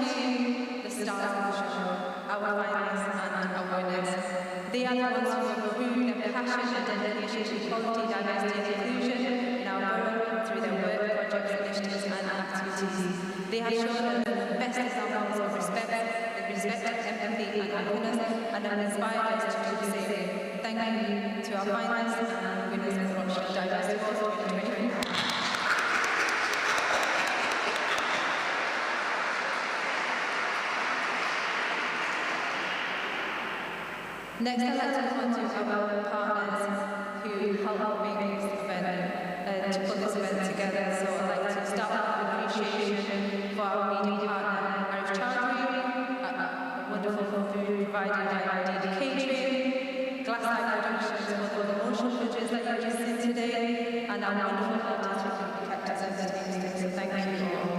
the stars of the show, our finance and awareness. They are the ones who have proved their passion and dedication to equality, diversity and inclusion in our borough through their work, projects, initiatives and activities. They have shown us the best examples of respect, empathy and openness, and have inspired us to do the same. Thank you to our finalists and winners of the Rochdale Diversity Award 2023. Next, I'd like to come on to our partners who helped make this event, to put this event together. So I'd like to start with appreciation for our media partner, Arif Chowdhury, a wonderful food provided by DD Catering, Glasslight Productions for the promotional footage that you just seen today, and our wonderful artists who kept us entertained. So thank you all.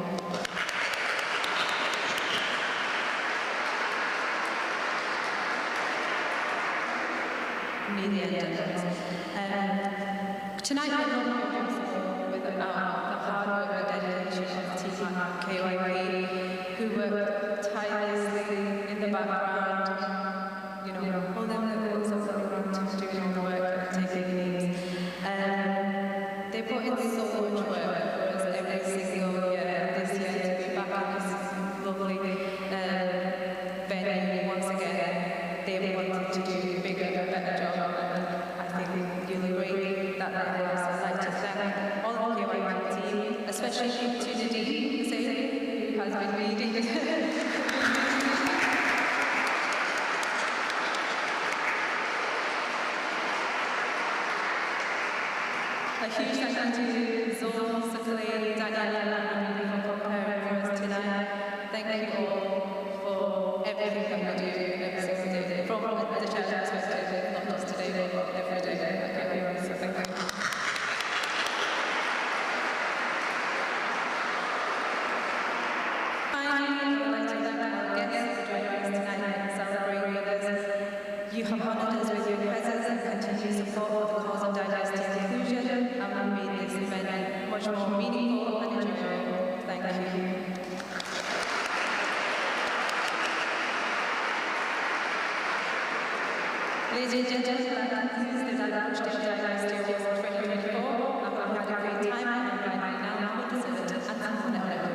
Tonight we're not here with the hard work and dedication of the team at KYP, who work tirelessly in the background, holding the books up the front, doing all the work, taking leads. They put in so much work for us every single year, this year to be back in this lovely venue once again. They wanted to do a bigger and better job, and I think you'll agree that they have. So I'd like to thank all of the KYP team, especially to Didi, who has been leading this. A huge thank you to Zol, Sakale, Daniela, and Emily for preparing for us tonight. Thank you all for everything that we do every single day, from the church perspective, not just today, but every day. So thank you. Finally, I'd like to thank our guests for joining us tonight and celebrating with us. You have honoured us with your presence and continued support for the cause of diversity and inclusion, and will made this event much more meaningful and enjoyable. Thank you. Ladies and gentlemen, that concludes the Rochdale Diversity Award 2024. I hope you had a great time, and right now, put this event and